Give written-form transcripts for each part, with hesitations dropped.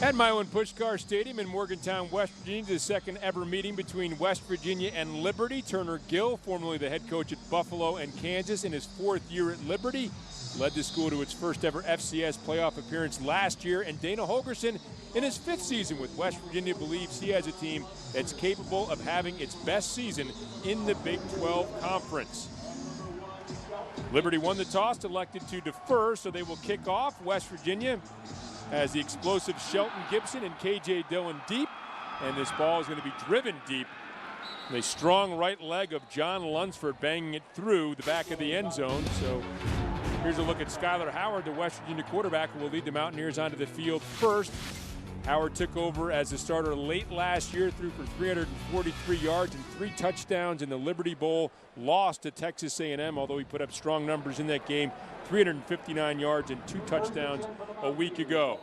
At Milan Pushkar Stadium in Morgantown, West Virginia, the second ever meeting between West Virginia and Liberty. Turner Gill, formerly the head coach at Buffalo and Kansas in his 4th year at Liberty, led the school to its first ever FCS playoff appearance last year. And Dana Holgerson, in his 5th season with West Virginia, believes he has a team that's capable of having its best season in the Big 12 Conference. Liberty won the toss, elected to defer, so they will kick off. West Virginia has the explosive Shelton Gibson and KJ Dillon deep, and this ball is going to be driven deep. A strong right leg of John Lunsford banging it through the back of the end zone. So here's a look at Skyler Howard, the West Virginia quarterback, who will lead the Mountaineers onto the field first. Howard took over as a starter late last year, threw for 343 yards and 3 touchdowns in the Liberty Bowl. Lost to Texas A&M, although he put up strong numbers in that game. 359 yards and 2 touchdowns a week ago.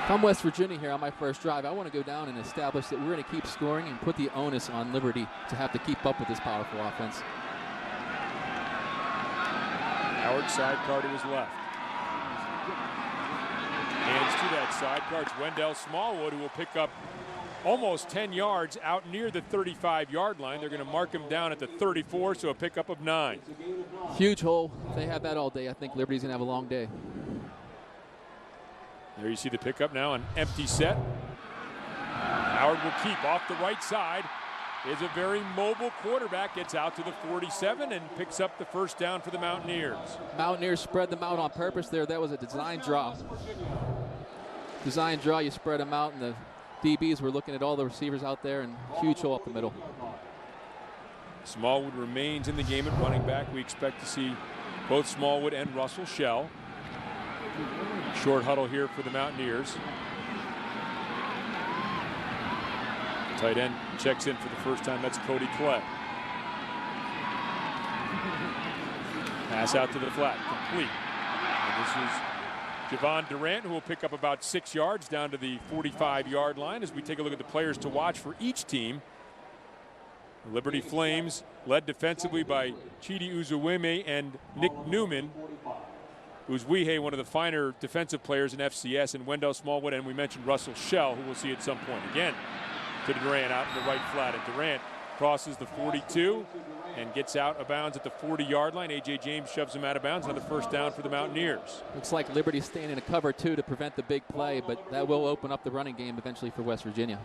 If I'm West Virginia here on my first drive, I want to go down and establish that we're going to keep scoring and put the onus on Liberty to have to keep up with this powerful offense. Howard sidecar to his left. Hands to that sidecar. It's Wendell Smallwood, who will pick up almost 10 yards out near the 35-yard line. They're going to mark him down at the 34, so a pickup of 9. Huge hole. If they have that all day, I think Liberty's going to have a long day. There you see the pickup now, an empty set. Howard will keep off the right side. Is a very mobile quarterback, gets out to the 47 and picks up the first down for the Mountaineers. Mountaineers spread them out on purpose there. That was a design draw. Design draw, you spread them out, and the DBs were looking at all the receivers out there, and huge hole up the middle. Smallwood remains in the game at running back. We expect to see both Smallwood and Russell Shell. Short huddle here for the Mountaineers. Tight end checks in for the first time. That's Cody Clay. Pass out to the flat, complete. And this is Javon Durant, who will pick up about 6 yards down to the 45-yard line as we take a look at the players to watch for each team. The Liberty Flames led defensively by Chidi Uzuweme and Nick Newman. Uzuweme, one of the finer defensive players in FCS, and Wendell Smallwood, and we mentioned Russell Shell, who we'll see at some point. Again, to Durant out in the right flat, and Durant crosses the 42 and gets out of bounds at the 40-yard line. A.J. James shoves him out of bounds. Another first down for the Mountaineers. Looks like Liberty's staying in a cover two to prevent the big play, but that will open up the running game eventually for West Virginia.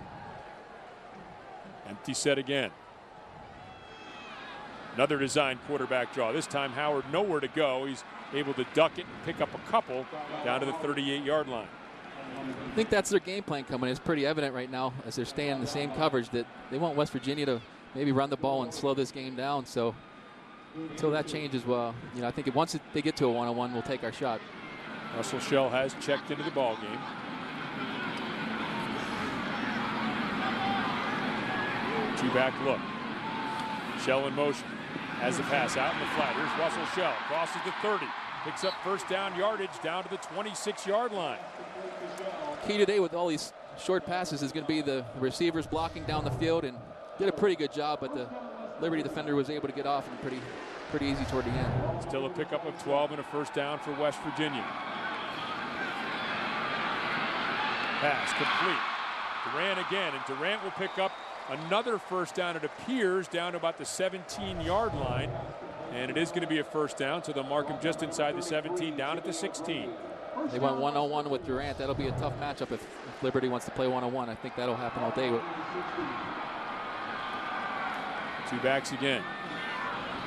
Empty set again. Another design quarterback draw. This time Howard nowhere to go. He's able to duck it and pick up a couple down to the 38-yard line. I think that's their game plan coming. It's pretty evident right now as they're staying in the same coverage that they want West Virginia to maybe run the ball and slow this game down. So until that changes, well, I think once they get to a one-on-one, we'll take our shot. Russell Shell has checked into the ball game. Two-back look. Shell in motion. Has the pass out in the flat. Here's Russell Shell. Crosses the 30. Picks up first down yardage down to the 26-yard line. Key today with all these short passes is going to be the receivers blocking down the field, and did a pretty good job, but the Liberty defender was able to get off and pretty easy toward the end. Still a pickup of 12 and a first down for West Virginia. Pass complete. Durant again, and Durant will pick up another first down, it appears, down to about the 17-yard line. And it is going to be a first down, so they'll mark him just inside the 17, down at the 16. They went one-on-one with Durant. That'll be a tough matchup if Liberty wants to play one-on-one. I think that'll happen all day. Two backs again.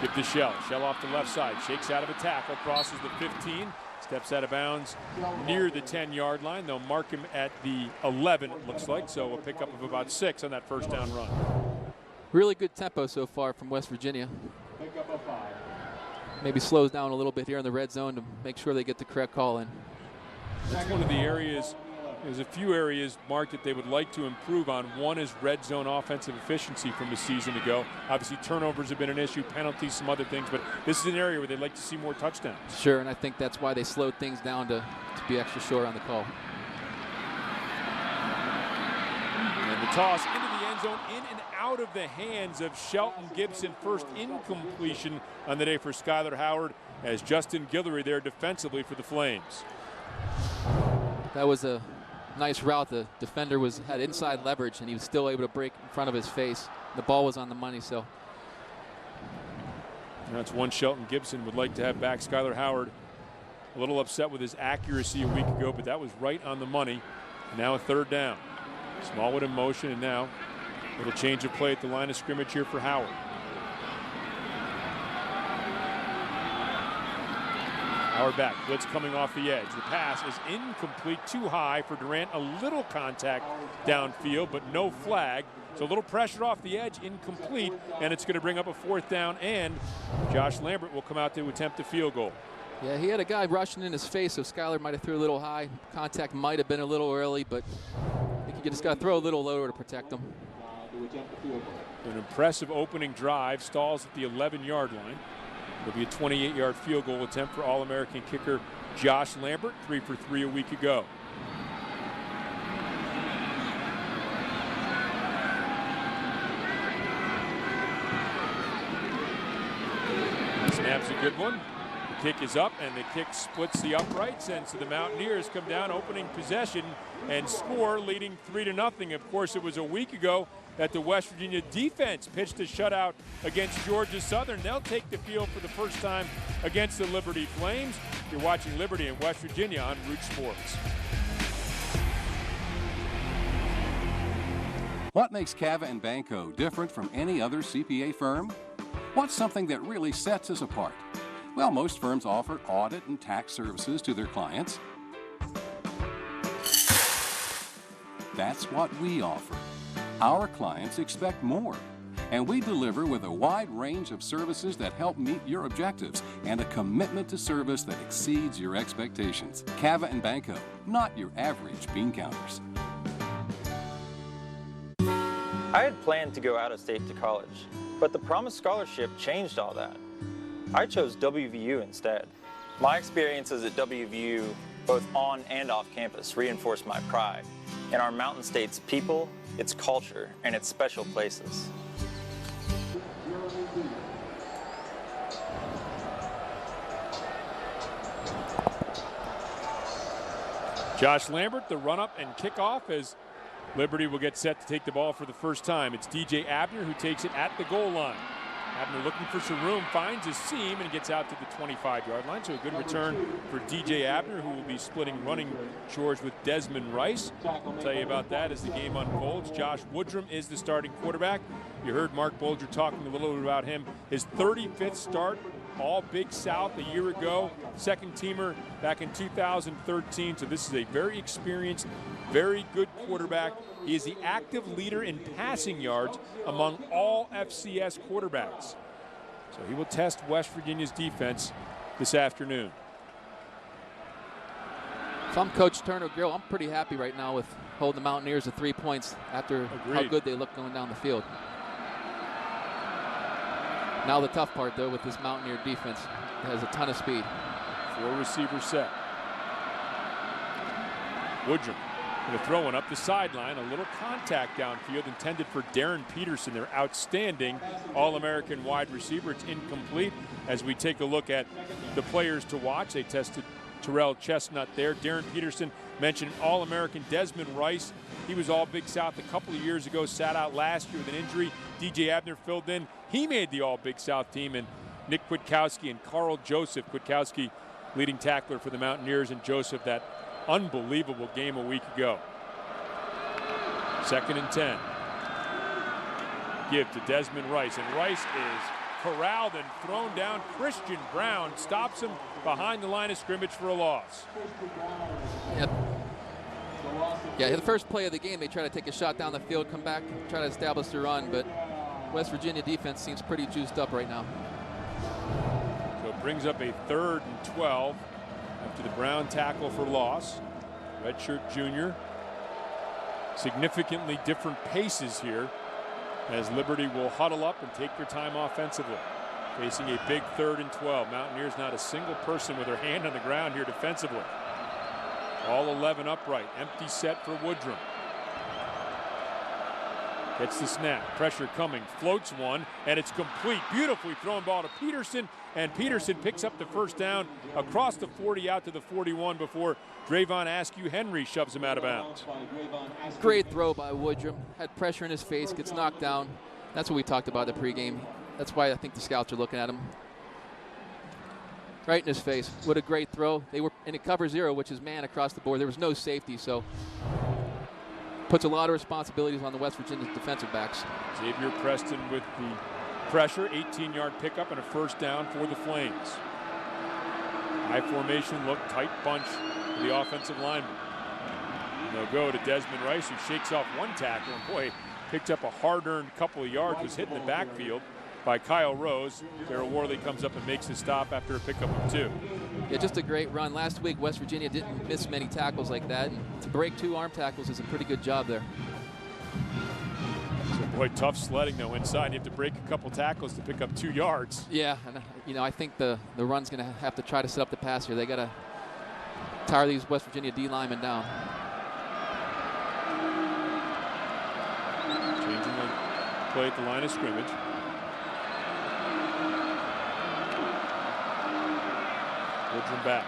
Give to Shell. Shell off the left side. Shakes out of a tackle. Crosses the 15. Steps out of bounds near the 10-yard line. They'll mark him at the 11, it looks like. So a pickup of about 6 on that first down run. Really good tempo so far from West Virginia. Maybe slows down a little bit here in the red zone to make sure they get the correct call in. That's one of the areas, there's a few areas, Mark, that they would like to improve on. One is red zone offensive efficiency from a season ago. Obviously, turnovers have been an issue, penalties, some other things, but this is an area where they'd like to see more touchdowns. Sure, and I think that's why they slowed things down to be extra short on the call. And the toss into the end zone, in and out of the hands of Shelton Gibson. First incompletion on the day for Skyler Howard, as Justin Guillory there defensively for the Flames. That was a nice route. The defender had inside leverage, and he was still able to break in front of his face. The ball was on the money, so. That's one Shelton Gibson would like to have back. Skylar Howard a little upset with his accuracy a week ago, but that was right on the money. Now a third down. Smallwood in motion, and now a little change of play at the line of scrimmage here for Howard. Howard back, blitz coming off the edge. The pass is incomplete, too high for Durant. A little contact downfield, but no flag. So a little pressure off the edge, incomplete, and it's going to bring up a fourth down, and Josh Lambert will come out to attempt a field goal. Yeah, he had a guy rushing in his face, so Skylar might have threw a little high. Contact might have been a little early, but I think you just got to throw a little lower to protect him. An impressive opening drive, stalls at the 11-yard line. It'll be a 28-yard field goal attempt for All-American kicker Josh Lambert, 3 for 3 a week ago. Snap's a good one. The kick is up, and the kick splits the uprights, and so the Mountaineers come down opening possession and score, leading 3-0. Of course, it was a week ago that the West Virginia defense pitched a shutout against Georgia Southern. They'll take the field for the first time against the Liberty Flames. You're watching Liberty in West Virginia on Root Sports. What makes Cava & Banco different from any other CPA firm? What's something that really sets us apart? Well, most firms offer audit and tax services to their clients. That's what we offer. Our clients expect more, and we deliver with a wide range of services that help meet your objectives and a commitment to service that exceeds your expectations. Cava & Banco, not your average bean counters. I had planned to go out of state to college, but the Promise Scholarship changed all that. I chose WVU instead. My experiences at WVU, both on and off campus, reinforced my pride in our Mountain State's people, its culture, and its special places. Josh Lambert, the run-up and kickoff as Liberty will get set to take the ball for the first time. It's DJ Abner who takes it at the goal line. Abner looking for some room, finds his seam, and gets out to the 25-yard line. So a good return for DJ Abner, who will be splitting running chores with Desmond Rice. I'll tell you about that as the game unfolds. Josh Woodrum is the starting quarterback. You heard Mark Bolger talking a little bit about him. His 35th start, all Big South a year ago. Second teamer back in 2013. So this is a very experienced, very good quarterback. He is the active leader in passing yards among all FCS quarterbacks. So he will test West Virginia's defense this afternoon. If I'm Coach Turner Gill, I'm pretty happy right now with holding the Mountaineers to 3 points after how good they look going down the field. Now the tough part, though, with this Mountaineer defense, it has a ton of speed. 4 receivers set. Woodrum going to throw one up the sideline. A little contact downfield intended for Darren Peterson, their outstanding All-American wide receiver. It's incomplete as we take a look at the players to watch. They tested Terrell Chestnut there. Darren Peterson mentioned All-American Desmond Rice. He was all Big South a couple of years ago, sat out last year with an injury. DJ Abner filled in. He made the all Big South team, and Nick Kwiatkowski and Carl Joseph. Kwiatkowski leading tackler for the Mountaineers, and Joseph that unbelievable game a week ago. 2nd and 10. Give to Desmond Rice, and Rice is corralled and thrown down. Christian Brown stops him behind the line of scrimmage for a loss. Yep. Yeah, the first play of the game, they try to take a shot down the field, come back, try to establish the run, but West Virginia defense seems pretty juiced up right now. So it brings up a 3rd and 12 after the Brown tackle for loss. Redshirt junior. Significantly different paces here as Liberty will huddle up and take their time offensively. Facing a big 3rd and 12. Mountaineers not a single person with their hand on the ground here defensively. All 11 upright. Empty set for Woodrum. Gets the snap, pressure coming, floats one, and it's complete. Beautifully thrown ball to Peterson, and Peterson picks up the first down across the 40 out to the 41 before Drayvon Askew-Henry shoves him out of bounds. Great throw by Woodrum. Had pressure in his face, gets knocked down. That's what we talked about in the pregame. That's why I think the scouts are looking at him. Right in his face. What a great throw. They were in a cover zero, which is man across the board. There was no safety, so puts a lot of responsibilities on the West Virginia defensive backs. Xavier Preston with the pressure, 18-yard pickup and a first down for the Flames. High formation look, tight bunch for the offensive lineman. And they'll go to Desmond Rice, who shakes off one tackle, and boy, picked up a hard-earned couple of yards, was hit in the backfield by Kyle Rose. Darrell Worley comes up and makes the stop after a pickup of 2. Yeah, just a great run. Last week, West Virginia didn't miss many tackles like that. And to break 2 arm tackles is a pretty good job there. So, boy, tough sledding, though, inside. You have to break a couple tackles to pick up 2 yards. Yeah, and I think the run's going to have to try to set up the pass here. They got to tire these West Virginia D linemen down. Changing the play at the line of scrimmage. Woodrum back.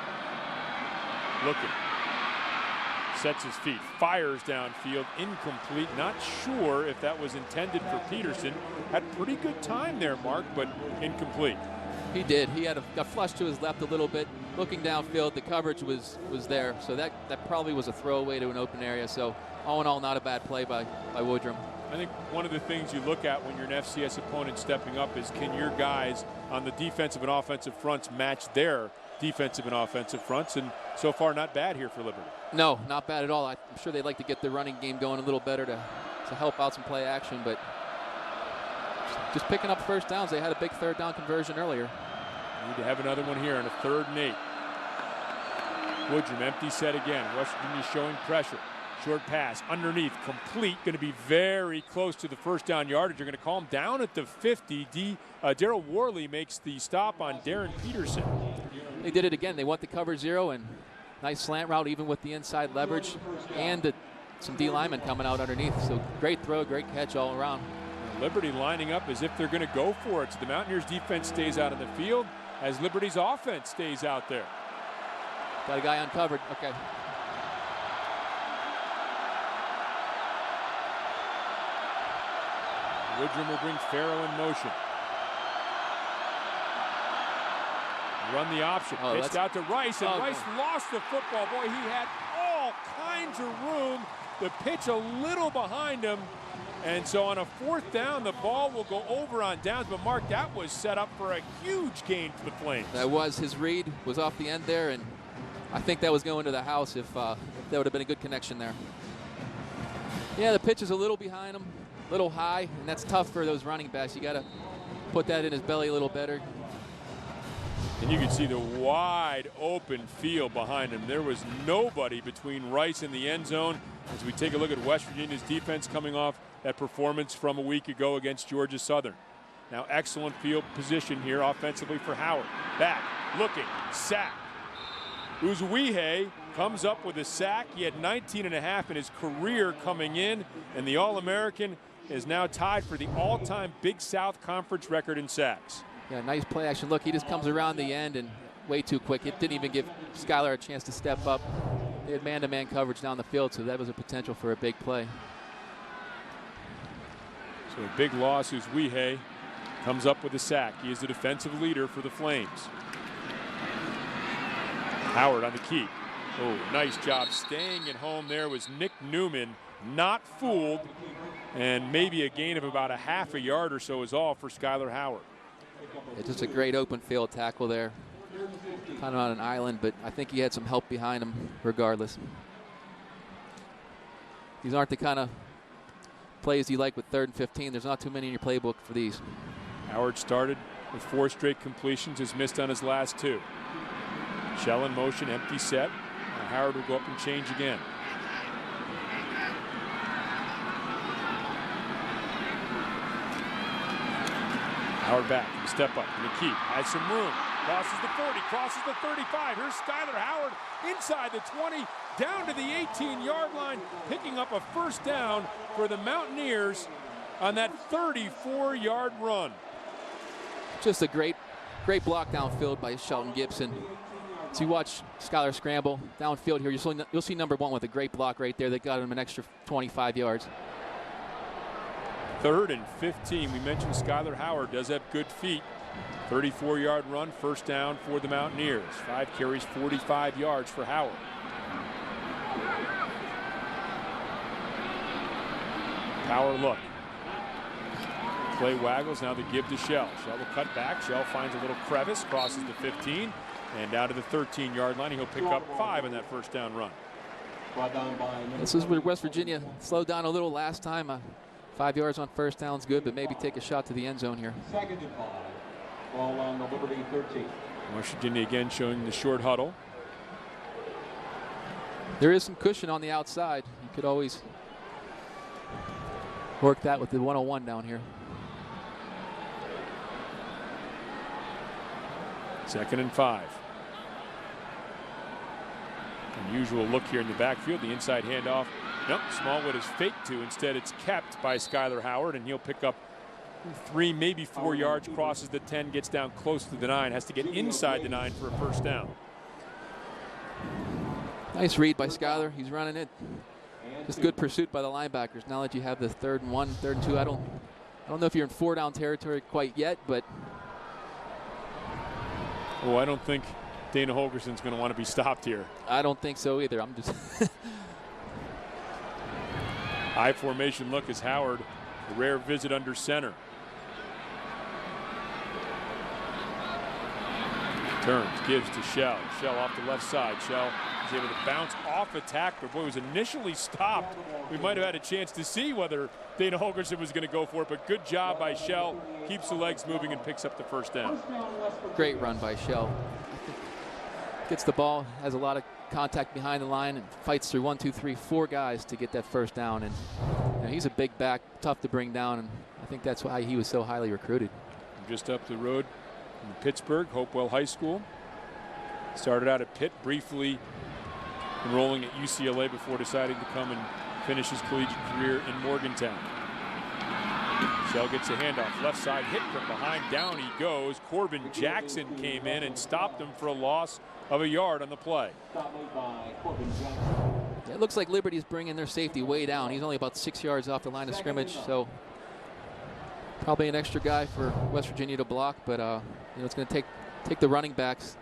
Looking. Sets his feet. Fires downfield. Incomplete. Not sure if that was intended for Peterson. Had pretty good time there, Mark, but incomplete. He did. He had got flushed to his left a little bit. Looking downfield, the coverage was there. So that probably was a throwaway to an open area. So all in all, not a bad play by Woodrum. I think one of the things you look at when you're an FCS opponent stepping up is, can your guys on the defensive and offensive fronts match their defensive and offensive fronts? And so far, not bad here for Liberty. No, not bad at all. I'm sure they'd like to get the running game going a little better to help out some play action, but just picking up first downs. They had a big third down conversion earlier. Need to have another one here on a 3rd and 8. Woodrum empty set again. West Virginia showing pressure. Short pass underneath, complete. Going to be very close to the first down yardage. You're going to call him down at the 50. Darrell Worley makes the stop on Darren Peterson. They did it again. They went the cover 0 and nice slant route, even with the inside leverage and some D linemen coming out underneath. So great throw, great catch all around. Liberty lining up as if they're going to go for it. So the Mountaineers defense stays out in the field as Liberty's offense stays out there. Got a guy uncovered. Okay. Woodrum will bring Farrow in motion. Run the option. Pitched out to Rice, and Rice lost the football. Boy, he had all kinds of room. The pitch a little behind him. And so on a 4th down, the ball will go over on downs. But, Mark, that was set up for a huge gain for the Flames. That was. His read was off the end there, and I think that was going to the house if there would have been a good connection there. Yeah, the pitch is a little behind him, a little high, and that's tough for those running backs. You got to put that in his belly a little better. And you can see the wide open field behind him. There was nobody between Rice and the end zone as we take a look at West Virginia's defense coming off that performance from a week ago against Georgia Southern. Now excellent field position here offensively for Howard. Back, looking, sack. Uzuihe comes up with a sack. He had 19.5 in his career coming in, and the All-American is now tied for the all-time Big South Conference record in sacks. Yeah, nice play action. Look, he just comes around the end and way too quick. It didn't even give Skylar a chance to step up. They had man-to-man coverage down the field, so that was a potential for a big play. So a big loss. Uzuihe comes up with a sack. He is the defensive leader for the Flames. Howard on the keep. Oh, nice job staying at home there was Nick Newman. Not fooled, and maybe a gain of about a half a yard or so is all for Skylar Howard. It's just a great open field tackle there. Kind of on an island, but I think he had some help behind him regardless. These aren't the kind of plays you like with 3rd and 15. There's not too many in your playbook for these. Howard started with 4 straight completions, has missed on his last 2. Shell in motion, empty set. Now Howard will go up and change again. Howard back, step up, and the keep, has some room, crosses the 40, crosses the 35. Here's Skylar Howard inside the 20, down to the 18-yard line, picking up a first down for the Mountaineers on that 34-yard run. Just a great block downfield by Shelton Gibson. So you watch Skylar scramble downfield here. You'll see number 1 with a great block right there that got him an extra 25 yards. 3rd and 15. We mentioned Skylar Howard does have good feet. 34-yard run, first down for the Mountaineers. 5 carries, 45 yards for Howard. Power look. Play waggles, now the give to Shell. Shell will cut back. Shell finds a little crevice, crosses the 15, and down to the 13-yard line. He'll pick up 5 on that first down run. This is where West Virginia slowed down a little last time. 5 yards on first down is good, but maybe take a shot to the end zone here. 2nd and 5. Ball on the Liberty 13. West Virginia again showing the short huddle. There is some cushion on the outside. You could always work that with the 101 down here. 2nd and 5. Unusual look here in the backfield. The inside handoff. Nope, Smallwood is faked to. Instead, it's kept by Skylar Howard, and he'll pick up 3, maybe 4 yards, crosses the 10, gets down close to the 9, has to get inside the 9 for a first down. Nice read by Skylar. He's running it. Just good pursuit by the linebackers. Now that you have the 3rd and 1, 3rd and 2, I don't know if you're in 4-down territory quite yet, but. Oh, I don't think Dana Holgerson's going to want to be stopped here. I don't think so either. I'm just. High formation look as Howard, a rare visit under center. Turns, gives to Shell. Shell off the left side. Shell is able to bounce off a tackler. Boy, was initially stopped. We might have had a chance to see whether Dana Holgerson was going to go for it, but good job by Shell. Keeps the legs moving and picks up the first down. Great run by Shell. Gets the ball, has a lot of contact behind the line, and fights through 1, 2, 3, 4 guys to get that first down. And he's a big back, tough to bring down, and I think that's why he was so highly recruited. Just up the road in Pittsburgh, Hopewell High School. Started out at Pitt, briefly enrolling at UCLA before deciding to come and finish his collegiate career in Morgantown. Shell gets a handoff, left side hit from behind, down he goes. Corbin Jackson came in and stopped him for a loss of a yard on the play. Yeah, it looks like Liberty's bringing their safety way down. He's only about 6 yards off the line of scrimmage, so probably an extra guy for West Virginia to block, but it's going to take the running backs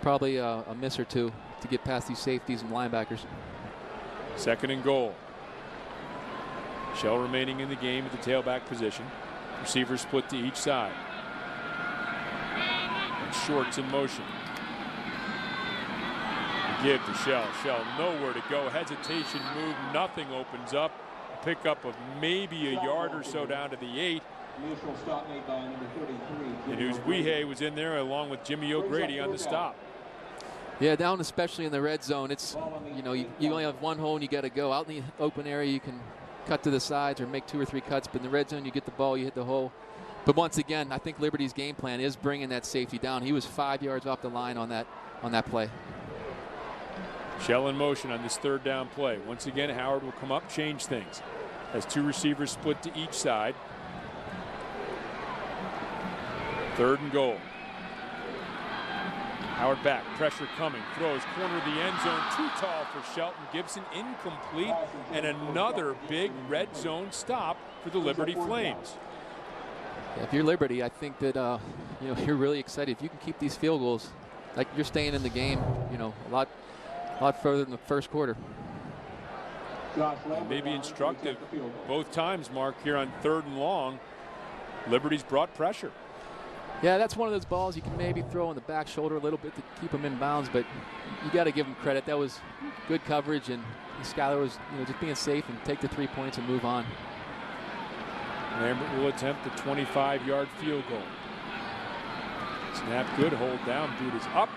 probably a miss or two to get past these safeties and linebackers. 2nd and goal. Shell remaining in the game at the tailback position. Receivers split to each side. And Shorts in motion. Give to Shell. Shell nowhere to go. Hesitation move. Nothing opens up. A pickup of maybe a yard or so down to the 8. And Uzwihe was in there along with Jimmy O'Grady on the stop. Yeah, down especially in the red zone. It's, you only have one hole and you got to go. Out in the open area, you can cut to the sides or make 2 or 3 cuts, but in the red zone, you get the ball, you hit the hole. But once again, I think Liberty's game plan is bringing that safety down. He was 5 yards off the line on that play. Shell in motion on this 3rd down play. Once again, Howard will come up, change things. Has 2 receivers split to each side. 3rd and goal. Howard back, pressure coming, throws, corner of the end zone, too tall for Shelton Gibson, incomplete, and another big red zone stop for the Liberty Flames. Yeah, if you're Liberty, I think that you're really excited. If you can keep these field goals, like you're staying in the game, a lot further than the first quarter. Maybe instructive both times, Mark, here on 3rd and long. Liberty's brought pressure. Yeah, that's one of those balls you can maybe throw on the back shoulder a little bit to keep him in bounds, but you got to give him credit. That was good coverage, and Skylar was just being safe and take the 3 points and move on. Lambert will attempt the 25-yard field goal. Snap good, hold down, boot is up,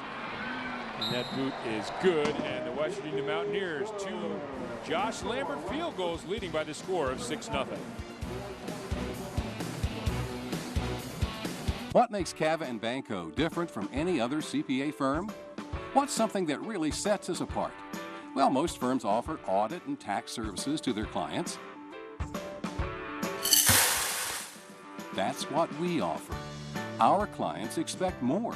and that boot is good, and the West Virginia Mountaineers 2 Josh Lambert field goals leading by the score of 6-0. What makes Cava & Banco different from any other CPA firm? What's something that really sets us apart? Well, most firms offer audit and tax services to their clients. That's what we offer. Our clients expect more,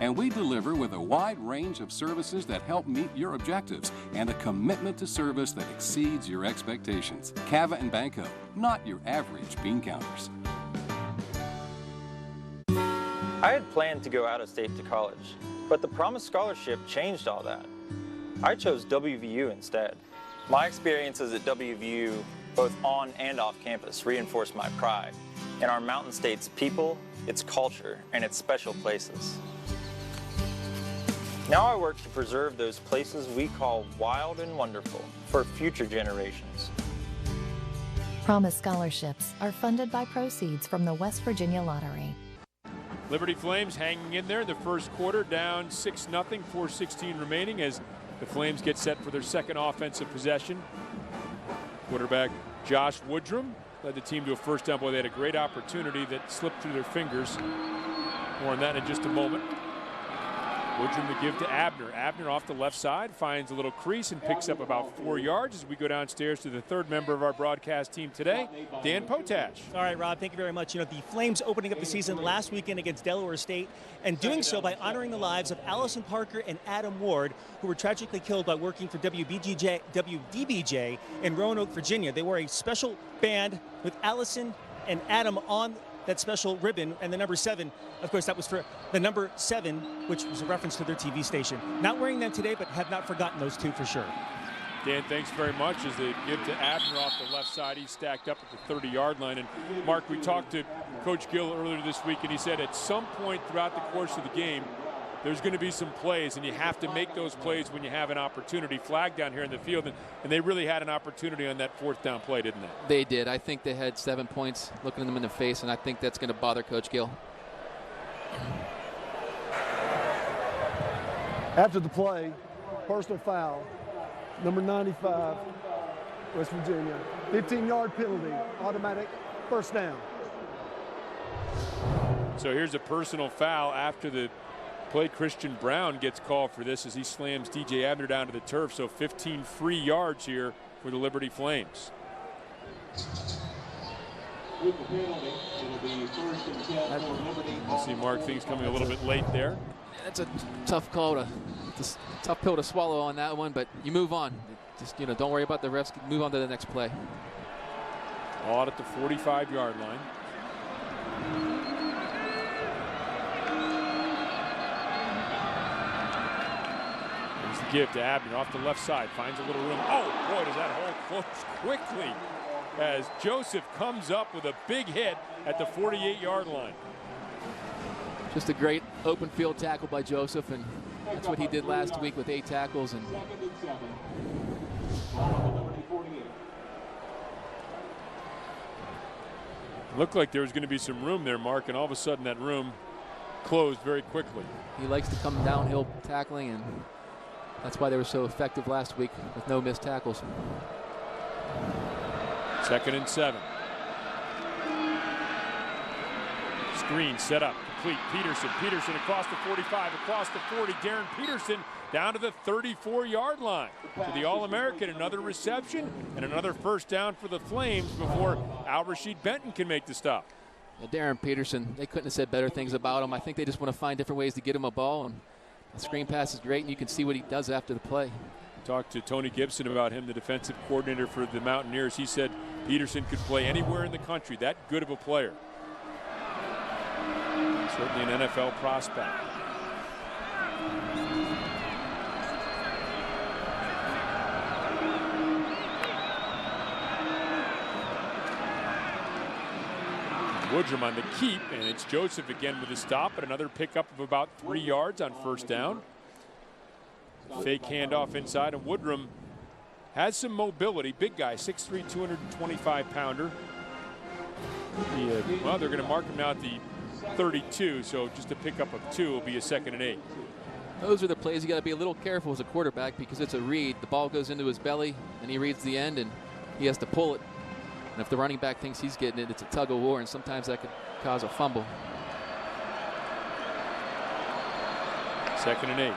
and we deliver with a wide range of services that help meet your objectives and a commitment to service that exceeds your expectations. Cava and Banco, not your average bean counters. I had planned to go out of state to college, but the Promise Scholarship changed all that. I chose WVU instead. My experiences at WVU, both on and off campus, reinforced my pride in our Mountain State's people, its culture, and its special places. Now I work to preserve those places we call wild and wonderful for future generations. Promise scholarships are funded by proceeds from the West Virginia Lottery. Liberty Flames hanging in there in the first quarter, down 6-0, 4:16 remaining as the Flames get set for their second offensive possession. Quarterback Josh Woodrum led the team to a first down. Boy, they had a great opportunity that slipped through their fingers. More on that in just a moment. Woodrum to give to Abner. Abner off the left side finds a little crease and picks up about 4 yards as we go downstairs to the third member of our broadcast team today, Dan Potash. All right, Rob, thank you very much. You know, the Flames opening up the season last weekend against Delaware State and doing so by honoring the lives of Allison Parker and Adam Ward, who were tragically killed by working for WDBJ in Roanoke, Virginia. They wore a special band with Allison and Adam on that special ribbon, and the number 7, of course, that was for the number 7, which was a reference to their TV station. Not wearing them today, but have not forgotten those two for sure. Dan, thanks very much as they give to Abner off the left side. He's stacked up at the 30-yard line. And, Mark, we talked to Coach Gill earlier this week, and he said at some point throughout the course of the game, there's going to be some plays, and you have to make those plays when you have an opportunity. Flag down here in the field, and they really had an opportunity on that fourth down play, didn't they? They did. I think they had 7 points looking them in the face, and I think that's going to bother Coach Gill. After the play, personal foul, number 95, West Virginia. 15-yard penalty, automatic first down. So here's a personal foul after the play. Christian Brown gets called for this as he slams DJ Abner down to the turf. So 15 free yards here for the Liberty Flames. With the penalty, it'll be first and 10 for Liberty. You see Mark things coming a little bit late there. That's a tough call tough pill to swallow on that one, but you move on. Just, you know, don't worry about the refs. Move on to the next play. All out at the 45-yard line. There's the give to Abner off the left side. Finds a little room. Oh, boy, does that hole close quickly as Joseph comes up with a big hit at the 48-yard line. Just a great open field tackle by Joseph, and that's what he did last week with 8 tackles. And looked like there was going to be some room there, Mark, and all of a sudden that room closed very quickly. He likes to come downhill tackling, and that's why they were so effective last week with no missed tackles. 2nd and 7. Screen set up, complete. Peterson across the 45, across the 40. Darren Peterson down to the 34-yard line. To the All-American, another reception and another first down for the Flames before Al-Rashid Benton can make the stop. Well, Darren Peterson, they couldn't have said better things about him. I think they just want to find different ways to get him a ball, and the screen pass is great, and you can see what he does after the play. Talked to Tony Gibson about him, the defensive coordinator for the Mountaineers. He said Peterson could play anywhere in the country, that good of a player. Certainly an NFL prospect. Woodrum on the keep, and it's Joseph again with a stop, but another pickup of about 3 yards on first down. Fake handoff inside, and Woodrum has some mobility. Big guy, 6'3", 225-pounder. Well, they're going to mark him now at the 32, so just a pickup of 2 will be a 2nd and 8. Those are the plays you got to be a little careful as a quarterback because it's a read. The ball goes into his belly, and he reads the end, and he has to pull it. And if the running back thinks he's getting it, it's a tug of war, and sometimes that could cause a fumble. 2nd and 8.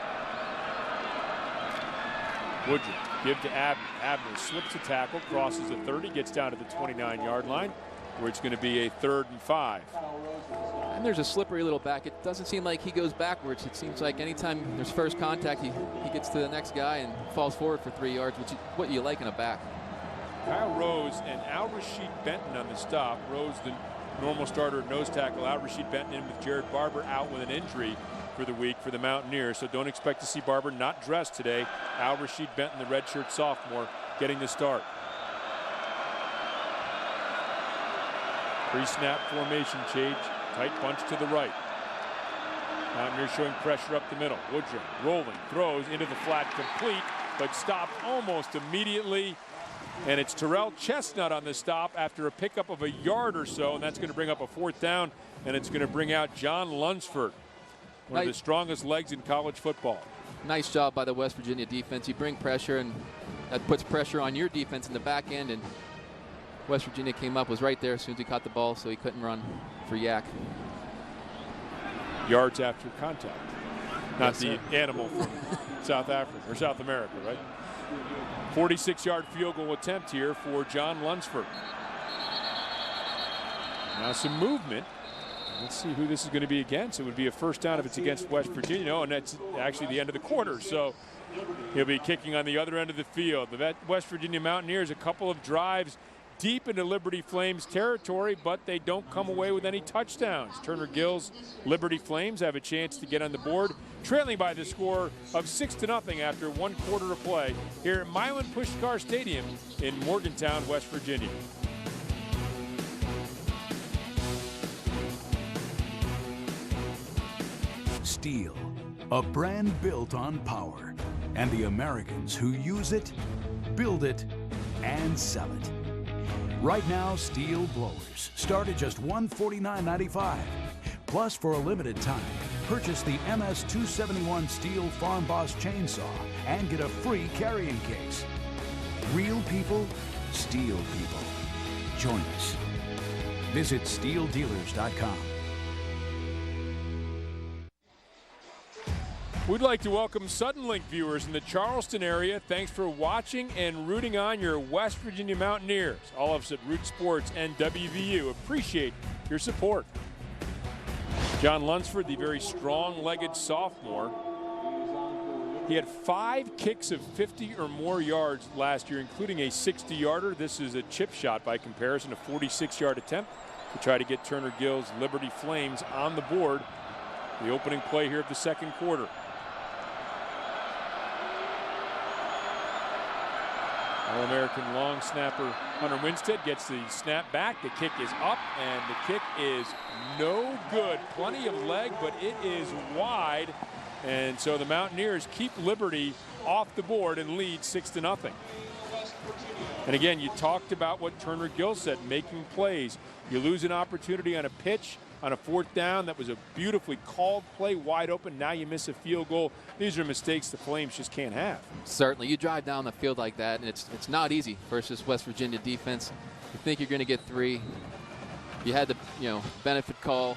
Woodrum give to Abner. Abner slips a tackle, crosses the 30, gets down to the 29-yard line. where it's going to be a 3rd and 5. And there's a slippery little back. It doesn't seem like he goes backwards. It seems like anytime there's first contact, he gets to the next guy and falls forward for 3 yards, which is what you like in a back. Kyle Rose and Al-Rashid Benton on the stop. Rose, the normal starter at nose tackle. Al-Rashid Benton in with Jared Barber out with an injury for the week for the Mountaineers. So don't expect to see Barber not dressed today. Al-Rashid Benton, the redshirt sophomore, getting the start. Pre-snap formation change. Tight bunch to the right. Mountaineers showing pressure up the middle. Woodrum rolling, throws into the flat, complete, but stopped almost immediately. And it's Terrell Chestnut on the stop after a pickup of a yard or so, and that's going to bring up a 4th down, and it's going to bring out John Lunsford, one of the strongest legs in college football. Nice job by the West Virginia defense. You bring pressure, and that puts pressure on your defense in the back end, and West Virginia came up, was right there as soon as he caught the ball, so he couldn't run for Yak. Yards after contact. Not the animal from South Africa or South America, right? 46-yard field goal attempt here for John Lunsford. Now some movement. Let's see who this is going to be against. It would be a 1st down if it's against West Virginia. No, and that's actually the end of the quarter. So he'll be kicking on the other end of the field. The West Virginia Mountaineers, a couple of drives deep into Liberty Flames territory, but they don't come away with any touchdowns. Turner Gill's Liberty Flames have a chance to get on the board, trailing by the score of 6-0 after 1 quarter of play here at Milan Puskar Stadium in Morgantown, West Virginia. Steel, a brand built on power, and the Americans who use it, build it, and sell it. Right now, Steel blowers start at just $149.95. Plus, for a limited time, purchase the MS-271 Steel Farm Boss chainsaw and get a free carrying case. Real people, Steel people. Join us. Visit SteelDealers.com. We'd like to welcome Suddenlink viewers in the Charleston area. Thanks for watching and rooting on your West Virginia Mountaineers. All of us at Root Sports and WVU appreciate your support. John Lunsford, the very strong-legged sophomore. He had 5 kicks of 50 or more yards last year, including a 60-yarder. This is a chip shot by comparison, a 46-yard attempt to try to get Turner Gill's Liberty Flames on the board. The opening play here of the 2nd quarter. All-American long snapper Hunter Winstead gets the snap back. The kick is up, and the kick is no good. Plenty of leg, but it is wide. And so the Mountaineers keep Liberty off the board and lead 6-0. And again, you talked about what Turner Gill said, making plays. You lose an opportunity on a pitch, on a 4th down. That was a beautifully called play, wide open. Now you miss a field goal. These are mistakes the Flames just can't have. Certainly. You drive down the field like that, and it's not easy versus West Virginia defense. You think you're going to get 3. You had the benefit call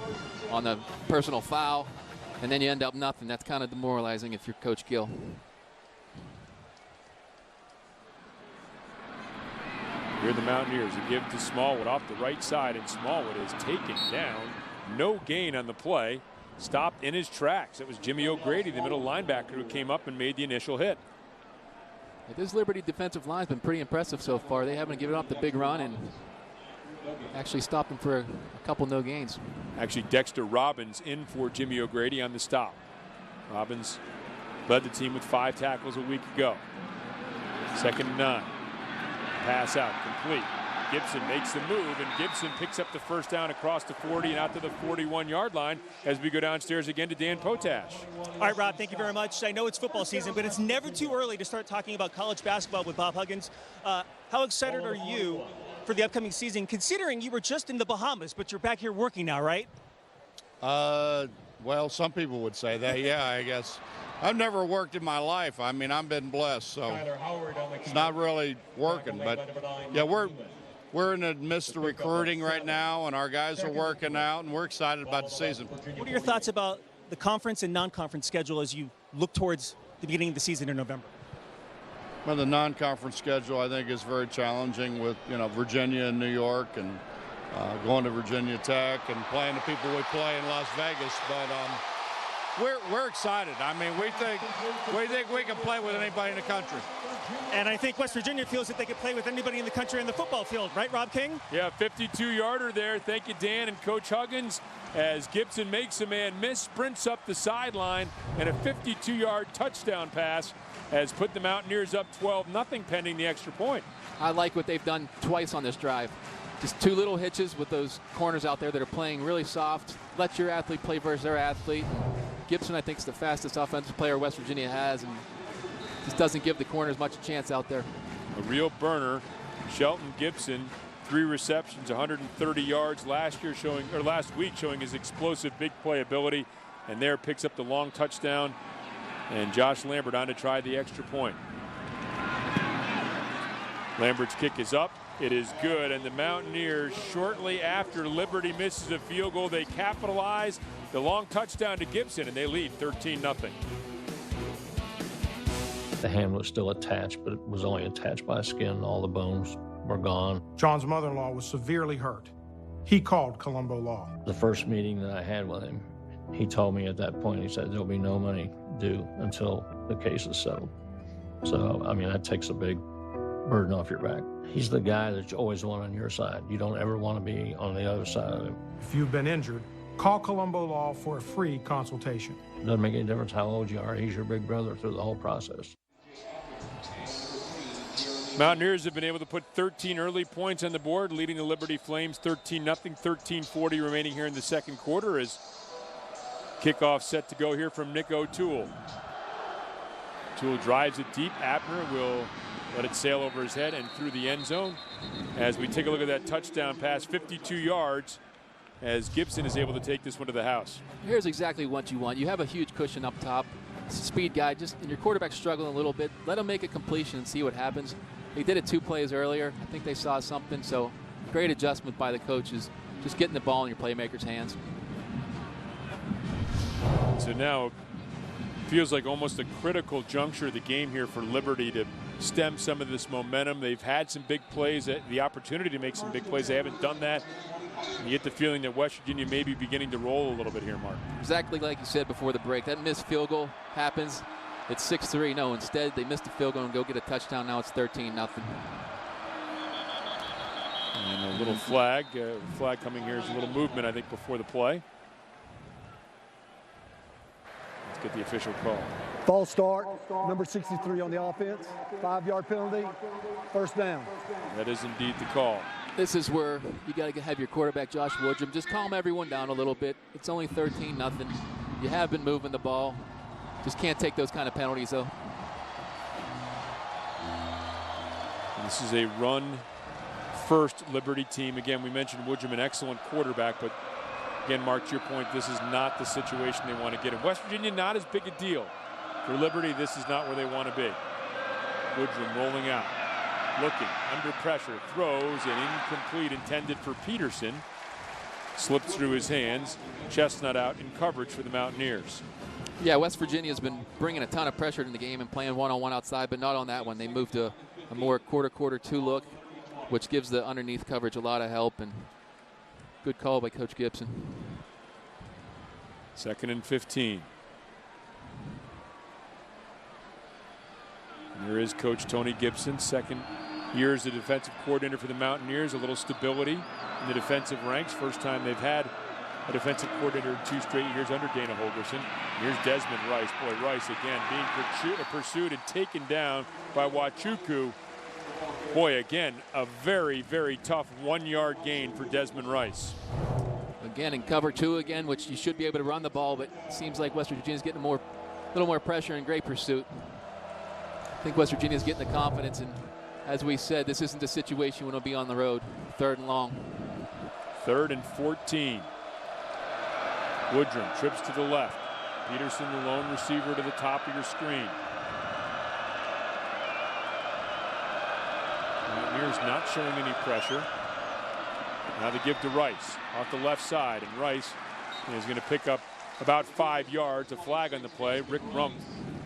on the personal foul, and then you end up nothing. That's kind of demoralizing if you're Coach Gill. Here are the Mountaineers. A give to Smallwood off the right side, and Smallwood is taken down. No gain on the play. Stopped in his tracks. It was Jimmy O'Grady, the middle linebacker, who came up and made the initial hit. This Liberty defensive line has been pretty impressive so far. They haven't given up the big run and actually stopped them for a couple no gains. Actually, Dexter Robbins in for Jimmy O'Grady on the stop. Robbins led the team with 5 tackles a week ago. 2nd and 9. Pass out, complete. Gibson makes the move, and Gibson picks up the 1st down across the 40 and out to the 41-yard line as we go downstairs again to Dan Potash. All right, Rob, thank you very much. I know it's football season, but it's never too early to start talking about college basketball with Bob Huggins. How excited are you for the upcoming season, considering you were just in the Bahamas, but you're back here working now, right? Well, some people would say that, yeah, I guess. I've never worked in my life. I mean, I've been blessed, so it's not really working. But, yeah, we're in the midst of recruiting right now, and our guys are working out, and we're excited about the season. What are your thoughts about the conference and non-conference schedule as you look towards the beginning of the season in November? Well, the non-conference schedule, I think, is very challenging with, Virginia and New York and going to Virginia Tech and playing the people we play in Las Vegas. But we're excited. I mean, we think we can play with anybody in the country. And I think West Virginia feels that they could play with anybody in the country on the football field, right, Rob King? Yeah, 52-yarder there. Thank you, Dan and Coach Huggins, as Gibson makes a man miss, sprints up the sideline, and a 52-yard touchdown pass has put the Mountaineers up 12-0 pending the extra point. I like what they've done twice on this drive. Just two little hitches with those corners out there that are playing really soft. Let your athlete play versus their athlete. Gibson, I think, is the fastest offensive player West Virginia has, and just doesn't give the corners much a chance out there. A real burner. Shelton Gibson, 3 receptions, 130 yards last week, showing his explosive big play ability, and there picks up the long touchdown. And Josh Lambert on to try the extra point. Lambert's kick is up. It is good, and the Mountaineers, shortly after Liberty misses a field goal, they capitalize. The long touchdown to Gibson, and they lead 13-0. The hand was still attached, but it was only attached by skin. All the bones were gone. John's mother-in-law was severely hurt. He called Colombo Law. The first meeting that I had with him, he told me at that point, he said, there'll be no money due until the case is settled. So, I mean, that takes a big burden off your back. He's the guy that you always want on your side. You don't ever want to be on the other side of him. If you've been injured, call Colombo Law for a free consultation. It doesn't make any difference how old you are. He's your big brother through the whole process. Mountaineers have been able to put 13 early points on the board, leading the Liberty Flames 13-0, 13:40 remaining here in the second quarter as kickoff set to go here from Nick O'Toole. O'Toole drives it deep. Abner will let it sail over his head and through the end zone. As we take a look at that touchdown pass, 52 yards, as Gibson is able to take this one to the house. Here's exactly what you want. You have a huge cushion up top. It's a speed guy, and your quarterback's struggling a little bit. Let him make a completion and see what happens. They did it 2 plays earlier. I think they saw something, so great adjustment by the coaches. Just getting the ball in your playmakers' hands. So now feels like almost a critical juncture of the game here for Liberty to stem some of this momentum. They've had some big plays, the opportunity to make some big plays. They haven't done that. You get the feeling that West Virginia may be beginning to roll a little bit here, Mark. Exactly like you said before the break. That missed field goal happens. It's 6-3. No, instead they missed the field goal and go get a touchdown. Now it's 13-0. And a little flag. Flag coming here is a little movement, I think, before the play. Let's get the official call. False start, number 63 on the offense. 5-yard penalty, first down. That is indeed the call. This is where you got to have your quarterback, Josh Woodrum, just calm everyone down a little bit. It's only 13-0. You have been moving the ball. Just can't take those kind of penalties, though. And this is a run-first Liberty team. Again, we mentioned Woodrum, an excellent quarterback, but again, Mark, to your point, this is not the situation they want to get in. West Virginia, not as big a deal. For Liberty, this is not where they want to be. Woodrum rolling out, looking, under pressure, throws, and incomplete, intended for Peterson. Slipped through his hands. Chestnut out in coverage for the Mountaineers. Yeah, West Virginia's been bringing a ton of pressure in the game and playing one-on-one outside, but not on that one. They moved to a more quarter-2 look, which gives the underneath coverage a lot of help, and good call by Coach Gibson. 2nd and 15. And here is Coach Tony Gibson, second year as the defensive coordinator for the Mountaineers. A little stability in the defensive ranks. First time they've had a defensive coordinator in 2 straight years under Dana Holgerson. Here's Desmond Rice. Boy, Rice again being pursued and taken down by Wachuku. Boy, again, a very, very tough 1-yard gain for Desmond Rice. Again, in cover 2 again, which you should be able to run the ball, but it seems like West Virginia's getting a little more pressure and great pursuit. I think West Virginia's getting the confidence, and as we said, this isn't a situation when it'll be on the road. 3rd and long. 3rd and 14. Woodrum trips to the left. Peterson, the lone receiver, to the top of your screen. Mountaineers not showing any pressure. Now they give to Rice off the left side, and Rice is going to pick up about 5 yards. A flag on the play. Rick Rumpf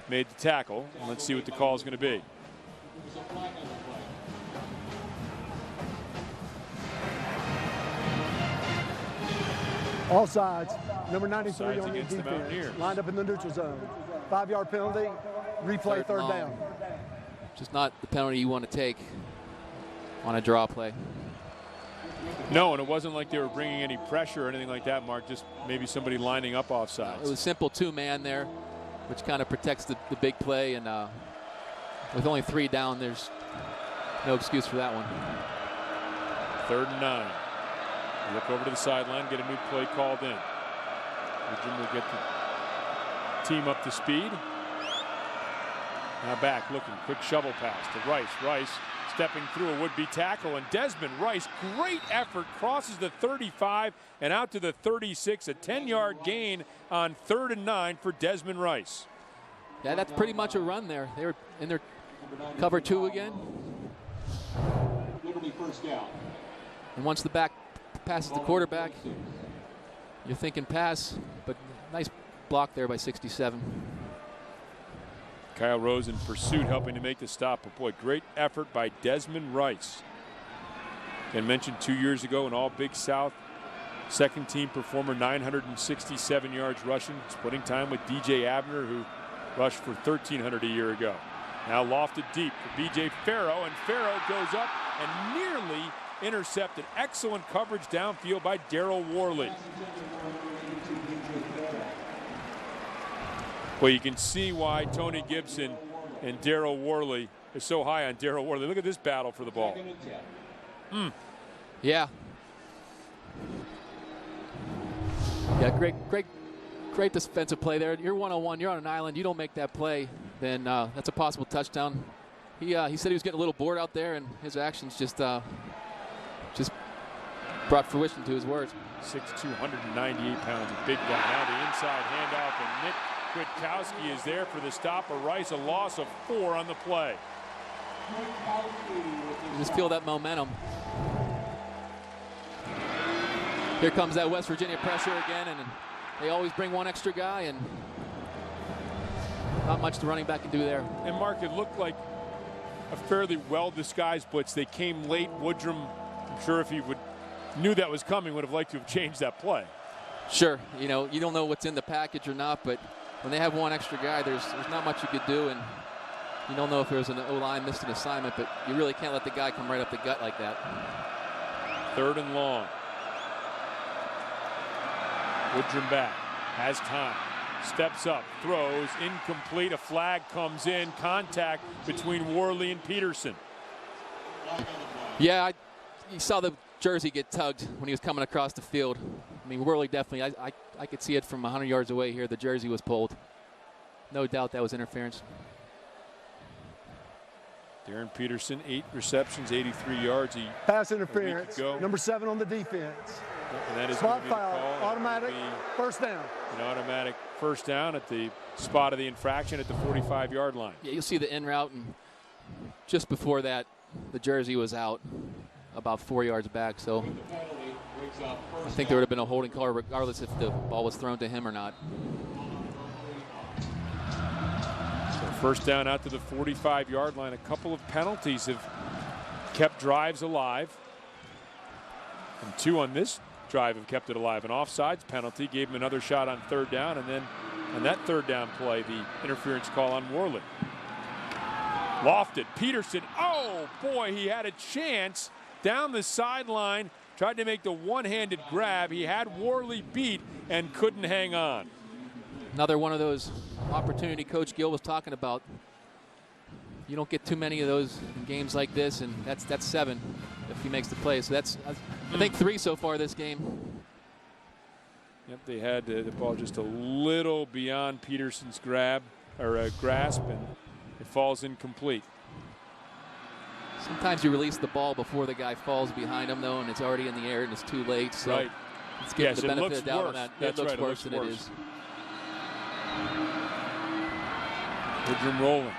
made the tackle. And let's see what the call is going to be. All sides. Number 93 Sides on the against the defense. Mountaineers. Lined up in the neutral zone. 5-yard penalty. Replay third down. Just not the penalty you want to take on a draw play. No, and it wasn't like they were bringing any pressure or anything like that, Mark. Just maybe somebody lining up offsides. It was simple two-man there, which kind of protects the big play. And with only 3 down, there's no excuse for that one. 3rd and 9. Look over to the sideline, get a new play called in. Virginia will get the team up to speed. Now back, looking, quick shovel pass to Rice. Rice stepping through a would-be tackle, and Desmond Rice, great effort, crosses the 35 and out to the 36, a 10-yard gain on 3rd and 9 for Desmond Rice. Yeah, that's pretty much a run there. They were in their cover 2 again. Liberty first down. And once the back passes the quarterback, you're thinking pass, but nice block there by 67. Kyle Rose in pursuit, helping to make the stop. But boy, great effort by Desmond Rice. And mentioned 2 years ago, an All-Big South second-team performer, 967 yards rushing, splitting time with DJ Abner, who rushed for 1,300 a year ago. Now lofted deep for B.J. Farrow, and Farrow goes up and nearly intercepted. Excellent coverage downfield by Darryl Worley. Well, you can see why Tony Gibson and Darryl Worley are so high on Darryl Worley. Look at this battle for the ball. Yeah. Yeah, great defensive play there. You're 1-on-1, you're on an island, you don't make that play, then that's a possible touchdown. He said he was getting a little bored out there, and his actions just brought fruition to his words. 6'2", 198 pounds, a big guy. Now the inside handoff, and Nick Kwiatkowski is there for the stop of Rice, a loss of 4 on the play. You just feel that momentum. Here comes that West Virginia pressure again, and they always bring one extra guy, and not much the running back can do there. And Mark, it looked like a fairly well-disguised blitz. They came late. Woodrum, I'm sure if he knew that was coming, would have liked to have changed that play. Sure, you don't know what's in the package or not, but when they have one extra guy, there's not much you could do, and you don't know if there's an O-line missed an assignment, but you really can't let the guy come right up the gut like that. 3rd and long. Woodrum back, has time, steps up, throws, incomplete. A flag comes in, contact between Worley and Peterson. Yeah, you saw the jersey get tugged when he was coming across the field. I mean, Worley definitely, I could see it from 100 yards away here. The jersey was pulled. No doubt that was interference. Darren Peterson, 8 receptions, 83 yards. Pass interference, number 7 on the defense. And that is spot foul, automatic first down. An automatic first down at the spot of the infraction at the 45-yard line. Yeah, you'll see the in route, and just before that, the jersey was out about 4 yards back. So I think there would have been a holding call regardless if the ball was thrown to him or not. So first down out to the 45-yard line. A couple of penalties have kept drives alive. And 2 on this drive have kept it alive. An offsides penalty gave him another shot on 3rd down, and then on that 3rd down play, the interference call on Worley. Lofted, Peterson, oh boy, he had a chance down the sideline, tried to make the one-handed grab. He had Worley beat and couldn't hang on. Another one of those opportunity Coach Gill was talking about. You don't get too many of those in games like this, and that's 7 if he makes the play. So that's, I think, 3 so far this game. Yep, they had the ball just a little beyond Peterson's grasp, and it falls incomplete. Sometimes you release the ball before the guy falls behind him, though, and it's already in the air and it's too late. So right. Let's give the benefit of the doubt on that. That's it looks right, worse than it is. Woodrum rolling.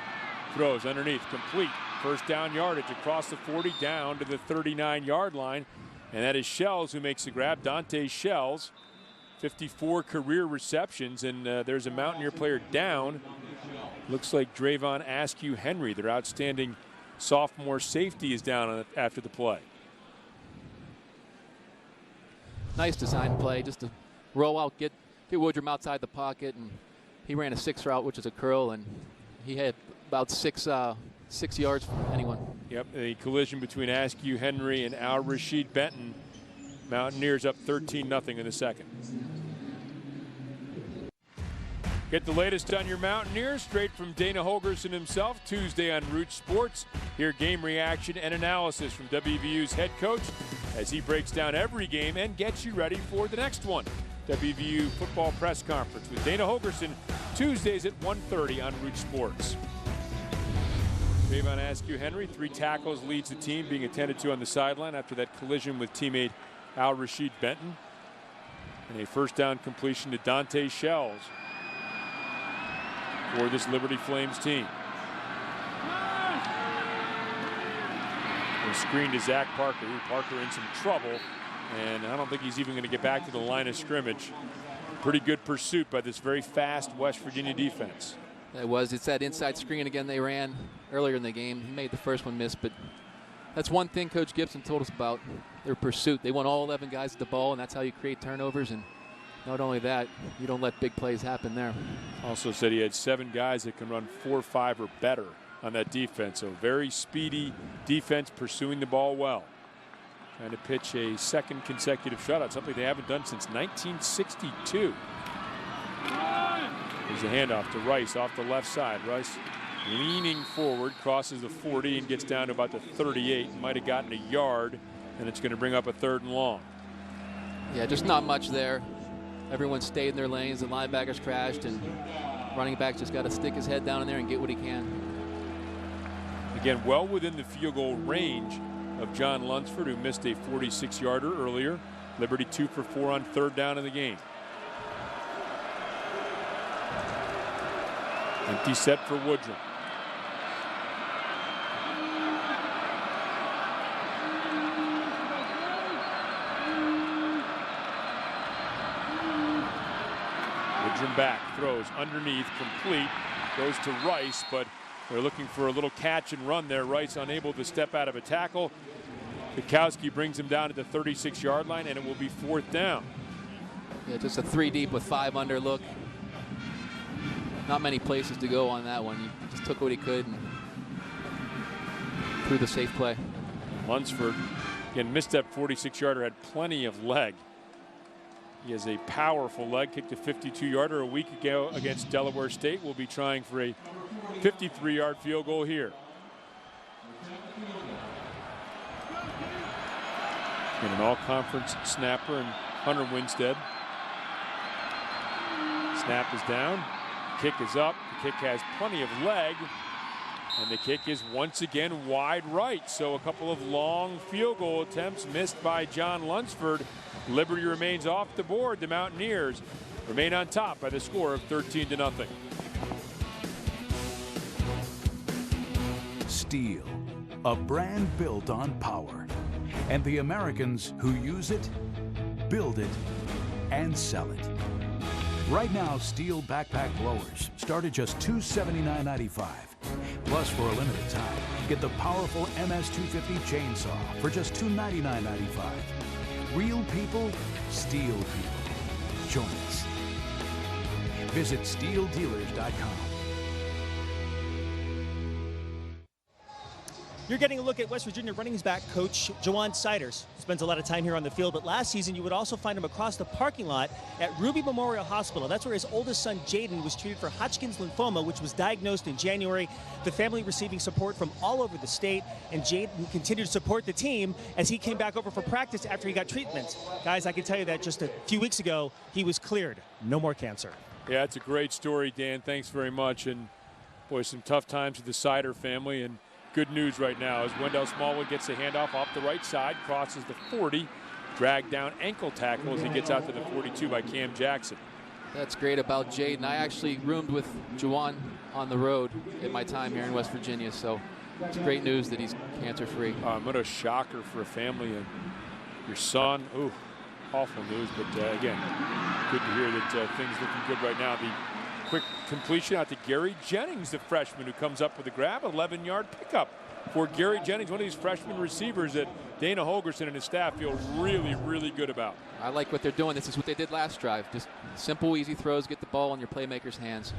Throws underneath, complete. First down yardage across the 40 down to the 39-yard line. And that is Shells who makes the grab. Dante Shells, 54 career receptions. And there's a Mountaineer player down. Looks like Drayvon Askew Henry, their outstanding sophomore safety, is down after the play. Nice design play, just a roll out, get Woodrum outside the pocket, and he ran a 6 route, which is a curl, and he had about 6 yards from anyone. Yep, a collision between Askew Henry and Al Rashid Benton. Mountaineers up 13-0 in the second. Get the latest on your Mountaineers straight from Dana Holgerson himself, Tuesday on Root Sports. Hear game reaction and analysis from WVU's head coach as he breaks down every game and gets you ready for the next one. WVU football press conference with Dana Holgerson, Tuesdays at 1:30 on Root Sports. Trayvon Askew Henry, 3 tackles, leads the team, being attended to on the sideline after that collision with teammate Al Rashid Benton. And a first down completion to Dante Shells for this Liberty Flames team. A screen to Zach Parker. Parker in some trouble, and I don't think he's even going to get back to the line of scrimmage. Pretty good pursuit by this very fast West Virginia defense. It's that inside screen again they ran earlier in the game. He made the first one miss, but that's one thing Coach Gibson told us about their pursuit. They want all 11 guys at the ball, and that's how you create turnovers. And not only that, you don't let big plays happen there. Also said he had 7 guys that can run 4-5 or better on that defense. So very speedy defense, pursuing the ball well. Trying to pitch a second consecutive shutout, something they haven't done since 1962. There's a handoff to Rice off the left side. Rice leaning forward, crosses the 40 and gets down to about the 38. Might have gotten a yard, and it's going to bring up a 3rd and long. Yeah, just not much there. Everyone stayed in their lanes. The linebackers crashed, and running back just got to stick his head down in there and get what he can. Again, well within the field goal range of John Lunsford, who missed a 46-yarder earlier. Liberty 2 for 4 on 3rd down in the game. Empty set for Woodrum. Woodrum back, throws underneath, complete, goes to Rice, but they're looking for a little catch and run there. Rice unable to step out of a tackle. Bukowski brings him down at the 36-yard line, and it will be 4th down. Yeah, just a 3 deep with 5 under look. Not many places to go on that one. He just took what he could and threw the safe play. Lunsford, again, missed that 46-yarder, had plenty of leg. He has a powerful leg, kicked a 52-yarder a week ago against Delaware State. We'll be trying for a 53-yard field goal here. And an all-conference snapper and Hunter Winstead. Snap is down. Kick is up. The kick has plenty of leg. And the kick is once again wide right. So a couple of long field goal attempts missed by John Lunsford. Liberty remains off the board. The Mountaineers remain on top by the score of 13-0. Steel, a brand built on power. And the Americans who use it, build it, and sell it. Right now, Steel backpack blowers start at just $279.95. Plus, for a limited time, get the powerful MS-250 chainsaw for just $299.95. Real people, steel people. Join us. Visit steeldealers.com. You're getting a look at West Virginia running back coach Jawan Siders. Spends a lot of time here on the field, but last season you would also find him across the parking lot at Ruby Memorial Hospital. That's where his oldest son, Jaden, was treated for Hodgkin's lymphoma, which was diagnosed in January. The family receiving support from all over the state, and Jaden continued to support the team as he came back over for practice after he got treatment. Guys, I can tell you that just a few weeks ago, he was cleared. No more cancer. Yeah, it's a great story, Dan. Thanks very much. And, boy, some tough times with the Sider family. And good news right now as Wendell Smallwood gets the handoff off the right side, crosses the 40, dragged down ankle tackle as he gets out to the 42 by Cam Jackson. That's great about Jaden. I actually roomed with Jawan on the road at my time here in West Virginia, so it's great news that he's cancer-free. What a shocker for a family. And your son, awful news, but again, good to hear that things looking good right now. The quick completion out to Gary Jennings, the freshman, who comes up with a grab, 11-yard pickup for Gary Jennings, one of these freshman receivers that Dana Holgerson and his staff feel really, really good about. I like what they're doing. This is what they did last drive. Just simple, easy throws, get the ball in your playmaker's hands.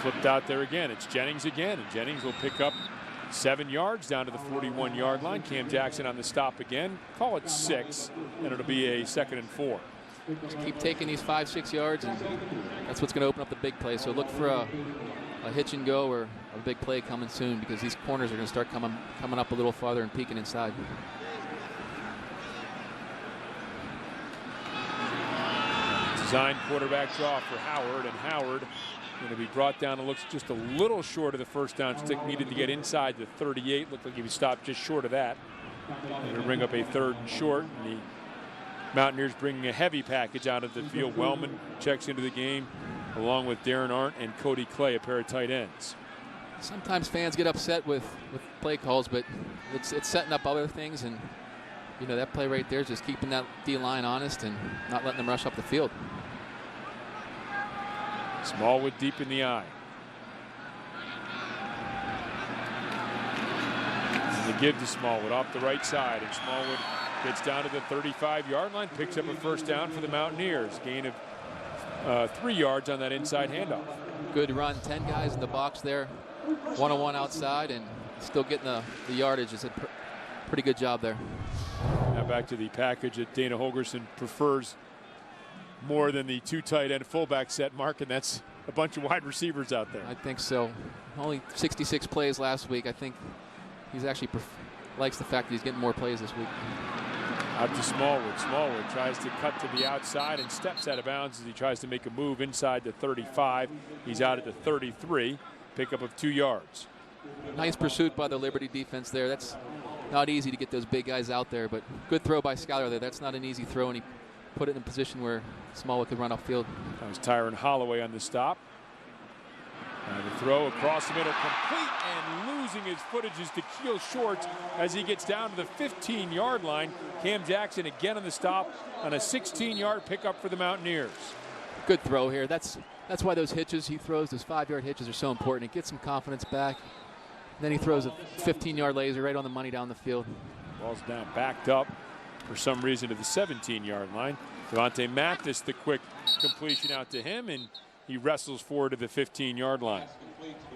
Flipped out there again. It's Jennings again, and Jennings will pick up 7 yards down to the 41-yard line. Cam Jackson on the stop again. Call it 6, and it'll be a 2nd and 4. Just keep taking these 5-6 yards, and that's what's going to open up the big play. So look for a hitch and go or a big play coming soon, because these corners are going to start coming up a little farther and peeking inside. Design quarterback draw for Howard, and Howard going to be brought down. It looks just a little short of the first down stick. Needed to get inside the 38. Looked like he was stopped just short of that. Going to bring up a 3rd and short. And the Mountaineers bringing a heavy package out of the field. Wellman checks into the game along with Darren Arndt and Cody Clay, a pair of tight ends. Sometimes fans get upset with play calls, but it's setting up other things, and you know that play right there is just keeping that D-line honest and not letting them rush up the field. Smallwood deep in the eye. And they give to Smallwood off the right side, and Smallwood gets down to the 35-yard line, picks up a first down for the Mountaineers. Gain of 3 yards on that inside handoff. Good run, 10 guys in the box there, one-on-one outside, and still getting the yardage. It's a pretty good job there. Now back to the package that Dana Holgerson prefers more than the 2 tight end fullback set, Mark, and that's a bunch of wide receivers out there. I think so. Only 66 plays last week. I think he's actually likes the fact that he's getting more plays this week. Out to Smallwood. Smallwood tries to cut to the outside and steps out of bounds as he tries to make a move inside the 35. He's out at the 33. Pickup of 2 yards. Nice pursuit by the Liberty defense there. That's not easy to get those big guys out there, but good throw by Schuyler there. That's not an easy throw, and he put it in a position where Smallwood could run upfield. That was Tyron Holloway on the stop. The throw across the middle, complete, and losing his footages to Keel Shorts as he gets down to the 15-yard line. Cam Jackson again on the stop on a 16-yard pickup for the Mountaineers. Good throw here. That's why those hitches he throws, those 5-yard hitches, are so important. It gets some confidence back. Then he throws a 15-yard laser right on the money down the field. Ball's down, backed up for some reason to the 17-yard line. Devontae Mathis, the quick completion out to him, and he wrestles forward to the 15-yard line.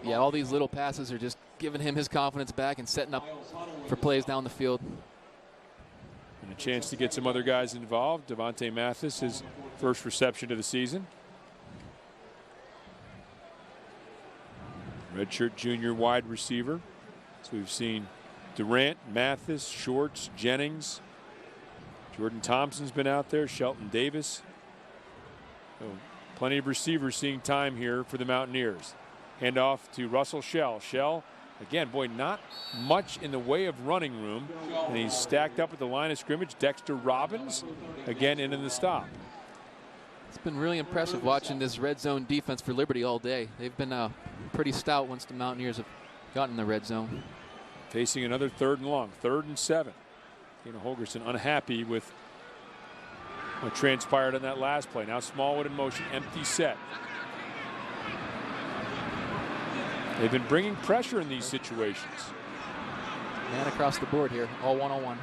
Yeah, all these little passes are just giving him his confidence back and setting up for plays down the field. And a chance to get some other guys involved. Devontae Mathis, his first reception of the season. Redshirt junior wide receiver. So we've seen Durant, Mathis, Shorts, Jennings. Jordan Thompson's been out there, Shelton Davis. So plenty of receivers seeing time here for the Mountaineers. Handoff to Russell Shell. Shell, again, boy, not much in the way of running room. And he's stacked up at the line of scrimmage. Dexter Robbins, again, in the stop. It's been really impressive watching this red zone defense for Liberty all day. They've been pretty stout once the Mountaineers have gotten in the red zone. Facing another 3rd and long, 3rd and 7. Dana Holgerson unhappy with what transpired on that last play. Now Smallwood in motion, empty set. They've been bringing pressure in these situations. Man across the board here, all one-on-one.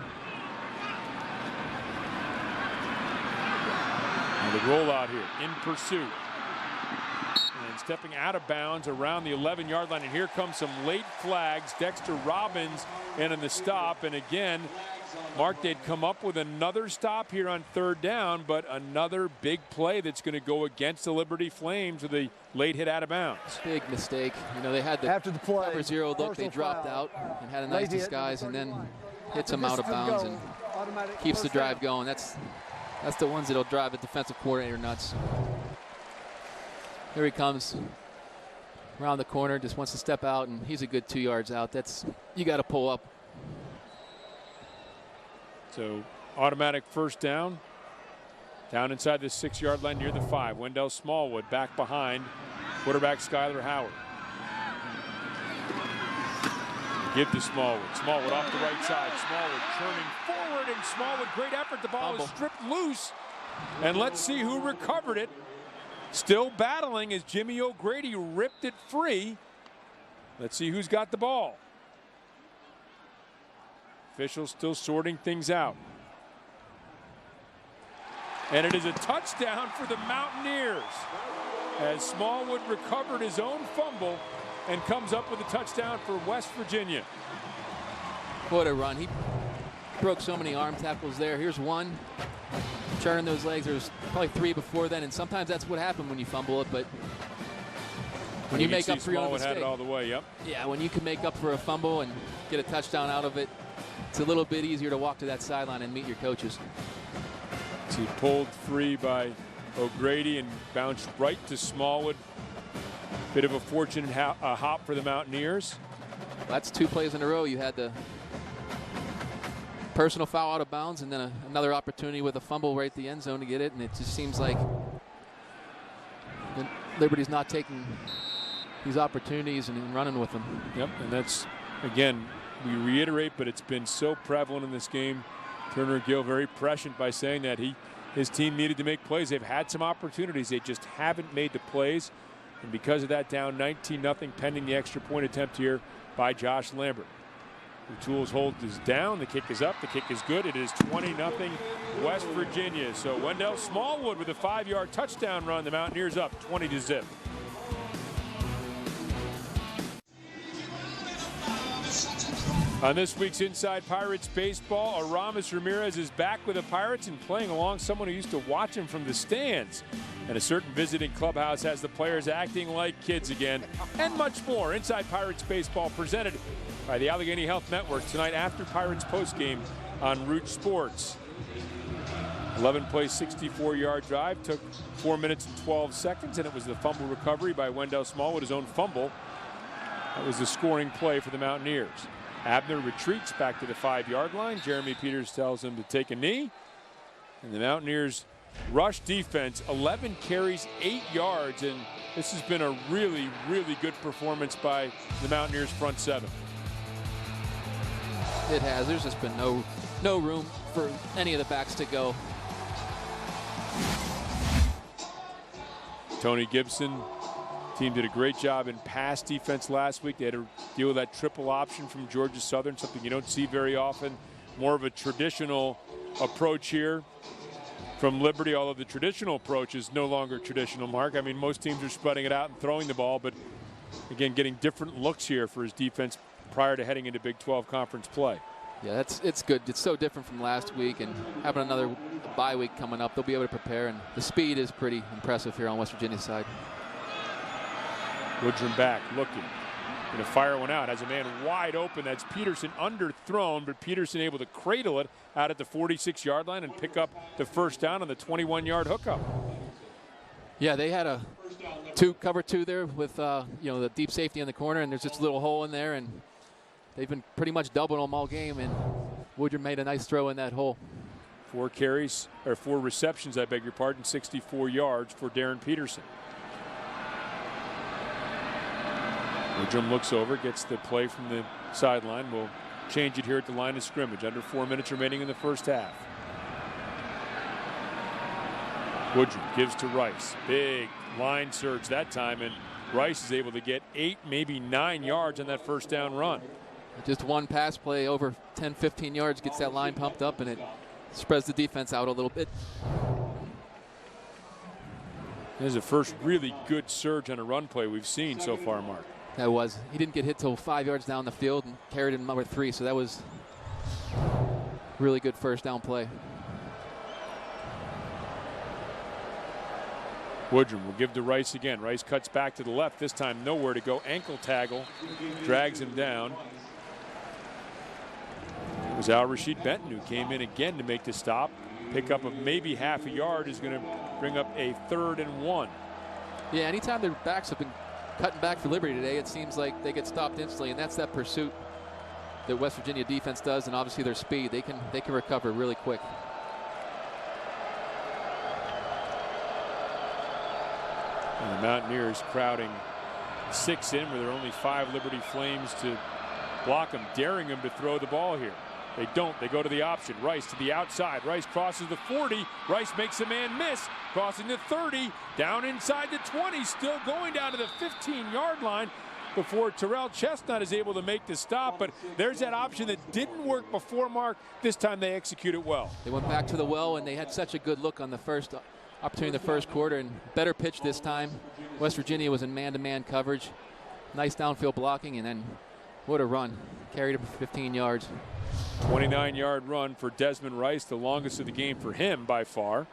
And the rollout here, in pursuit. And stepping out of bounds around the 11-yard line. And here comes some late flags. Dexter Robbins in the stop. And again, Mark, they'd come up with another stop here on 3rd down, but another big play that's going to go against the Liberty Flames with a late hit out of bounds. Big mistake. You know, they had the after the play, cover 0 look. They dropped out and had a nice disguise, and then hits them out of bounds and keeps the drive going. That's the ones that'll drive a defensive coordinator nuts. Here he comes around the corner, just wants to step out, and he's a good 2 yards out. You got to pull up. So automatic first down. Down inside the 6-yard line near the 5. Wendell Smallwood back behind quarterback Skyler Howard. Give to Smallwood. Smallwood off the right side. Smallwood turning forward, and Smallwood, great effort. The ball is stripped loose And let's see who recovered it. Still battling as Jimmy O'Grady ripped it free. Let's see who's got the ball. Officials still sorting things out. And it is a touchdown for the Mountaineers as Smallwood recovered his own fumble and comes up with a touchdown for West Virginia. What a run. He broke so many arm tackles there. Here's one. Churning those legs. There's probably 3 before then, and sometimes that's what happens when you fumble it, but when you make up for your own mistake. Had it all the way, yep. Yeah, when you can make up for a fumble and get a touchdown out of it, it's a little bit easier to walk to that sideline and meet your coaches. He pulled free by O'Grady and bounced right to Smallwood. Bit of a fortunate hop for the Mountaineers. That's 2 plays in a row. You had the personal foul out of bounds and then another opportunity with a fumble right at the end zone to get it, and it just seems like Liberty's not taking these opportunities and running with them. Yep, and that's, again, we reiterate, but it's been so prevalent in this game. Turner Gill very prescient by saying that his team needed to make plays. They've had some opportunities. They just haven't made the plays. And because of that, down 19-0 pending the extra point attempt here by Josh Lambert. O'Toole's hold is down. The kick is up. The kick is good. It is 20-0 West Virginia. So Wendell Smallwood with a 5-yard touchdown run. The Mountaineers up 20-0. On this week's Inside Pirates Baseball, Aramis Ramirez is back with the Pirates and playing along someone who used to watch him from the stands. And a certain visiting clubhouse has the players acting like kids again, and much more. Inside Pirates Baseball presented by the Allegheny Health Network tonight after Pirates postgame on Root Sports. 11-play, 64-yard drive took 4 minutes and 12 seconds, and it was the fumble recovery by Wendell Smallwood, his own fumble. That was the scoring play for the Mountaineers. Abner retreats back to the 5-yard line. Jeremy Peters tells him to take a knee. And the Mountaineers rush defense, 11 carries, 8 yards, and this has been a really, really good performance by the Mountaineers front seven. It has. There's just been no room for any of the backs to go. Tony Gibson, team did a great job in pass defense last week. They had to deal with that triple option from Georgia Southern, something you don't see very often. More of a traditional approach here from Liberty, although the traditional approach is no longer traditional, Mark. I mean, most teams are spreading it out and throwing the ball, but again, getting different looks here for his defense prior to heading into Big 12 conference play. Yeah, it's good. It's so different from last week, and having another bye week coming up, they'll be able to prepare, and the speed is pretty impressive here on West Virginia's side. Woodrum back, looking. Going to fire one out. Has a man wide open. That's Peterson underthrown, but Peterson able to cradle it out at the 46-yard line and pick up the first down on the 21-yard hookup. Yeah, they had a cover two there with the deep safety in the corner, and there's just a little hole in there, and they've been pretty much doubling them all game, and Woodrum made a nice throw in that hole. 4 receptions, I beg your pardon, 64 yards for Darren Peterson. Woodrum looks over, gets the play from the sideline. We'll change it here at the line of scrimmage. Under 4 minutes remaining in the first half. Woodrum gives to Rice. Big line surge that time, and Rice is able to get 8, maybe 9 yards on that first down run. Just one pass play over 10, 15 yards gets that line pumped up, and it spreads the defense out a little bit. This is the first really good surge on a run play we've seen so far, Mark. That was. He didn't get hit till 5 yards down the field and carried in number 3, so that was really good first down play. Woodrum will give to Rice again. Rice cuts back to the left. This time nowhere to go. Ankle tackle drags him down. It was Al-Rashid Benton who came in again to make the stop. Pickup of maybe half a yard is going to bring up a 3rd and 1. Yeah, anytime their backs have been cutting back for Liberty today, it seems like they get stopped instantly, and that's that pursuit that West Virginia defense does, and obviously their speed. They can recover really quick. And the Mountaineers crowding 6 in, where there are only 5 Liberty Flames to block them, daring them to throw the ball here. They don't. They go to the option. Rice to the outside. Rice crosses the 40. Rice makes a man miss. Crossing the 30. Down inside the 20. Still going down to the 15-yard line before Terrell Chestnut is able to make the stop. But there's that option that didn't work before, Mark. This time they execute it well. They went back to the well, and they had such a good look on the first opportunity in the first quarter, and better pitch this time. West Virginia was in man-to-man coverage. Nice downfield blocking, and then what a run. Carried him for 15 yards. 29-yard run for Desmond Rice, the longest of the game for him by far.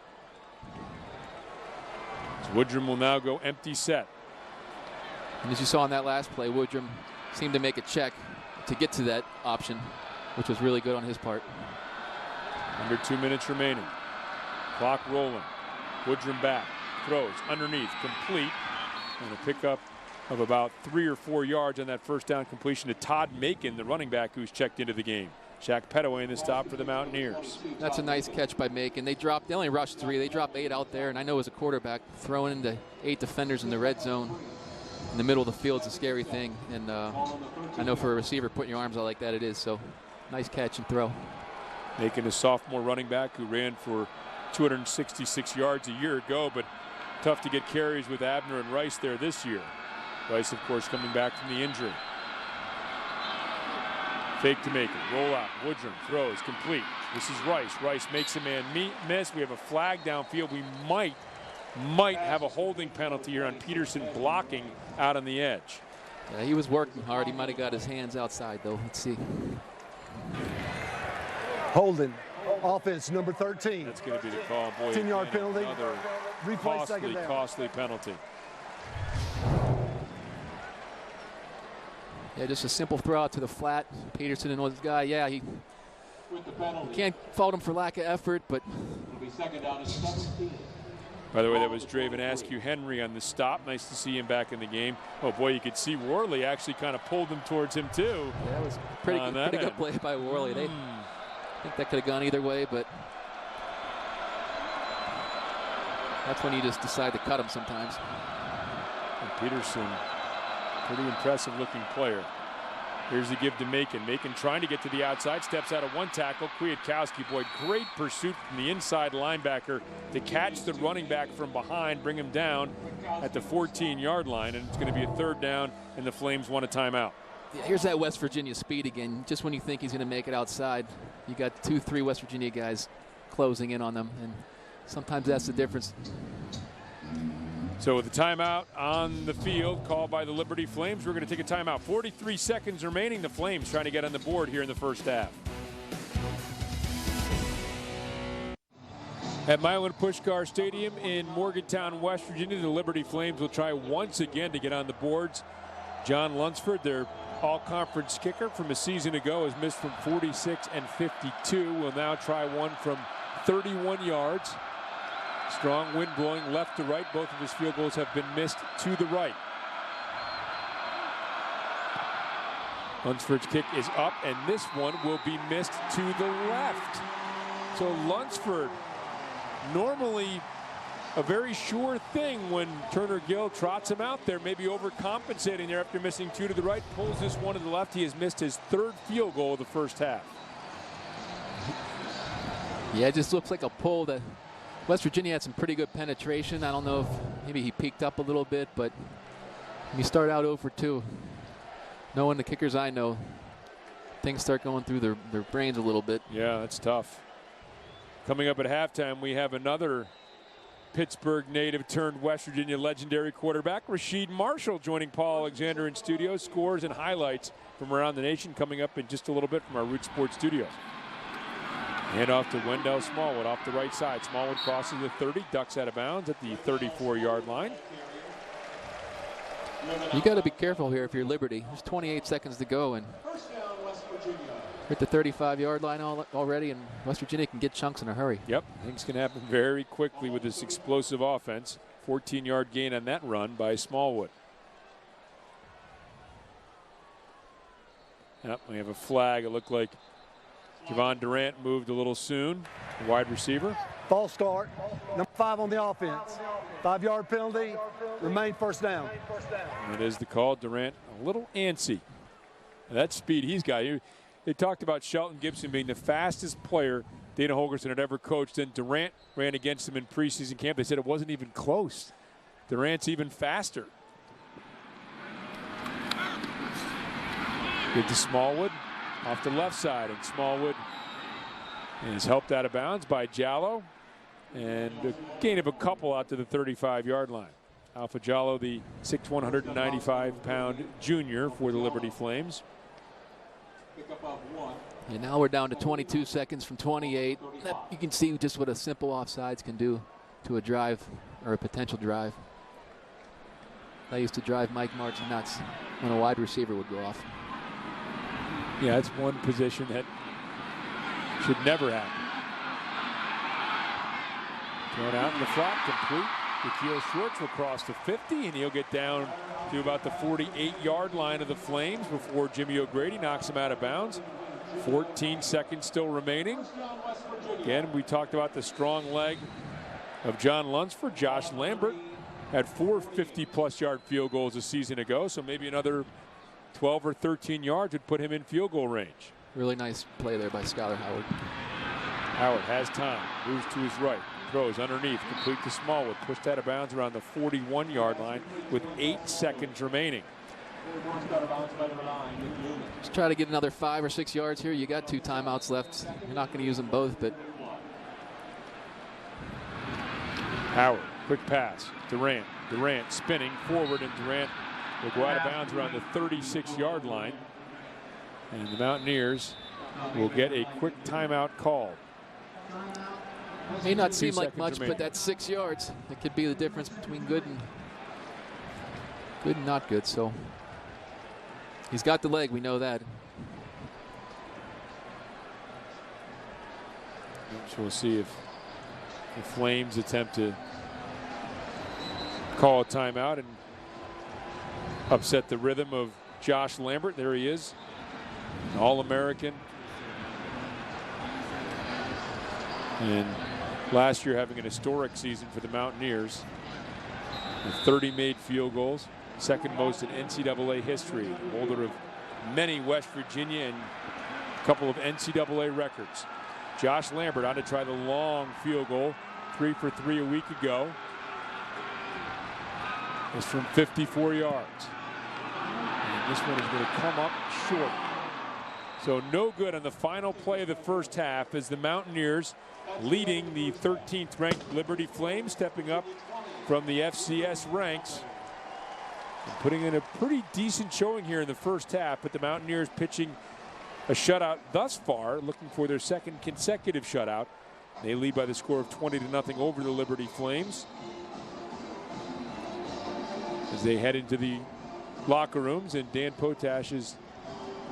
So Woodrum will now go empty set. And as you saw on that last play, Woodrum seemed to make a check to get to that option, which was really good on his part. Under 2 minutes remaining. Clock rolling. Woodrum back. Throws underneath. Complete. And a pickup of about 3 or 4 yards on that first down completion to Todd Macon, the running back who's checked into the game. Shaq Pettaway in the stop for the Mountaineers. That's a nice catch by Macon. They only rushed 3. They dropped 8 out there, and I know as a quarterback, throwing into 8 defenders in the red zone in the middle of the field is a scary thing. And I know for a receiver, putting your arms out like that, it is. So nice catch and throw. Macon, a sophomore running back who ran for 266 yards a year ago, but tough to get carries with Abner and Rice there this year. Rice, of course, coming back from the injury. Fake to Macon, roll out, Woodrum throws, complete. This is Rice. Rice makes a man miss. We have a flag downfield. We might have a holding penalty here on Peterson blocking out on the edge. Yeah, he was working hard. He might have got his hands outside, though. Let's see. Holding. Offense number 13. That's going to be the call. Boy, 10-yard penalty. Another Replay second down. Costly penalty. Yeah, just a simple throw out to the flat. Peterson and his guy, yeah, you can't fault him for lack of effort, but. By the way, that was Draven Askew Henry on the stop. Nice to see him back in the game. Oh boy, you could see Worley actually kind of pulled him towards him too. Yeah, that was pretty good play by Worley. I think that could have gone either way, but that's when you just decide to cut him sometimes. And Peterson, pretty impressive looking player. Here's the give to Macon. Macon trying to get to the outside, steps out of one tackle. Kwiatkowski, boy, great pursuit from the inside linebacker to catch the running back from behind, bring him down at the 14-yard line, and it's going to be a third down, and the Flames want a timeout. Yeah, here's that West Virginia speed again. Just when you think he's going to make it outside, you got 2-3 West Virginia guys closing in on them, and sometimes that's the difference. So with the timeout on the field called by the Liberty Flames, we're going to take a timeout. 43 seconds remaining. The Flames trying to get on the board here in the first half. At Milan Puskar Stadium in Morgantown, West Virginia, the Liberty Flames will try once again to get on the boards. John Lunsford, their all-conference kicker from a season ago, has missed from 46 and 52. Will now try one from 31 yards. Strong wind blowing left to right. Both of his field goals have been missed to the right. Lunsford's kick is up, and this one will be missed to the left. So Lunsford, normally a very sure thing when Turner Gill trots him out there, maybe overcompensating there after missing 2 to the right, pulls this one to the left. He has missed his 3rd field goal of the first half. Yeah, it just looks like a pull that West Virginia had some pretty good penetration. I don't know if maybe he peaked up a little bit, but when you start out 0 for 2, knowing the kickers I know, things start going through their brains a little bit. Yeah, that's tough. Coming up at halftime, we have another Pittsburgh native turned West Virginia legendary quarterback, Rasheed Marshall, joining Paul Alexander in studio. Scores and highlights from around the nation coming up in just a little bit from our Root Sports studios. Hand off to Wendell Smallwood off the right side. Smallwood crosses the 30, ducks out of bounds at the 34-yard line. You got to be careful here if you're Liberty. There's 28 seconds to go, and we're at the 35-yard line already, and West Virginia can get chunks in a hurry. Yep, things can happen very quickly with this explosive offense. 14-yard gain on that run by Smallwood. Yep, we have a flag. It looked like Javon Durant moved a little soon, the wide receiver. False start, number 5 on the offense. 5-yard penalty, remain first down. And it is the call. Durant a little antsy. That speed he's got. They talked about Shelton Gibson being the fastest player Dana Holgorsen had ever coached. Then Durant ran against him in preseason camp. They said it wasn't even close. Durant's even faster. Give to Smallwood off the left side, and Smallwood is helped out of bounds by Jallo, and a gain of a couple out to the 35-yard line. Alpha Jallo, the 6'1", 195-pound junior for the Liberty Flames. And now we're down to 22 seconds from 28. You can see just what a simple offsides can do to a drive or a potential drive. That used to drive Mike March nuts when a wide receiver would go off. Yeah, it's one position that should never happen. Thrown out in the flat, complete. Akil Schwartz will cross the 50, and he'll get down to about the 48-yard line of the Flames before Jimmy O'Grady knocks him out of bounds. 14 seconds still remaining. Again, we talked about the strong leg of John Lunsford. Josh Lambert had 4 50-plus yard field goals a season ago, so maybe another 12 or 13 yards would put him in field goal range. Really nice play there by Skylar Howard. Howard has time, moves to his right, throws underneath, complete to Smallwood, pushed out of bounds around the 41-yard line with 8 seconds remaining. Just try to get another 5 or 6 yards here. You got 2 timeouts left. You're not going to use them both, but Howard, quick pass. Durant spinning forward, and Durant will go out of bounds around the 36-yard line. And the Mountaineers will get a quick timeout called. May not seem like much, but that's 6 yards. That could be the difference between good and not good. So he's got the leg. We know that. So we'll see if the Flames attempt to call a timeout and upset the rhythm of Josh Lambert. There he is, an All-American. And last year having an historic season for the Mountaineers with 30 made field goals, second most in NCAA history, holder of many West Virginia and a couple of NCAA records. Josh Lambert on to try the long field goal, 3 for 3 a week ago. It's from 54 yards. And this one is going to come up short. So no good on the final play of the first half as the Mountaineers leading the 13th ranked Liberty Flames, stepping up from the FCS ranks and putting in a pretty decent showing here in the first half, but the Mountaineers pitching a shutout thus far, looking for their second consecutive shutout. They lead by the score of 20-0 over the Liberty Flames as they head into the locker rooms, and Dan Potash is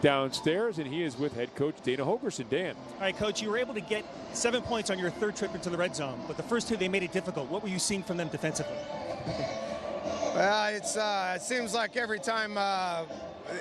downstairs, and he is with head coach Dana Holgorsen. Dan. All right, Coach, you were able to get 7 points on your third trip into the red zone, but the first 2, they made it difficult. What were you seeing from them defensively? Well, it seems like every time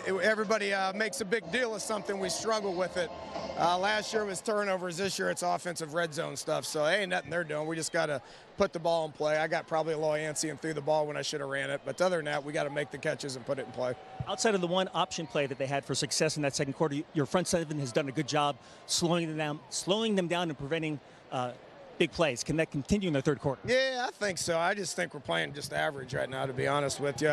everybody makes a big deal of something, we struggle with it. Last year was turnovers. This year it's offensive red zone stuff. So ain't nothing they're doing. We just got to put the ball in play. I got probably a little antsy and threw the ball when I should have ran it. But other than that, we got to make the catches and put it in play. Outside of the one option play that they had for success in that second quarter, your front seven has done a good job slowing them down and preventing big plays. Can that continue in the third quarter? Yeah, I think so. I just think we're playing just average right now, to be honest with you.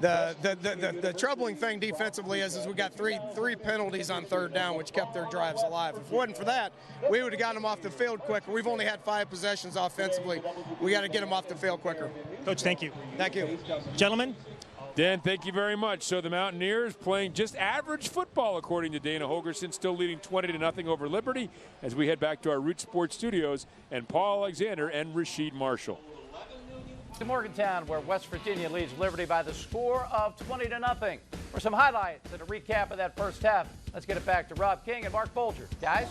The troubling thing defensively is we got three penalties on third down, which kept their drives alive. If it wasn't for that, we would have gotten them off the field quicker. We've only had 5 possessions offensively. We got to get them off the field quicker. Coach, thank you. Thank you. Gentlemen. Dan, thank you very much. So the Mountaineers playing just average football, according to Dana Holgorsen, still leading 20-0 over Liberty as we head back to our Root Sports studios and Paul Alexander and Rasheed Marshall. To Morgantown, where West Virginia leads Liberty by the score of 20-0. For some highlights and a recap of that first half, let's get it back to Rob King and Mark Bolger. Guys?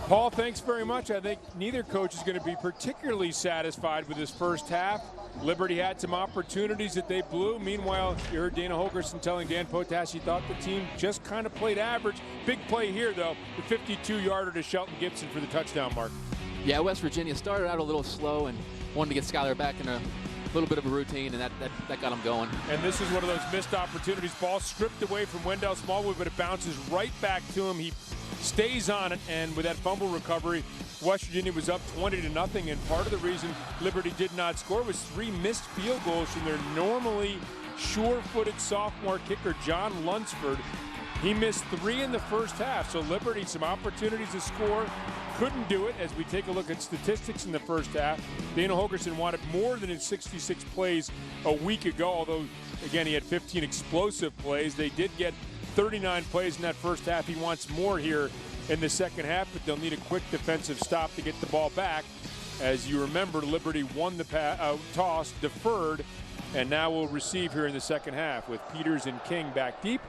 Paul, thanks very much. I think neither coach is going to be particularly satisfied with this first half. Liberty had some opportunities that they blew. Meanwhile, you heard Dana Holgorsen telling Dan Potash he thought the team just kind of played average. Big play here, though, the 52-yarder to Shelton Gibson for the touchdown mark. Yeah, West Virginia started out a little slow and wanted to get Skylar back in a little bit of a routine, and that got them going. And this is one of those missed opportunities. Ball stripped away from Wendell Smallwood, but it bounces right back to him. He stays on it, and with that fumble recovery, West Virginia was up 20-0, and part of the reason Liberty did not score was 3 missed field goals from their normally sure-footed sophomore kicker, John Lunsford. He missed 3 in the first half, so Liberty some opportunities to score. Couldn't do it. As we take a look at statistics in the first half, Dana Holgorsen wanted more than his 66 plays a week ago, although, again, he had 15 explosive plays. They did get 39 plays in that first half. He wants more here in the second half, but they'll need a quick defensive stop to get the ball back. As you remember, Liberty won the toss, deferred, and now will receive here in the second half with Peters and King back deep.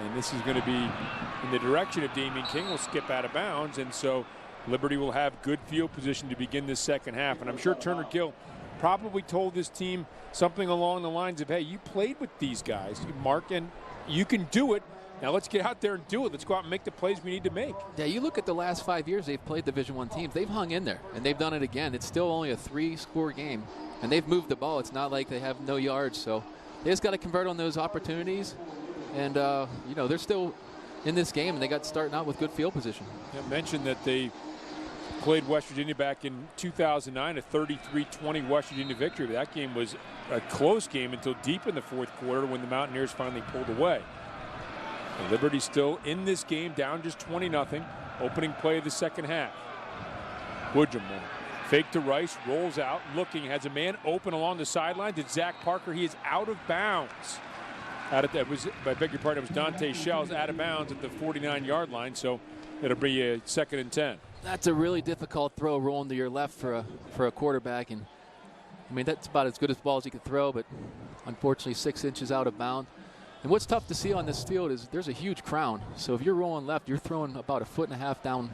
And this is going to be in the direction of Damian King. Will skip out of bounds, and so Liberty will have good field position to begin this second half. And I'm sure Turner Gill probably told this team something along the lines of, hey, you played with these guys, Mark, and you can do it. Now let's get out there and do it. Let's go out and make the plays we need to make. Yeah, you look at the last 5 years they've played Division I teams. They've hung in there, and they've done it again. It's still only a 3-score game, and they've moved the ball. It's not like they have no yards. So they just got to convert on those opportunities. And, you know, they're still in this game, and they got starting out with good field position. I mentioned that they played West Virginia back in 2009, a 33-20 West Virginia victory. That game was a close game until deep in the fourth quarter when the Mountaineers finally pulled away. And Liberty still in this game, down just 20-0. Opening play of the second half. Woodrum will fake to Rice, rolls out, looking, has a man open along the sidelines. It's Zach Parker. He is out of bounds. I beg your pardon, it was Dante Shells out of bounds at the 49-yard line, so it'll be a 2nd and 10. That's a really difficult throw rolling to your left for a quarterback, and I mean that's about as good a ball as he could throw, but unfortunately 6 inches out of bounds. And what's tough to see on this field is there's a huge crown, so if you're rolling left, you're throwing about 1.5 feet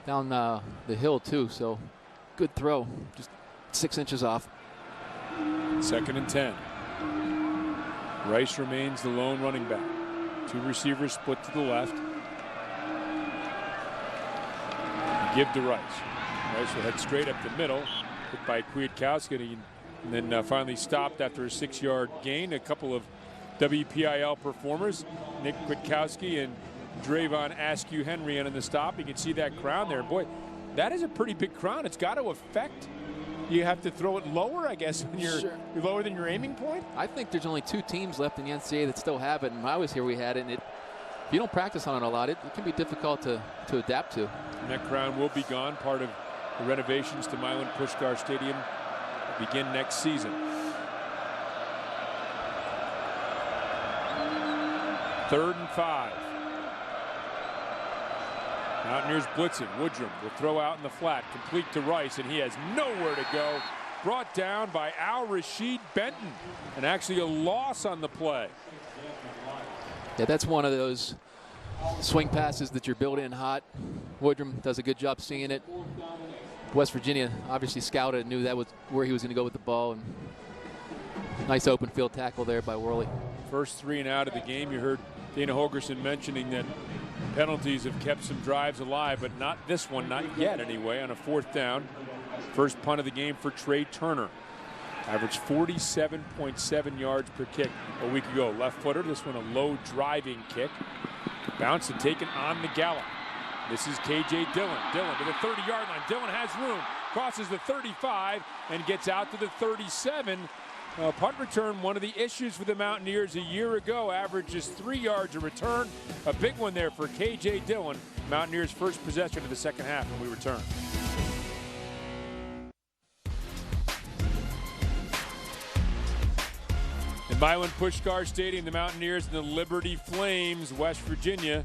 down the hill too. So good throw, just 6 inches off. 2nd and 10. Rice remains the lone running back. 2 receivers split to the left. Give to Rice. Rice will head straight up the middle, hit by Kwiatkowski, and then finally stopped after a 6-yard gain. A couple of WPIL performers, Nick Kwiatkowski and Drayvon Askew-Henry in the stop. You can see that crown there. Boy, that is a pretty big crown. It's got to affect. You have to throw it lower, I guess, when you're lower than your aiming point. I think there's only 2 teams left in the NCAA that still have it. And when I was here, we had it. And if you don't practice on it a lot, it can be difficult to adapt to. And that crown will be gone. Part of the renovations to Milan Puskar Stadium will begin next season. 3rd and 5. Mountaineers blitzing. Woodrum will throw out in the flat, complete to Rice, and he has nowhere to go. Brought down by Al-Rashid Benton, and actually a loss on the play. Yeah, that's one of those swing passes that you're building in hot. Woodrum does a good job seeing it. West Virginia obviously scouted and knew that was where he was going to go with the ball. And nice open field tackle there by Worley. First 3 and out of the game. You heard Dana Holgorsen mentioning that penalties have kept some drives alive, but not this one, not yet anyway, on a 4th down. First punt of the game for Trey Turner. Averaged 47.7 yards per kick a week ago. Left footer, this one a low driving kick. Bounced and taken on the gallop. This is K.J. Dillon. Dillon to the 30-yard line. Dillon has room, crosses the 35 and gets out to the 37. Punt return, one of the issues for the Mountaineers a year ago, averages 3 yards a return. A big one there for K.J. Dillon. Mountaineers' first possession of the second half when we return. In Milan Puskar Stadium, the Mountaineers and the Liberty Flames, West Virginia.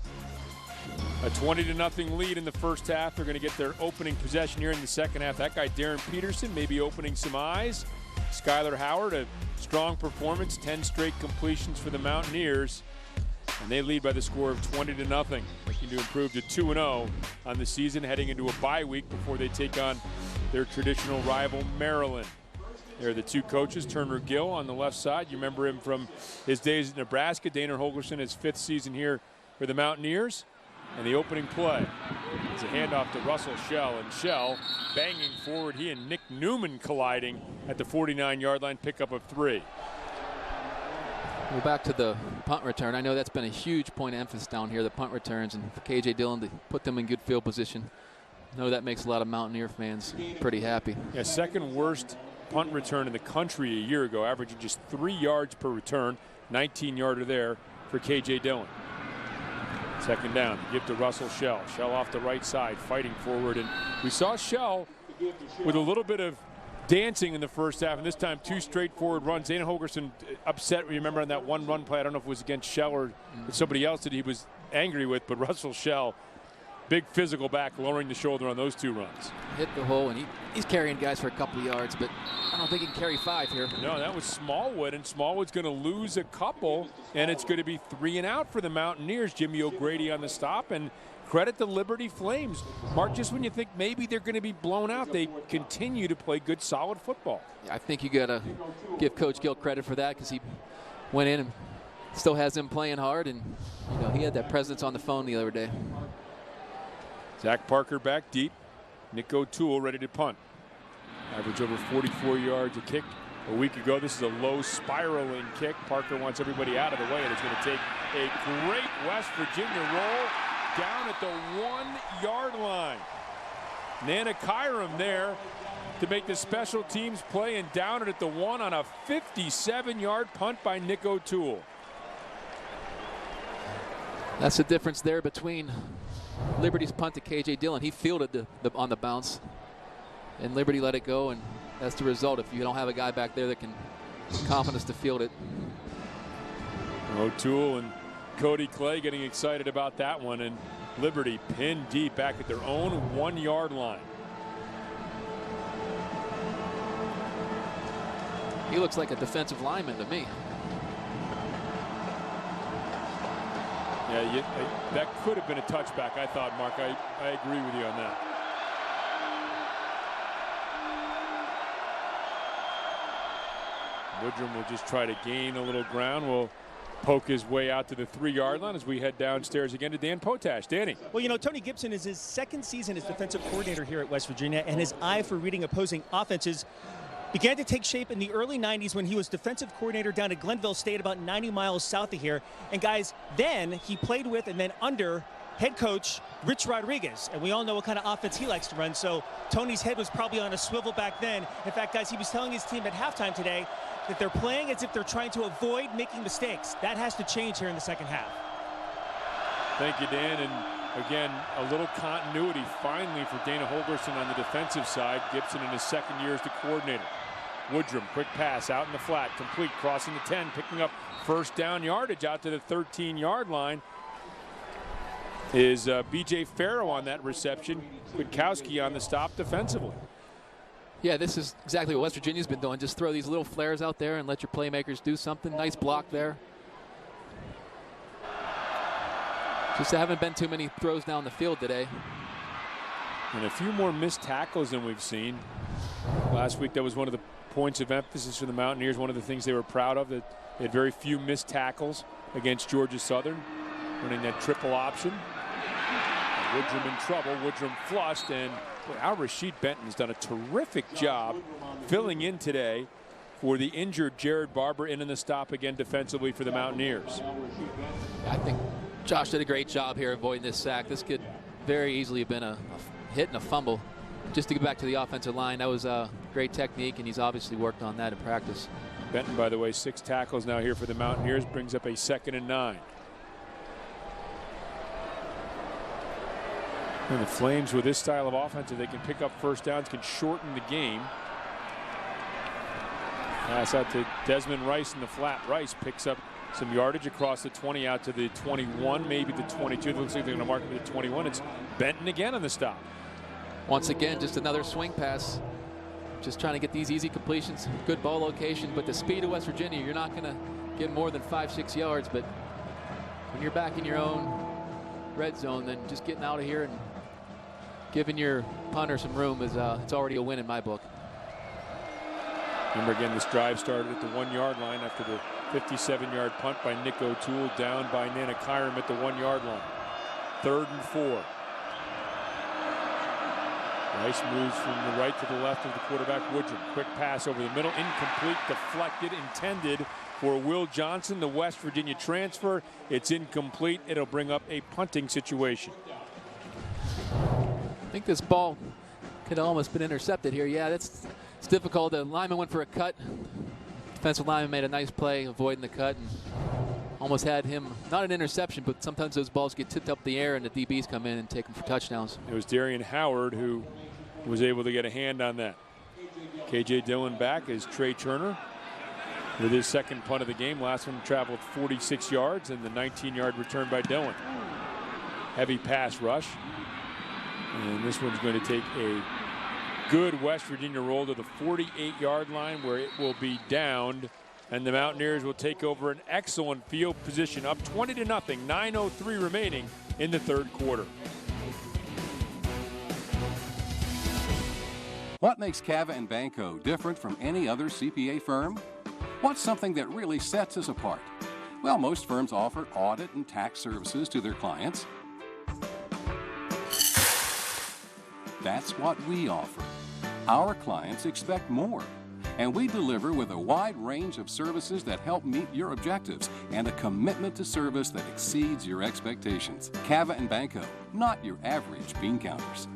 A 20-0 lead in the first half. They're going to get their opening possession here in the second half. That guy, Darren Peterson, may be opening some eyes. Skylar Howard, a strong performance, 10 straight completions for the Mountaineers. And they lead by the score of 20-0, looking to improve to 2-0 on the season, heading into a bye week before they take on their traditional rival, Maryland. There are the 2 coaches, Turner Gill on the left side. You remember him from his days at Nebraska. Dana Holgorsen, his 5th season here for the Mountaineers. And the opening play. It's a handoff to Russell Shell, and Shell banging forward. He and Nick Newman colliding at the 49-yard line, pickup of 3. Well, back to the punt return. I know that's been a huge point of emphasis down here, the punt returns, and for K.J. Dillon to put them in good field position. I know that makes a lot of Mountaineer fans pretty happy. Yeah, second worst punt return in the country a year ago, averaging just 3 yards per return. 19-yarder there for K.J. Dillon. Second down, give to Russell Shell. Shell off the right side, fighting forward. And we saw Shell with a little bit of dancing in the first half, and this time 2 straightforward runs. Dana Holgerson upset, remember, on that one run play. I don't know if it was against Shell or somebody else that he was angry with, but Russell Shell, big physical back, lowering the shoulder on those 2 runs. Hit the hole, and he's carrying guys for a couple of yards, but I don't think he can carry 5 here. No, that was Smallwood, and Smallwood's going to lose a couple, and it's going to be 3 and out for the Mountaineers. Jimmy O'Grady on the stop, and credit the Liberty Flames. Mark, just when you think maybe they're going to be blown out, they continue to play good, solid football. Yeah, I think you got to give Coach Gill credit for that, because he went in and still has them playing hard, and you know, he had that presence on the phone the other day. Zach Parker back deep. Nick O'Toole ready to punt. Average over 44 yards a kick a week ago. This is a low spiraling kick. Parker wants everybody out of the way, and it's going to take a great West Virginia roll down at the 1-yard line. Nana Kyram there to make the special teams play, and down it at the 1 on a 57-yard punt by Nick O'Toole. That's the difference there between Liberty's punt to K.J. Dillon. He fielded on the bounce, and Liberty let it go, and that's the result if you don't have a guy back there that can confidence to field it. O'Toole and Cody Clay getting excited about that one, and Liberty pinned deep back at their own 1-yard line. He looks like a defensive lineman to me. Yeah, that could have been a touchback, I thought, Mark. I agree with you on that. Woodrum will just try to gain a little ground. Will poke his way out to the 3-yard line as we head downstairs again to Dan Potash. Danny. Well, you know, Tony Gibson is his second season as defensive coordinator here at West Virginia, and his eye for reading opposing offenses began to take shape in the early 90s when he was defensive coordinator down at Glenville State, about 90 miles south of here. And guys, then he played with and then under head coach Rich Rodriguez, and we all know what kind of offense he likes to run. So Tony's head was probably on a swivel back then. In fact, guys, he was telling his team at halftime today that they're playing as if they're trying to avoid making mistakes. That has to change here in the second half. Thank you, Dan. And again, a little continuity finally for Dana Holgerson on the defensive side. Gibson in his second year as the coordinator. Woodrum, quick pass out in the flat, complete, crossing the 10, picking up first down yardage out to the 13-yard line. Is B.J. Farrow on that reception. Kwiatkowski on the stop defensively. Yeah, this is exactly what West Virginia's been doing. Just throw these little flares out there and let your playmakers do something. Nice block there. Just haven't been too many throws down the field today. And a few more missed tackles than we've seen. Last week, that was one of the points of emphasis for the Mountaineers. One of the things they were proud of, that they had very few missed tackles against Georgia Southern, running that triple option. And Woodrum in trouble. Woodrum flushed, and Al-Rashid Benton has done a terrific job filling in today for the injured Jared Barber in the stop again defensively for the Mountaineers. I think Josh did a great job here avoiding this sack. This could very easily have been a hit and a fumble. Just to get back to the offensive line, that was a great technique, and he's obviously worked on that in practice. Benton, by the way, 6 tackles now here for the Mountaineers, brings up a 2nd and 9. And the Flames, with this style of offense, if they can pick up first downs, can shorten the game. Pass out to Desmond Rice in the flat. Rice picks up some yardage across the 20 out to the 21, maybe the 22. It looks like they're going to mark him at the 21. It's Benton again on the stop. Once again, just another swing pass. Just trying to get these easy completions. Good ball location, but the speed of West Virginia, you're not going to get more than 5-6 yards. But when you're back in your own red zone, then just getting out of here and giving your punter some room is it's already a win in my book. Remember, again, this drive started at the 1-yard line after the 57-yard punt by Nick O'Toole, down by Nana Kyram at the 1-yard line. 3rd and 4. Nice moves from the right to the left of the quarterback, Woodrum. Quick pass over the middle, incomplete, deflected, intended for Will Johnson, the West Virginia transfer. It's incomplete. It'll bring up a punting situation. I think this ball could have almost been intercepted here. Yeah, it's difficult. The lineman went for a cut. Defensive lineman made a nice play, avoiding the cut, and almost had him, not an interception, but sometimes those balls get tipped up the air and the DBs come in and take them for touchdowns. It was Darian Howard who was able to get a hand on that. KJ Dillon back is Trey Turner with his second punt of the game. Last one traveled 46 yards and the 19-yard return by Dillon. Heavy pass rush. And this one's going to take a good West Virginia roll to the 48-yard line where it will be downed. And the Mountaineers will take over an excellent field position, up 20-0, 9:03 remaining in the third quarter. What makes Cava & Banco different from any other CPA firm? What's something that really sets us apart? Well, most firms offer audit and tax services to their clients. That's what we offer. Our clients expect more, and we deliver with a wide range of services that help meet your objectives and a commitment to service that exceeds your expectations. Cava & Banco, not your average bean counters.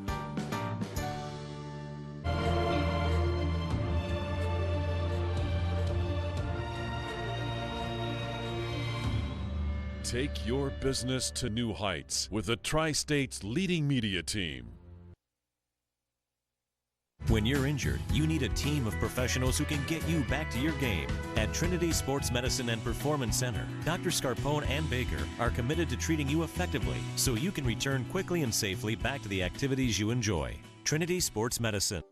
Take your business to new heights with the Tri-State's leading media team. When you're injured, you need a team of professionals who can get you back to your game. At Trinity Sports Medicine and Performance Center, Dr. Scarpone and Baker are committed to treating you effectively so you can return quickly and safely back to the activities you enjoy. Trinity Sports Medicine.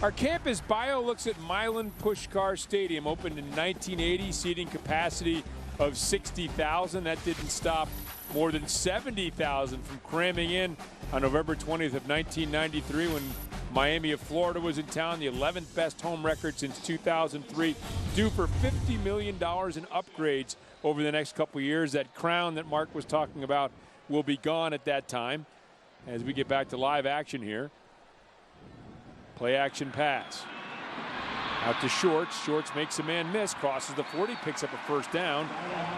Our campus bio looks at Milan Pushkar Stadium, opened in 1980, seating capacity of 60,000. That didn't stop more than 70,000 from cramming in on November 20th of 1993 when Miami of Florida was in town, the 11th best home record since 2003, due for $50 million in upgrades over the next couple years. That crown that Mark was talking about will be gone at that time. As we get back to live action here, play action pass. Out to Shorts. Shorts makes a man miss, crosses the 40, picks up a first down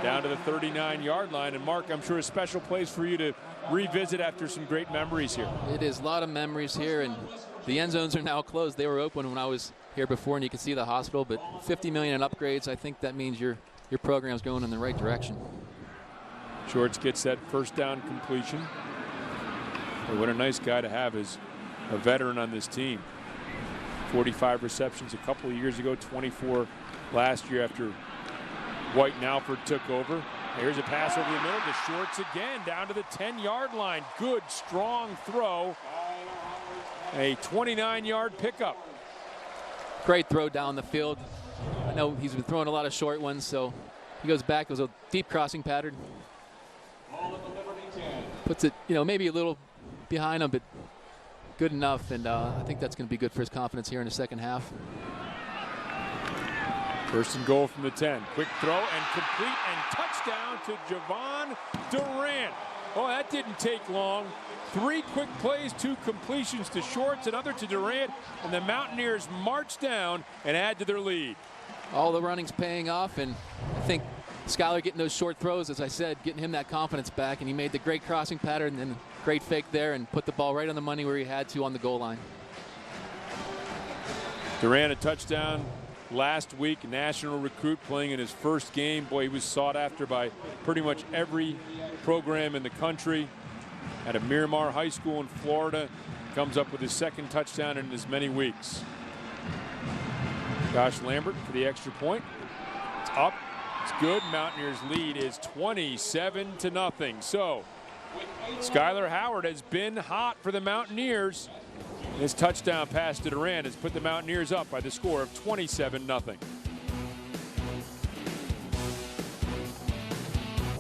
to the 39-yard line. And Mark, I'm sure a special place for you to revisit after some great memories here. It is a lot of memories here, and the end zones are now closed. They were open when I was here before, and you can see the hospital, but $50 million in upgrades, I think that means your program's going in the right direction. Shorts gets that first down completion. But what a nice guy to have as a veteran on this team. 45 receptions a couple of years ago, 24 last year after White and Alford took over. Here's a pass over the middle to Shorts again, down to the 10-yard line. Good, strong throw. A 29-yard pickup. Great throw down the field. I know he's been throwing a lot of short ones, so he goes back. It was a deep crossing pattern. Puts it, maybe a little behind him, but good enough, and I think that's going to be good for his confidence here in the second half. First and goal from the 10. Quick throw and complete and touchdown to Javon Durant. Oh, that didn't take long. 3 quick plays, 2 completions to Shorts, another to Durant, and the Mountaineers march down and add to their lead. All the running's paying off, and I think Skyler getting those short throws, as I said, getting him that confidence back, and he made the great crossing pattern and great fake there and put the ball right on the money where he had to on the goal line. Durant a touchdown last week, national recruit playing in his first game. Boy, he was sought after by pretty much every program in the country. At a Miramar High School in Florida, comes up with his second touchdown in as many weeks. Josh Lambert for the extra point. It's up. It's good. Mountaineers lead is 27-0. So Skyler Howard has been hot for the Mountaineers. His touchdown pass to Durant has put the Mountaineers up by the score of 27-0.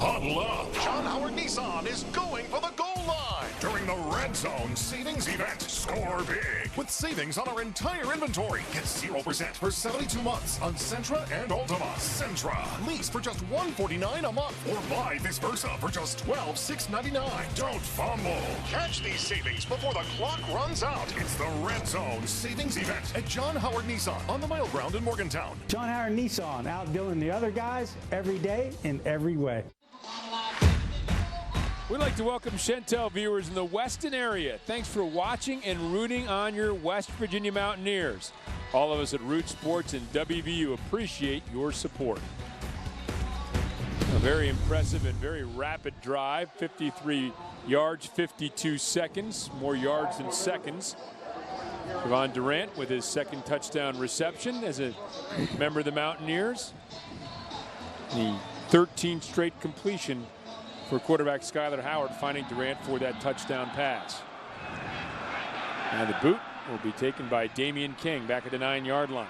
On love, John Howard Nissan is going for the gold line during the Red Zone Savings Event. Score big with savings on our entire inventory. Get 0% for 72 months on Sentra and Ultima. Sentra, lease for just $149 a month or buy vice versa for just $12,699. Don't fumble. Catch these savings before the clock runs out. It's the Red Zone Savings Event at John Howard Nissan on the Mile Ground in Morgantown. John Howard Nissan, outdoing the other guys every day in every way. We'd like to welcome Chantel viewers in the Weston area. Thanks for watching and rooting on your West Virginia Mountaineers. All of us at Root Sports and WVU appreciate your support. A very impressive and very rapid drive. 53 yards, 52 seconds. More yards than seconds. Javon Durant with his second touchdown reception as a member of the Mountaineers. The 13th straight completion for quarterback Skyler Howard, finding Durant for that touchdown pass. And the boot will be taken by Damian King back at the 9-yard line.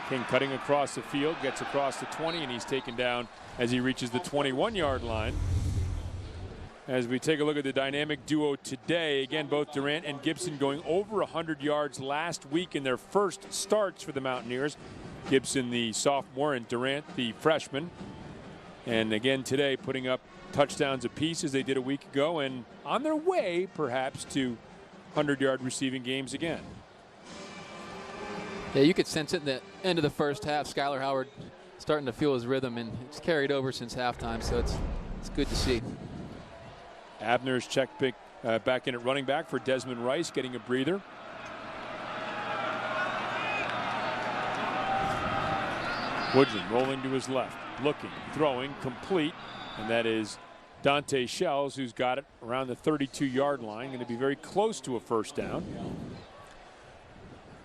King cutting across the field, gets across the 20, and he's taken down as he reaches the 21-yard line. As we take a look at the dynamic duo today, again, both Durant and Gibson going over 100 yards last week in their first starts for the Mountaineers. Gibson, the sophomore, and Durant, the freshman. And again today, putting up touchdowns apiece as they did a week ago, and on their way, perhaps, to 100-yard receiving games again. Yeah, you could sense it in the end of the first half. Skyler Howard starting to feel his rhythm, and it's carried over since halftime, so it's good to see. Abner's checked back in at running back for Desmond Rice, getting a breather. Woodrum rolling to his left, looking, throwing, complete, and that is Dante Shells, who's got it around the 32-yard line, going to be very close to a first down.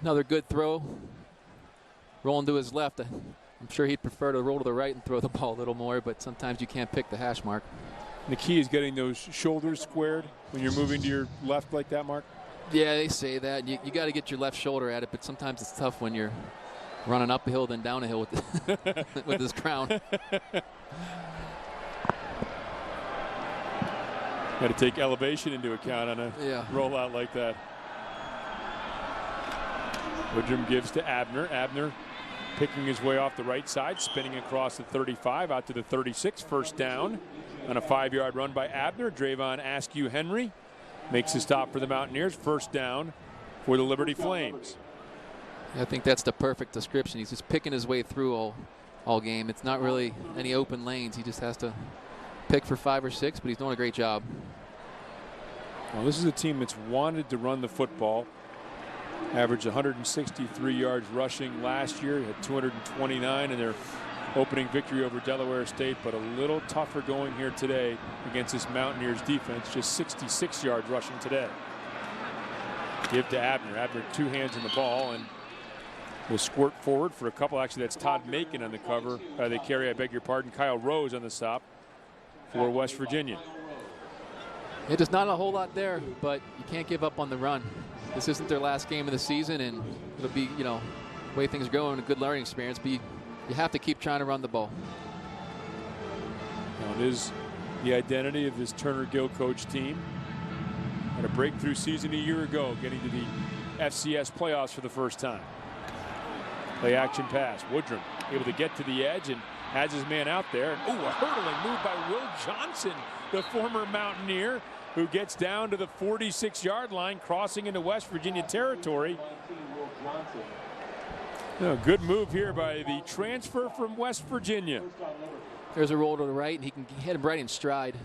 Another good throw, rolling to his left. I'm sure he'd prefer to roll to the right and throw the ball a little more, but sometimes you can't pick the hash mark. The key is getting those shoulders squared when you're moving to your left like that, Mark? Yeah, they say that. You got to get your left shoulder at it, but sometimes it's tough when you're running up a hill then down a hill with, with this crown. Got to take elevation into account on a rollout like that. Woodrum gives to Abner. Abner picking his way off the right side, spinning across the 35 out to the 36. First down on a 5-yard run by Abner. Drayvon Askew Henry makes a stop for the Mountaineers. First down for the Liberty Flames. I think that's the perfect description. He's just picking his way through all game. It's not really any open lanes. He just has to pick for 5 or 6, but he's doing a great job. Well, this is a team that's wanted to run the football. Averaged 163 yards rushing last year. Had 229 in their opening victory over Delaware State, but a little tougher going here today against this Mountaineers defense. Just 66 yards rushing today. Give to Abner. Abner, 2 hands on the ball, and will squirt forward for a couple. Actually, that's Todd Macon on the cover. They carry, I beg your pardon, Kyle Rose on the stop for West Virginia. It is not a whole lot there, but you can't give up on the run. This isn't their last game of the season, and it'll be, the way things are going, a good learning experience. But you have to keep trying to run the ball. Now, it is the identity of this Turner Gill coach team. Had a breakthrough season a year ago, getting to the FCS playoffs for the first time. Play action pass. Woodrum able to get to the edge and has his man out there. And, a hurdling move by Will Johnson, the former Mountaineer, who gets down to the 46-yard line, crossing into West Virginia territory. Good move here by the transfer from West Virginia. There's a roll to the right, and he can hit him right in stride.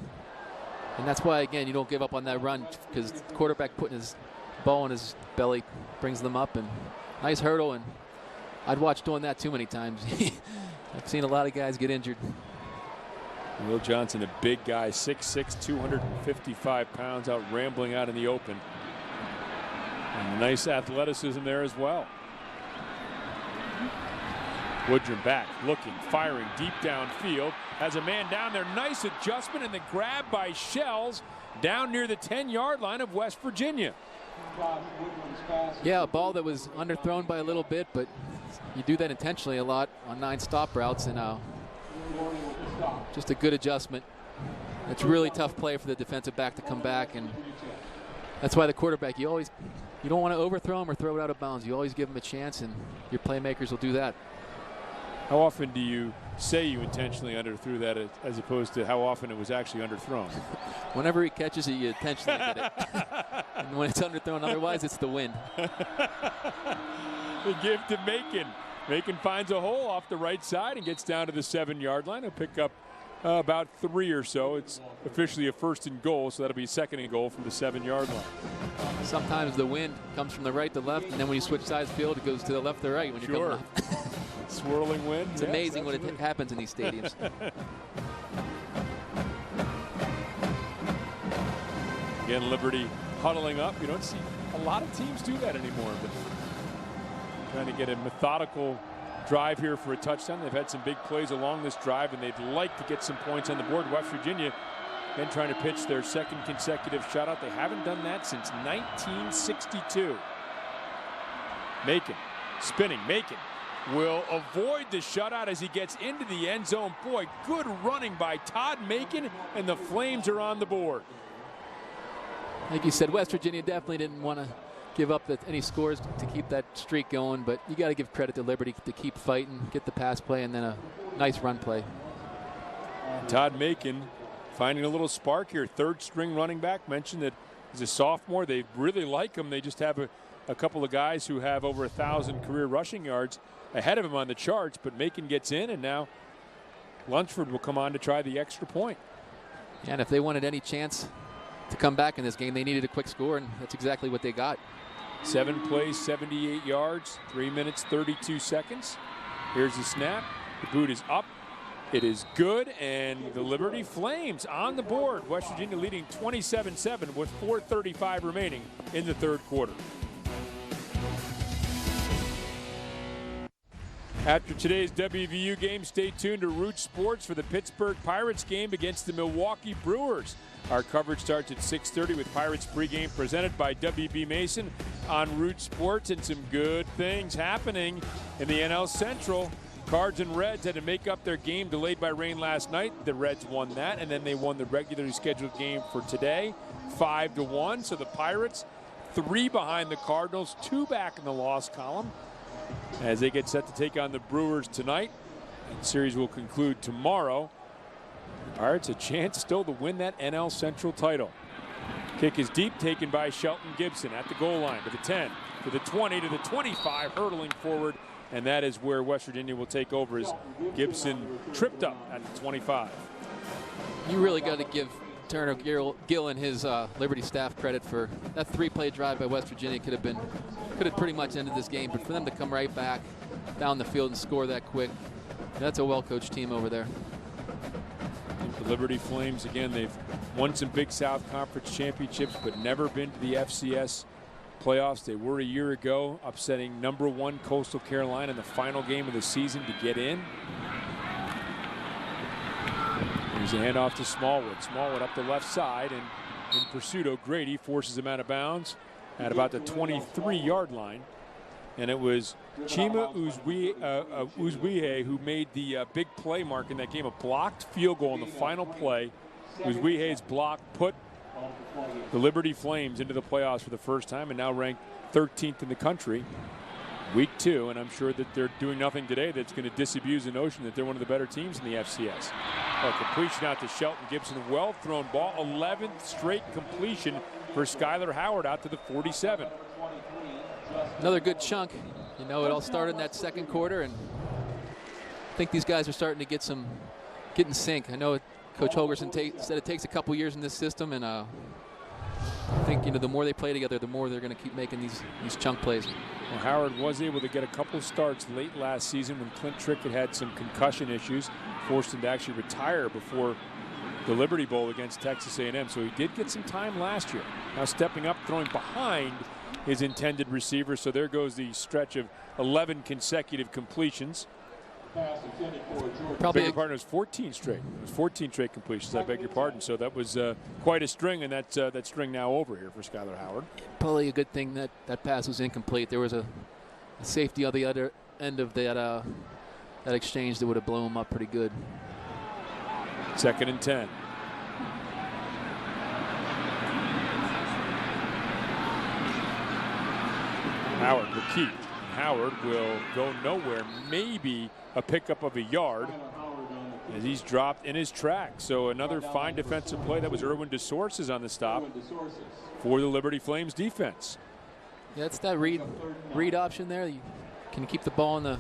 And that's why, again, you don't give up on that run, because the quarterback putting his ball in his belly brings them up. And nice hurdle, and I'd watch doing that too many times. I've seen a lot of guys get injured. Will Johnson, a big guy, 6'6", 255 pounds, out rambling out in the open. And nice athleticism there as well. Woodrum back, looking, firing deep downfield. Has a man down there. Nice adjustment, and the grab by Shells down near the 10-yard line of West Virginia. Yeah, a ball that was underthrown by a little bit, but you do that intentionally a lot on 9 stop routes, and just a good adjustment. It's really tough play for the defensive back to come back, and that's why the quarterback, you don't want to overthrow him or throw it out of bounds. You always give him a chance, and your playmakers will do that. How often do you say you intentionally underthrew that as opposed to how often it was actually underthrown? Whenever he catches it, you intentionally get it. And when it's underthrown otherwise, it's the wind. The give to Macon. Macon finds a hole off the right side and gets down to the 7-yard line. He'll pick up about 3 or so. It's officially a 1st and goal, so that'll be 2nd and goal from the 7-yard line. Sometimes the wind comes from the right to left, and then when you switch sides of the field, it goes to the left or right when you're coming off. Swirling wind. It's amazing what happens in these stadiums. Again, Liberty huddling up. You don't see a lot of teams do that anymore, but trying to get a methodical drive here for a touchdown. They've had some big plays along this drive, and they'd like to get some points on the board. West Virginia then trying to pitch their 2nd consecutive shutout. They haven't done that since 1962. Macon spinning. Macon will avoid the shutout as he gets into the end zone. Boy, good running by Todd Macon, and the Flames are on the board. Like you said, West Virginia definitely didn't want to give up any scores to keep that streak going, but you got to give credit to Liberty to keep fighting, get the pass play, and then a nice run play. Todd Macon finding a little spark here. 3rd-string running back. Mentioned that he's a sophomore. They really like him. They just have a couple of guys who have over 1,000 career rushing yards ahead of him on the charts, but Macon gets in, and now Lunsford will come on to try the extra point. Yeah, and if they wanted any chance to come back in this game, they needed a quick score, and that's exactly what they got. 7 plays, 78 yards, 3 minutes, 32 seconds. Here's the snap. The boot is up. It is good, and the Liberty Flames on the board. West Virginia leading 27-7 with 4:35 remaining in the 3rd quarter. After today's WVU game, stay tuned to Root Sports for the Pittsburgh Pirates game against the Milwaukee Brewers. Our coverage starts at 6:30 with Pirates pregame presented by WB Mason on Root Sports, and some good things happening in the NL Central. Cards and Reds had to make up their game delayed by rain last night. The Reds won that, and then they won the regularly scheduled game for today, 5-1. So the Pirates, 3 behind the Cardinals, 2 back in the loss column as they get set to take on the Brewers tonight. And the series will conclude tomorrow. The Pirates a chance still to win that NL Central title. Kick is deep, taken by Shelton Gibson at the goal line to the 10, to the 20, to the 25, hurtling forward, and that is where West Virginia will take over as Gibson tripped up at the 25. You really got to give Turner Gill and his Liberty staff credit for that 3-play drive by West Virginia. Could have pretty much ended this game, but for them to come right back down the field and score that quick, that's a well-coached team over there. The Liberty Flames, again, they've won some Big South Conference championships, but never been to the FCS playoffs. They were a year ago, upsetting #1 Coastal Carolina in the final game of the season to get in. Here's a handoff to Smallwood. Smallwood up the left side, and in pursuit, O'Grady forces him out of bounds at about the 23-yard line. And it was Chima Uzwihe who made the big play mark in that game, a blocked field goal on the final play. Uzwihe's block put the Liberty Flames into the playoffs for the first time, and now ranked 13th in the country. Week 2, and I'm sure that they're doing nothing today that's going to disabuse the notion that they're one of the better teams in the FCS. A completion out to Shelton Gibson, well thrown ball, 11th straight completion for Skylar Howard out to the 47. Another good chunk. You know, it all started in that 2nd quarter, and I think these guys are starting to get in sync. I know Coach Holgerson said it takes a couple years in this system, and I think, the more they play together, the more they're going to keep making these chunk plays. Well, Howard was able to get a couple starts late last season when Clint Trickett had some concussion issues, forced him to actually retire before the Liberty Bowl against Texas A&M. So he did get some time last year. Now stepping up, throwing behind his intended receiver. So there goes the stretch of 11 consecutive completions. Probably beg your pardon, it was 14 straight. It was 14 straight completions. I beg your pardon. So that was quite a string, and that string now over here for Skylar Howard. Probably a good thing that pass was incomplete. There was a safety on the other end of that exchange that would have blown him up pretty good. 2nd and 10. Howard will keep. Howard will go nowhere, maybe a pickup of a yard as he's dropped in his track. So another fine defensive play. That was Erwin DeSources on the stop for the Liberty Flames defense. Yeah, it's that read option there. You can keep the ball in the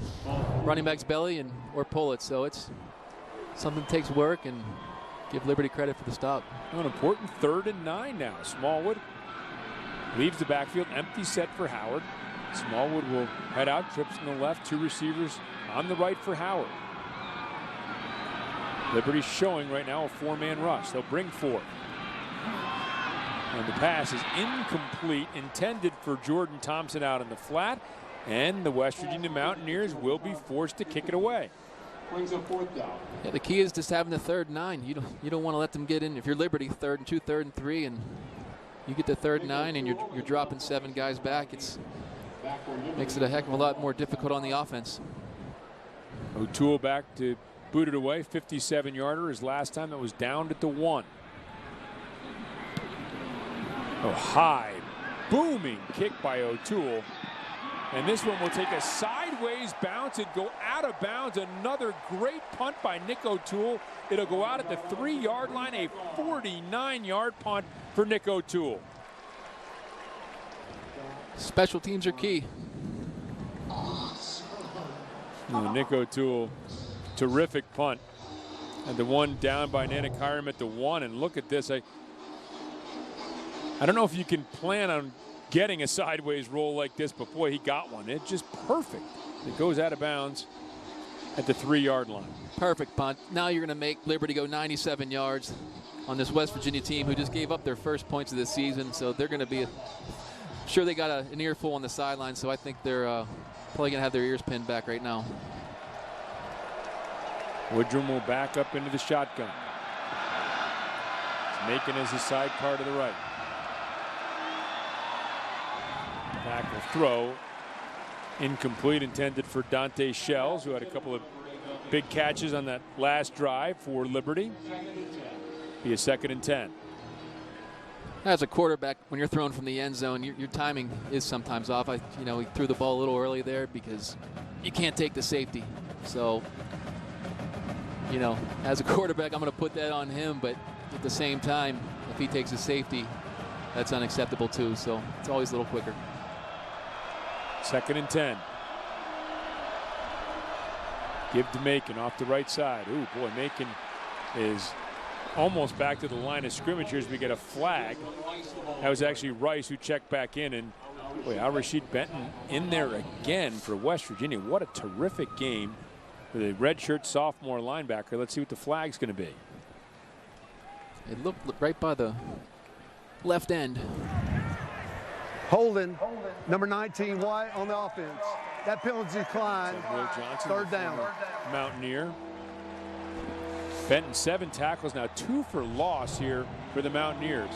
running back's belly or pull it. So it's something that takes work, and give Liberty credit for the stop. An important 3rd and 9 now. Smallwood leaves the backfield, empty set for Howard. Smallwood will head out, trips in the left, 2 receivers on the right for Howard. Liberty's showing right now a 4-man rush. They'll bring 4. And the pass is incomplete, intended for Jordan Thompson out in the flat, and the West Virginia Mountaineers will be forced to kick it away. Brings up 4th down. Yeah, the key is just having the 3rd and 9. You don't want to let them get in. If you're Liberty, 3rd and 2, 3rd and 3, and you get the 3rd and 9, and you're dropping 7 guys back, makes it a heck of a lot more difficult on the offense. O'Toole back to boot it away. 57-yarder. His last time that was downed at the 1. Oh, high, booming kick by O'Toole. And this one will take a sideways bounce and go out of bounds. Another great punt by Nick O'Toole. It'll go out at the 3-yard line. A 49-yard punt for Nick O'Toole. Special teams are key. Nick O'Toole, terrific punt. And the one down by Nanakiram at the 1. And look at this. I don't know if you can plan on getting a sideways roll like this, but boy, he got one. It's just perfect. It goes out of bounds at the 3-yard line. Perfect punt. Now you're going to make Liberty go 97 yards on this West Virginia team who just gave up their first points of the season. So they're going to be sure they got an earful on the sideline. So I think they're probably going to have their ears pinned back right now. Woodrum will back up into the shotgun. Macon is his sidecar to the right. Tackle throw incomplete, intended for Dante Shells, who had a couple of big catches on that last drive for Liberty. Be a 2nd and 10. As a quarterback, when you're throwing from the end zone, your timing is sometimes off. He threw the ball a little early there because you can't take the safety. So, as a quarterback, I'm going to put that on him, but at the same time, if he takes a safety, that's unacceptable too. So it's always a little quicker. 2nd and 10. Give to Macon off the right side. Ooh, boy, Macon is almost back to the line of scrimmage here as we get a flag. That was actually Rice who checked back in, and boy, Al-Rashid Benton in there again for West Virginia. What a terrific game for the redshirt sophomore linebacker. Let's see what the flag's going to be. It looked right by the left end. Holding, number 19, White on the offense. That penalty decline. Will Johnson, 3rd down. Mountaineer. Benton 7 tackles now, 2 for loss here for the Mountaineers.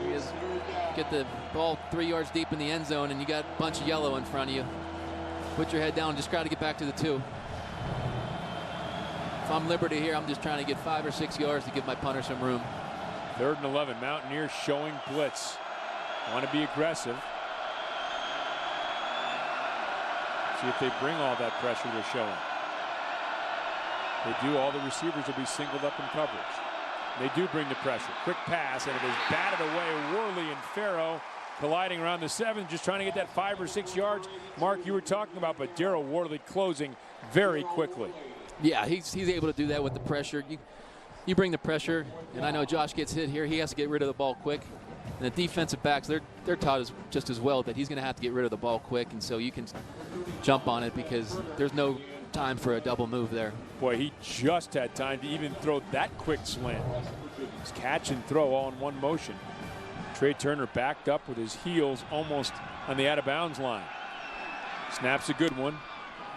He is get the ball 3 yards deep in the end zone, and you got a bunch of yellow in front of you. Put your head down, just try to get back to the 2. If I'm Liberty here, I'm just trying to get 5 or 6 yards to give my punter some room. 3rd and 11. Mountaineers showing blitz. Want to be aggressive. See if they bring all that pressure they're showing. They do. All the receivers will be singled up in coverage. They do bring the pressure. Quick pass, and it is batted away. Worley and Farrow colliding around the 7, just trying to get that 5 or 6 yards. Mark, you were talking about, but Darryl Worley closing very quickly. Yeah, he's able to do that with the pressure. You bring the pressure, and I know Josh gets hit here. He has to get rid of the ball quick. And the defensive backs, they're taught just as well that he's going to have to get rid of the ball quick, and so you can jump on it because there's no time for a double move there. Boy, he just had time to even throw that quick slant. It's catch and throw all in one motion. Trey Turner backed up with his heels almost on the out-of-bounds line. Snaps a good one.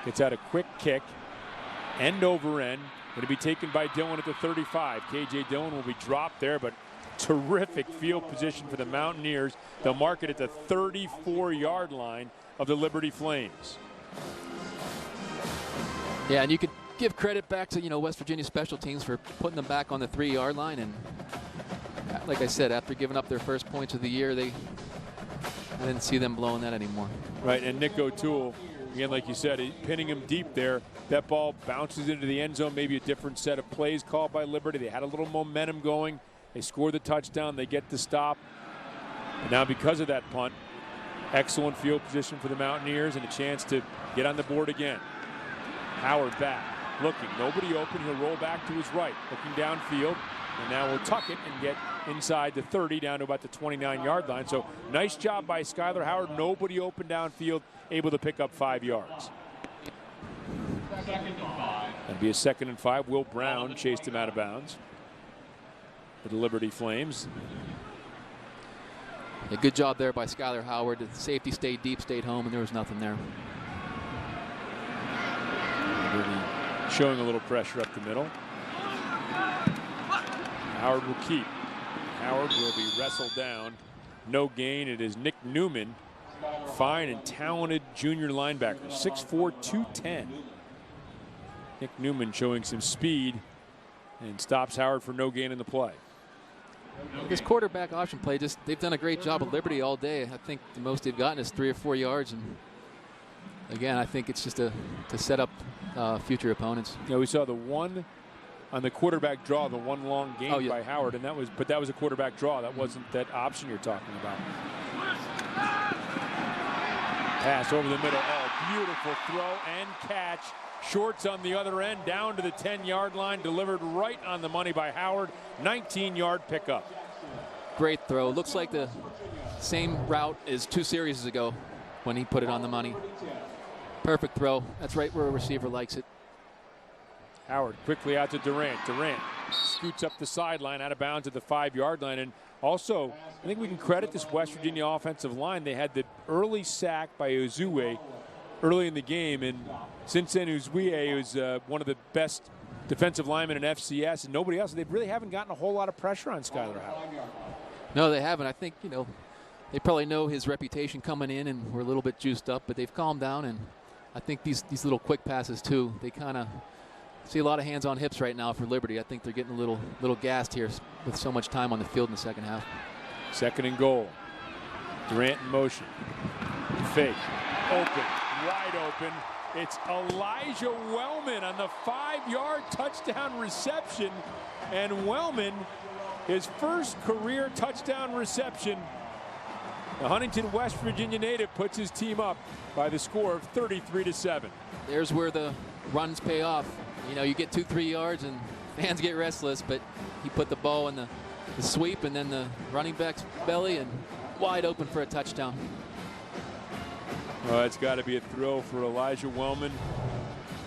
Gets out a quick kick. End over end. Going to be taken by Dillon at the 35. KJ Dillon will be dropped there, but terrific field position for the Mountaineers. They'll mark it at the 34-yard line of the Liberty Flames. Yeah, and you could give credit back to West Virginia special teams for putting them back on the 3-yard line. And like I said, after giving up their first points of the year, they I didn't see them blowing that anymore. Right, and Nick O'Toole, again, like you said, pinning him deep there. That ball bounces into the end zone, maybe a different set of plays called by Liberty. They had a little momentum going. They score the touchdown. They get the stop. And now because of that punt, excellent field position for the Mountaineers and a chance to get on the board again. Howard back, looking. Nobody open. He'll roll back to his right, looking downfield. And now we'll tuck it and get inside the 30 down to about the 29-yard line. So nice job by Skylar Howard. Nobody open downfield, able to pick up 5 yards. That'll be a 2nd and 5. Will Brown chased him out of bounds for the Liberty Flames. A good job there by Skylar Howard. The safety stayed deep, stayed home, and there was nothing there. Liberty showing a little pressure up the middle. Howard will keep. Howard will be wrestled down. No gain. It is Nick Newman. Fine and talented junior linebacker. 6'4", 210. Nick Newman showing some speed and stops Howard for no gain in the play. This quarterback option play, they've done a great job at Liberty all day. I think the most they've gotten is 3 or 4 yards. And again, I think it's just to set up future opponents. Yeah, we saw the one on the quarterback draw, the one long gain by Howard, and that was a quarterback draw. That wasn't that option you're talking about. Pass over the middle. Oh, beautiful throw and catch. Shorts on the other end, down to the 10-yard line, delivered right on the money by Howard. 19-yard pickup. Great throw. Looks like the same route as 2 series ago when he put it on the money. Perfect throw. That's right where a receiver likes it. Howard quickly out to Durant. Durant scoots up the sideline, out of bounds at the 5-yard line. And also, I think we can credit this West Virginia offensive line. They had the early sack by Uzue early in the game, and since then Uzue was one of the best defensive linemen in FCS, and nobody else. They really haven't gotten a whole lot of pressure on Skylar Howard. No, they haven't. I think, they probably know his reputation coming in, and we're a little bit juiced up, but they've calmed down, and I think these little quick passes too, they kind of see a lot of hands on hips right now for Liberty. I think they're getting a little gassed here with so much time on the field in the second half. 2nd and goal. Durant in motion. Fake. Open. Wide open. It's Elijah Wellman on the 5-yard touchdown reception. And Wellman, his first career touchdown reception. The Huntington, West Virginia native puts his team up by the score of 33-7. There's where the runs pay off. You get 2-3 yards and fans get restless, but he put the ball in the sweep and then the running back's belly and wide open for a touchdown. It's got to be a thrill for Elijah Wellman,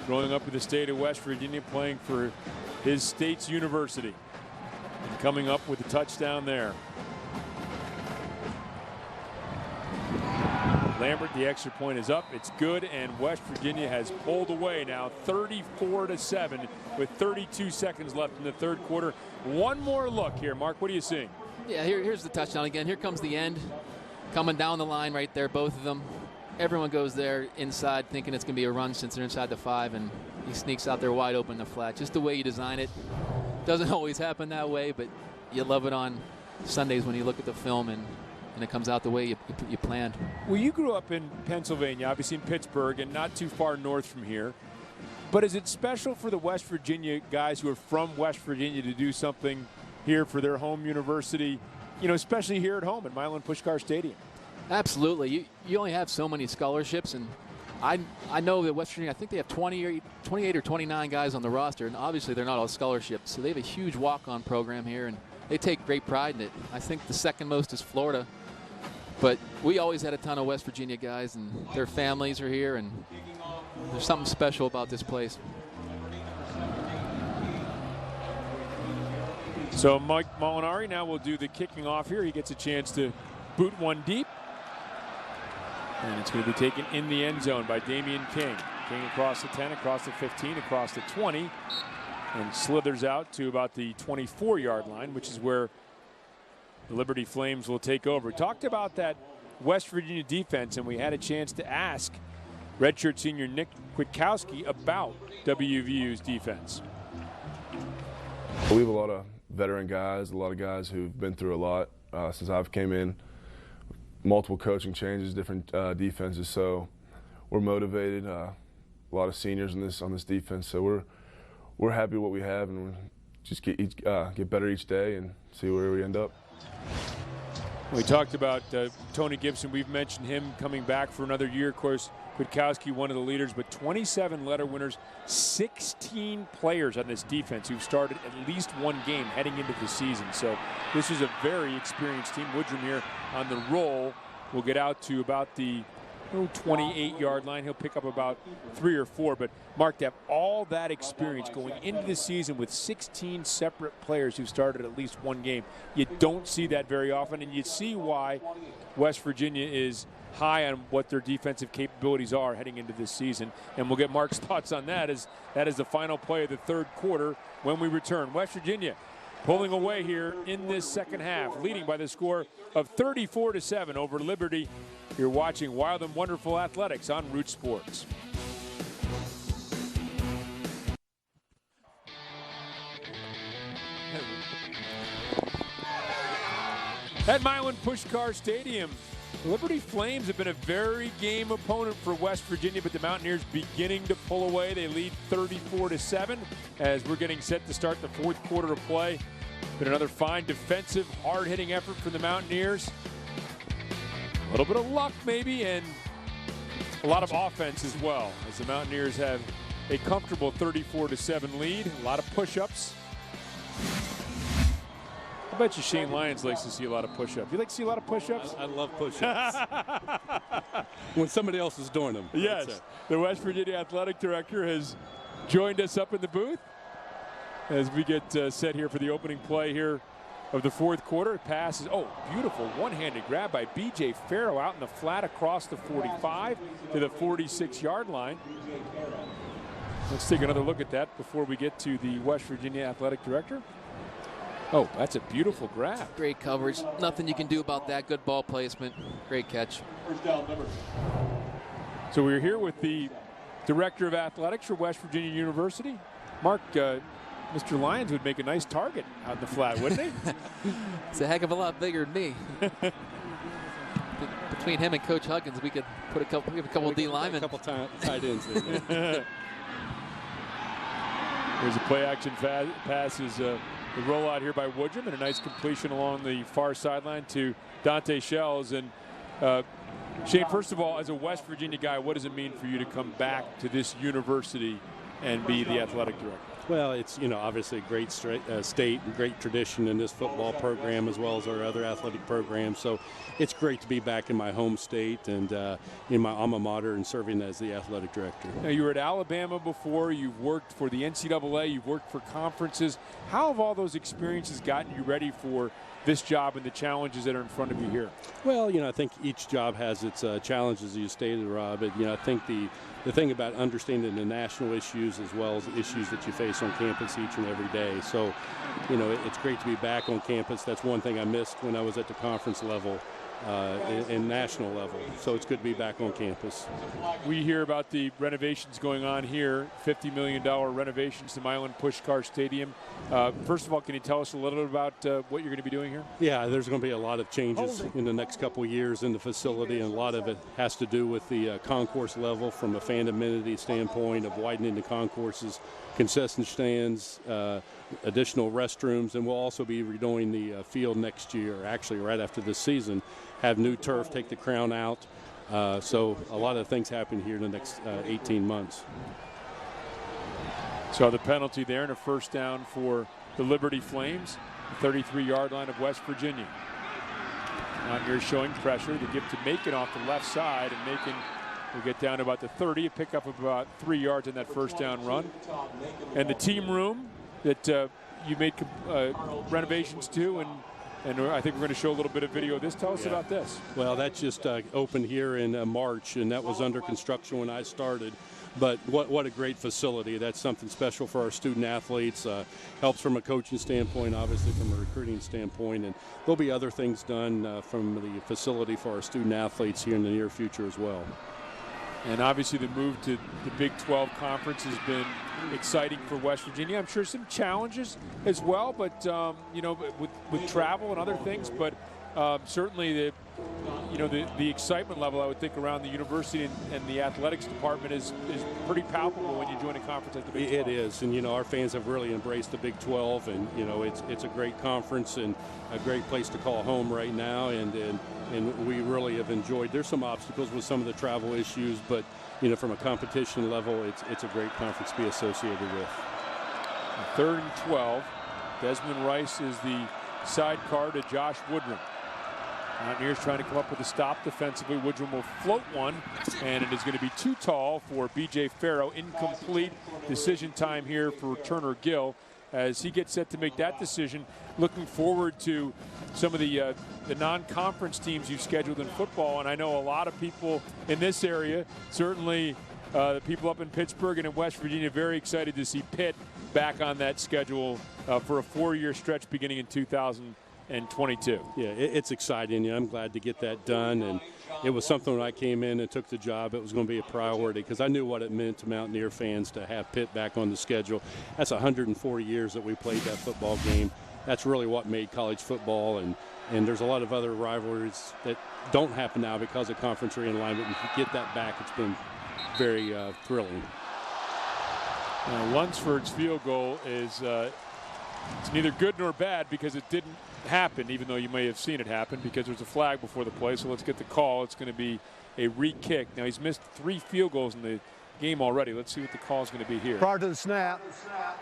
growing up in the state of West Virginia, playing for his state's university, and coming up with a touchdown there. Lambert, the extra point is up. It's good, and West Virginia has pulled away now 34-7 with 32 seconds left in the 3rd quarter. One more look here. Mark, what are you seeing? Yeah, here's the touchdown again. Here comes the end. Coming down the line right there, both of them. Everyone goes there inside thinking it's going to be a run since they're inside the 5, and he sneaks out there wide open in the flat. Just the way you design it. Doesn't always happen that way, but you love it on Sundays when you look at the film and it comes out the way you planned. Well, you grew up in Pennsylvania, obviously in Pittsburgh, and not too far north from here. But is it special for the West Virginia guys who are from West Virginia to do something here for their home university, especially here at home at Milan Puskar Stadium? Absolutely. You only have so many scholarships, and I know that West Virginia, I think they have 28 or 29 guys on the roster, and obviously they're not all scholarships. So they have a huge walk-on program here, and they take great pride in it. I think the second most is Florida. But we always had a ton of West Virginia guys, and their families are here, and there's something special about this place. So Mike Molinari now will do the kicking off here. He gets a chance to boot one deep. And it's going to be taken in the end zone by Damian King. King across the 10, across the 15, across the 20, and slithers out to about the 24-yard line, which is where the Liberty Flames will take over. We talked about that West Virginia defense, and we had a chance to ask redshirt senior Nick Kwiatkowski about WVU's defense. We have a lot of veteran guys, a lot of guys who've been through a lot since I've came in. multiple coaching changes, different defenses. So we're motivated. A lot of seniors on this defense. So we're happy with what we have, and we're just get better each day and see where we end up. We talked about Tony Gibson. We've mentioned him coming back for another year. Of course, Kwiatkowski, one of the leaders, but 27 letter winners, 16 players on this defense who've started at least one game heading into the season. So this is a very experienced team. Woodrum here on the roll will get out to about the 28-yard line. He'll pick up about 3 or 4. But, Mark, to have all that experience going into the season with 16 separate players who started at least one game, you don't see that very often. And you see why West Virginia is high on what their defensive capabilities are heading into this season. And we'll get Mark's thoughts on that as that is the final play of the third quarter when we return. West Virginia pulling away here in this second half, leading by the score of 34-7 over Liberty. You're watching Wild and Wonderful Athletics on Root Sports. At Milan Puskar Stadium, Liberty Flames have been a very game opponent for West Virginia, but the Mountaineers beginning to pull away. They lead 34-7 as we're getting set to start the fourth quarter of play. Been another fine defensive, hard-hitting effort for the Mountaineers. A little bit of luck maybe, and a lot of offense as well, as the Mountaineers have a comfortable 34-7 lead. A lot of push-ups. I bet you Shane Lyons likes to see a lot of push-ups. You like to see a lot of push-ups? I love push-ups. When somebody else is doing them. Yes. The West Virginia Athletic Director has joined us up in the booth as we get set here for the opening play here of the fourth quarter. Passes, beautiful one-handed grab by B.J. Farrow out in the flat across the 45 to the 46-yard line. Let's take another look at that before we get to the West Virginia Athletic Director. Oh, that's a beautiful grab. Great coverage. Nothing you can do about that. Good ball placement. Great catch. So we're here with the Director of Athletics for West Virginia University. Mark, Mr. Lyons would make a nice target out in the flat, wouldn't he? It's a heck of a lot bigger than me. Between him and Coach Huggins, we could put a couple of D linemen. A couple tight ends there. There's a play-action pass. The rollout here by Woodrum and a nice completion along the far sideline to Dante Shells. And Shane, first of all, as a West Virginia guy, what does it mean for you to come back to this university and be the athletic director? Well, it's, obviously a great state and great tradition in this football program as well as our other athletic programs. So it's great to be back in my home state and in my alma mater and serving as the athletic director. Now, you were at Alabama before. You've worked for the NCAA. You've worked for conferences. How have all those experiences gotten you ready for this job and the challenges that are in front of you here? Well, I think each job has its challenges, as you stated, Rob. And, I think the thing about understanding the national issues as well as the issues that you face on campus each and every day. So, it's great to be back on campus. That's one thing I missed when I was at the conference level and national level. So it's good to be back on campus. We hear about the renovations going on here, $50 million renovations to Milan Puskar Stadium. First of all, can you tell us a little bit about what you're going to be doing here? Yeah, there's going to be a lot of changes in the next couple of years in the facility, and a lot of it has to do with the concourse level from a fan amenity standpoint of widening the concourses, concession stands, additional restrooms, and we'll also be redoing the field next year, actually right after this season, have new turf, take the crown out. So a lot of things happen here in the next 18 months. So the penalty there and a first down for the Liberty Flames, the 33-yard line of West Virginia. Mountaineers showing pressure. They give to Macon off the left side, and Macon will get down to about the 30, a pickup of about 3 yards in that first down run. And the team room that you made renovations to, and I think we're going to show a little bit of video of this. Tell us about this. Well, that just opened here in March, and that was under construction when I started. But what a great facility. That's something special for our student athletes. Helps from a coaching standpoint, obviously from a recruiting standpoint. And there'll be other things done from the facility for our student athletes here in the near future as well. And obviously the move to the Big 12 Conference has been exciting for West Virginia. I'm sure some challenges as well, but with travel and other things. But certainly the excitement level, I would think, around the university and the athletics department is pretty palpable when you join a conference like the Big 12. It is, and our fans have really embraced the Big 12, and it's a great conference and a great place to call home right now, and we really have enjoyed. There's some obstacles with some of the travel issues, but from a competition level, it's a great conference to be associated with. 3rd and 12. Desmond Rice is the sidecar to Josh Woodrum. Mountaineers trying to come up with a stop defensively. Woodrum will float one, and it is going to be too tall for B.J. Farrow. Incomplete. Decision time here for Turner Gill as he gets set to make that decision. Looking forward to some of the non-conference teams you've scheduled in football, and I know a lot of people in this area, certainly the people up in Pittsburgh and in West Virginia, very excited to see Pitt back on that schedule for a 4-year stretch beginning in 2022. Yeah, it's exciting. I'm glad to get that done, and it was something when I came in and took the job, it was going to be a priority because I knew what it meant to Mountaineer fans to have Pitt back on the schedule. That's 104 years that we played that football game. That's really what made college football, and there's a lot of other rivalries that don't happen now because of conference realignment, and to get that back, it's been very thrilling. Lunsford's field goal is it's neither good nor bad because it didn't happen, even though you may have seen it happen because there's a flag before the play. So let's get the call. It's going to be a re-kick. Now he's missed 3 field goals in the game already. Let's see what the call is going to be here. Prior to the snap,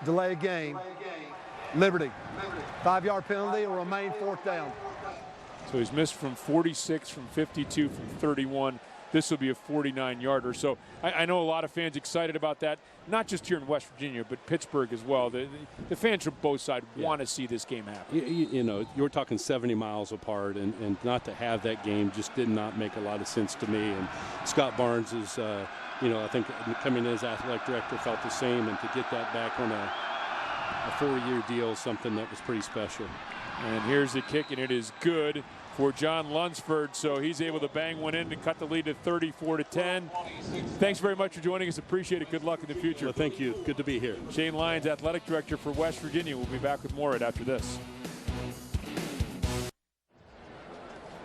delay game, Liberty. 5-yard penalty will remain 4th down. So he's missed from 46, from 52, from 31. This will be a 49-yarder. So I know a lot of fans excited about that, not just here in West Virginia, but Pittsburgh as well. The fans from both sides want to see this game happen. You're talking 70 miles apart, and not to have that game just did not make a lot of sense to me. And Scott Barnes is, I think coming in as athletic director felt the same, and to get that back on a 4-year deal is something that was pretty special. And here's the kick, and it is good for John Lunsford, so he's able to bang one in to cut the lead to 34-10. Thanks very much for joining us. Appreciate it. Good luck in the future. Well, thank you. Good to be here. Shane Lyons, athletic director for West Virginia. We'll be back with more right after this.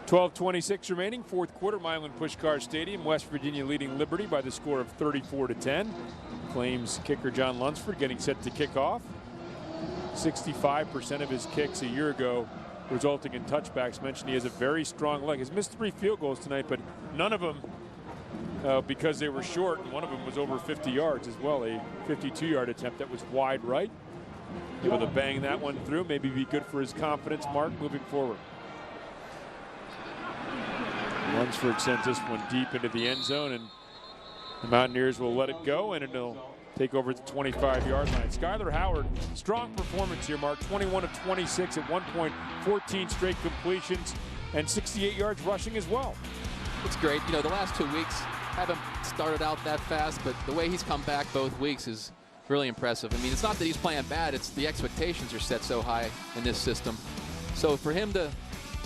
12:26 remaining, 4th quarter, Milan Puskar Stadium. West Virginia leading Liberty by the score of 34-10. Claims kicker John Lunsford getting set to kick off. 65% of his kicks a year ago resulting in touchbacks. Mentioned he has a very strong leg. He's missed 3 field goals tonight, but none of them because they were short, and one of them was over 50 yards as well, a 52-yard attempt that was wide right. Able to bang that one through, maybe be good for his confidence, Mark, moving forward. Lunsford sends this one deep into the end zone, and the Mountaineers will let it go, and it'll take over at the 25-yard line. Skyler Howard, strong performance here, Mark. 21 of 26 at one point, 14 straight completions, and 68 yards rushing as well. It's great. The last 2 weeks haven't started out that fast, but the way he's come back both weeks is really impressive. I mean, it's not that he's playing bad, it's the expectations are set so high in this system. So for him to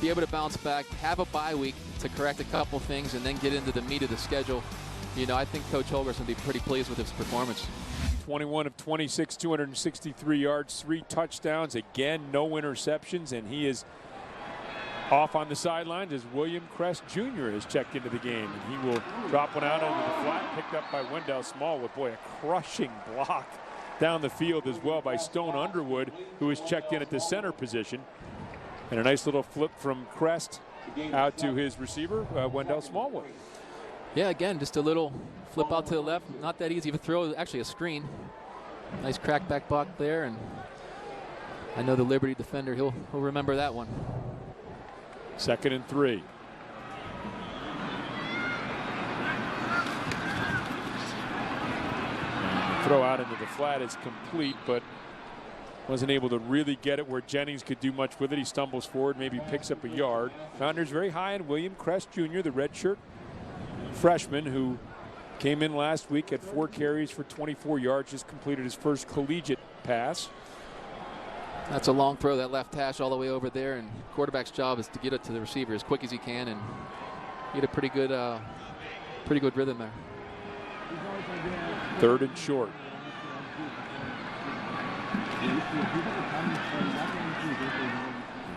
be able to bounce back, have a bye week to correct a couple things, and then get into the meat of the schedule, I think Coach Holger's going to be pretty pleased with his performance. 21 of 26, 263 yards, 3 touchdowns. Again, no interceptions, and he is off on the sidelines as William Crest Jr. has checked into the game. And he will drop one out over the flat, picked up by Wendell Smallwood. Boy, a crushing block down the field as well by Stone Underwood, who is checked in at the center position. And a nice little flip from Crest out to his receiver, Wendell Smallwood. Yeah, again, just a little flip out to the left. Not that easy of a throw, actually a screen. Nice crackback block there, and I know the Liberty defender, he'll remember that one. 2nd and 3. And the throw out into the flat is complete, but wasn't able to really get it where Jennings could do much with it. He stumbles forward, maybe picks up a yard. Mountaineers very high on William Crest Jr., the redshirt freshman who came in last week at 4 carries for 24 yards, just completed his first collegiate pass. That's a long throw, that left hash all the way over there, and quarterback's job is to get it to the receiver as quick as he can and get a pretty good rhythm there. 3rd and short.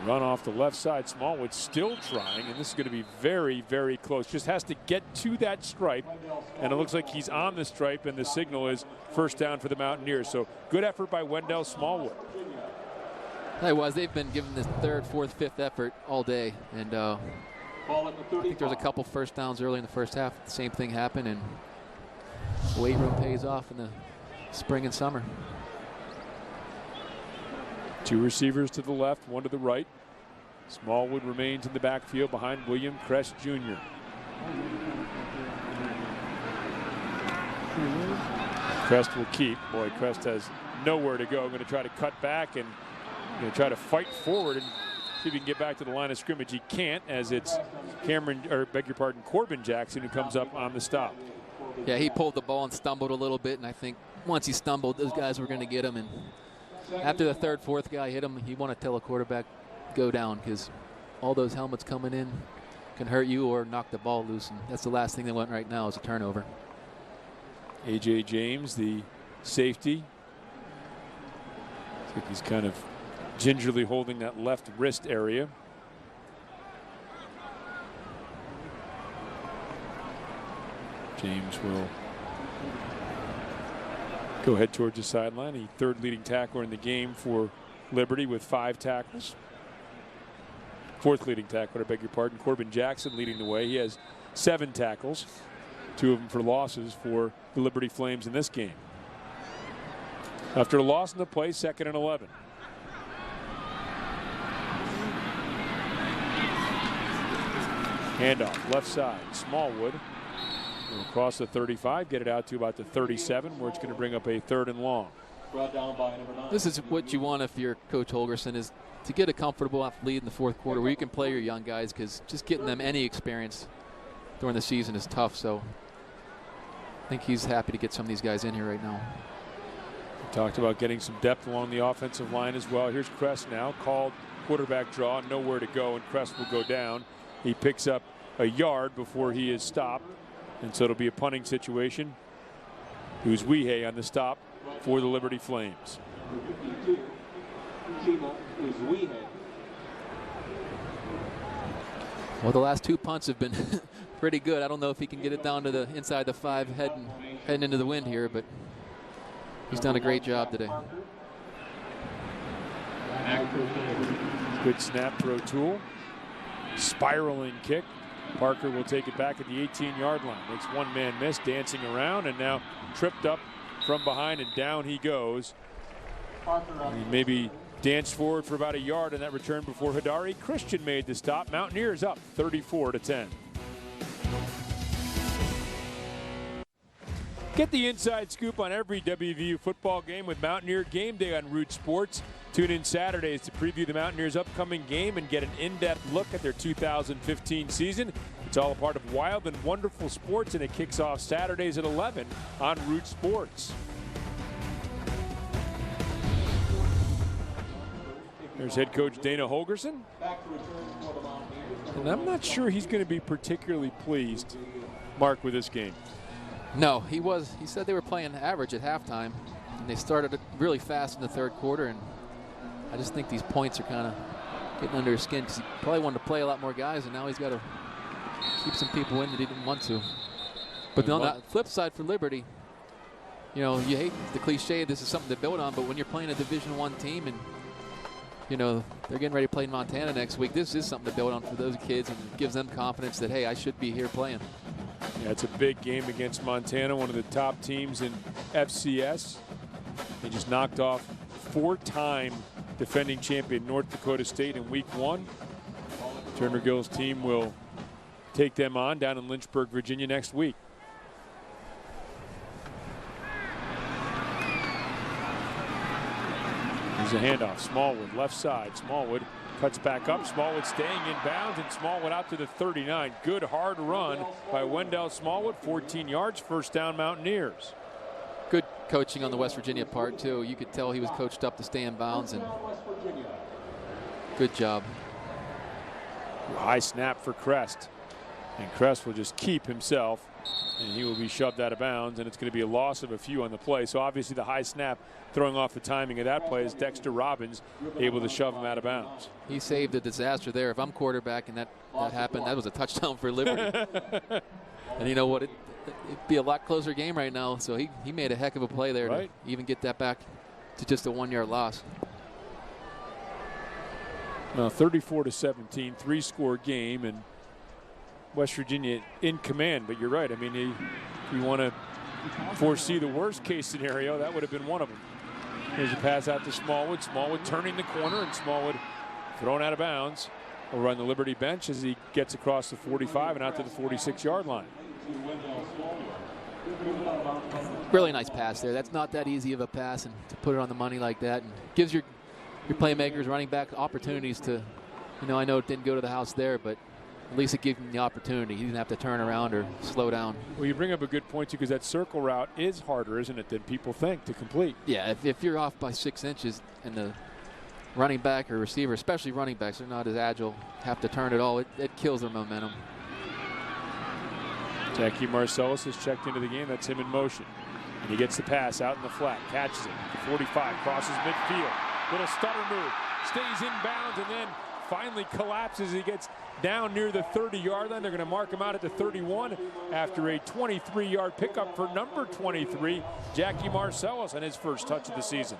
Run off the left side. Smallwood still trying, and this is going to be very, very close. Just has to get to that stripe, and it looks like he's on the stripe, and the signal is first down for the Mountaineers. So good effort by Wendell Smallwood. They've been giving this third, fourth, fifth effort all day, and I think there was a couple first downs early in the first half. The same thing happened, and weight room pays off in the spring and summer. Two receivers to the left, one to the right. Smallwood remains in the backfield behind William Crest Jr. Crest will keep. Boy, Crest has nowhere to go. Going to try to cut back and going to try to fight forward and see if he can get back to the line of scrimmage. He can't, as it's Corbin Jackson who comes up on the stop. Yeah, he pulled the ball and stumbled a little bit, and I think once he stumbled, those guys were going to get him. And after the third, fourth guy hit him, you want to tell a quarterback, go down, because all those helmets coming in can hurt you or knock the ball loose, and that's the last thing they want right now is a turnover. A.J. James, the safety. I think he's kind of gingerly holding that left wrist area. James will go ahead towards the sideline. The third leading tackler in the game for Liberty with 5 tackles. Fourth leading tackler, I beg your pardon. Corbin Jackson leading the way. He has 7 tackles, 2 of them for losses for the Liberty Flames in this game. After a loss in the play, 2nd and 11. Handoff, left side, Smallwood. Will cross the 35, get it out to about the 37, where it's going to bring up a 3rd and long. This is what you want if you're Coach Holgerson, is to get a comfortable lead in the fourth quarter where you can play your young guys, because just getting them any experience during the season is tough. So I think he's happy to get some of these guys in here right now. We talked about getting some depth along the offensive line as well. Here's Crest now, called quarterback draw, nowhere to go, and Crest will go down. He picks up a yard before he is stopped, and so it'll be a punting situation. Who's Weehay on the stop for the Liberty Flames. Well, the last 2 punts have been pretty good. I don't know if he can get it down to the inside the 5 heading into the wind here, but he's done a great job today. Good snap throw tool. Spiraling kick. Parker will take it back at the 18-yard line. Makes one man miss, dancing around, and now tripped up from behind, and down he goes. He maybe danced forward for about a yard in that return before Hidari Christian made the stop. Mountaineers up 34-10. Get the inside scoop on every WVU football game with Mountaineer Game Day on Root Sports. Tune in Saturdays to preview the Mountaineers' upcoming game and get an in-depth look at their 2015 season. It's all a part of Wild and Wonderful Sports, and it kicks off Saturdays at 11 on Root Sports. There's head coach Dana Holgerson. And I'm not sure he's going to be particularly pleased, Mark, with this game. No, he said they were playing average at halftime, and they started really fast in the third quarter, and I just think these points are kind of getting under his skin, because he probably wanted to play a lot more guys, and now he's got to keep some people in that he didn't want to. But on the flip side for Liberty, you know, you hate the cliche, this is something to build on, but when you're playing a Division I team and, you know, they're getting ready to play in Montana next week, this is something to build on for those kids, and it gives them confidence that, hey, I should be here playing. Yeah, it's a big game against Montana, one of the top teams in FCS. They just knocked off 4-time defending champion North Dakota State in week 1. Turner Gill's team will take them on down in Lynchburg, Virginia next week. There's a handoff. Smallwood, left side. Smallwood cuts back up. Smallwood staying in bounds, and Smallwood out to the 39. Good hard run by Wendell Smallwood. 14 yards, first down Mountaineers. Good coaching on the West Virginia part, too. You could tell he was coached up to stay in bounds, and good job. High snap for Crest. And Crest will just keep himself And he will be shoved out of bounds, and it's going to be a loss of a few on the play. So obviously the high snap throwing off the timing of that play is Dexter Robbins able to shove him out of bounds. He saved a disaster there. If I'm quarterback and that happened, that was a touchdown for Liberty. And you know what? It'd be a lot closer game right now. So he made a heck of a play there to even get that back to just a 1-yard loss. Well, 34-17, 3-score game, and West Virginia in command. But you're right. I mean, if you want to foresee the worst case scenario, that would have been one of them. Here's a pass out to Smallwood. Smallwood turning the corner, and Smallwood thrown out of bounds over on the Liberty bench as he gets across the 45 and out to the 46-yard line. Really nice pass there. That's not that easy of a pass, and to put it on the money like that, and gives your playmakers, running back, opportunities to, I know it didn't go to the house there, but at least it gave him the opportunity. He didn't have to turn around or slow down. Well, you bring up a good point, too, because that circle route is harder, isn't it, than people think to complete. Yeah, if you're off by 6 inches and the running back or receiver, especially running backs, they're not as agile, have to turn it all, it kills their momentum. Jackie Marcellus has checked into the game. That's him in motion. And he gets the pass out in the flat, catches it. The 45, crosses midfield. Little stutter move, stays inbounds, and then finally collapses. He gets down near the 30-yard line. They're going to mark him out at the 31 after a 23-yard pickup for number 23, Jackie Marcellus, on his first touch of the season.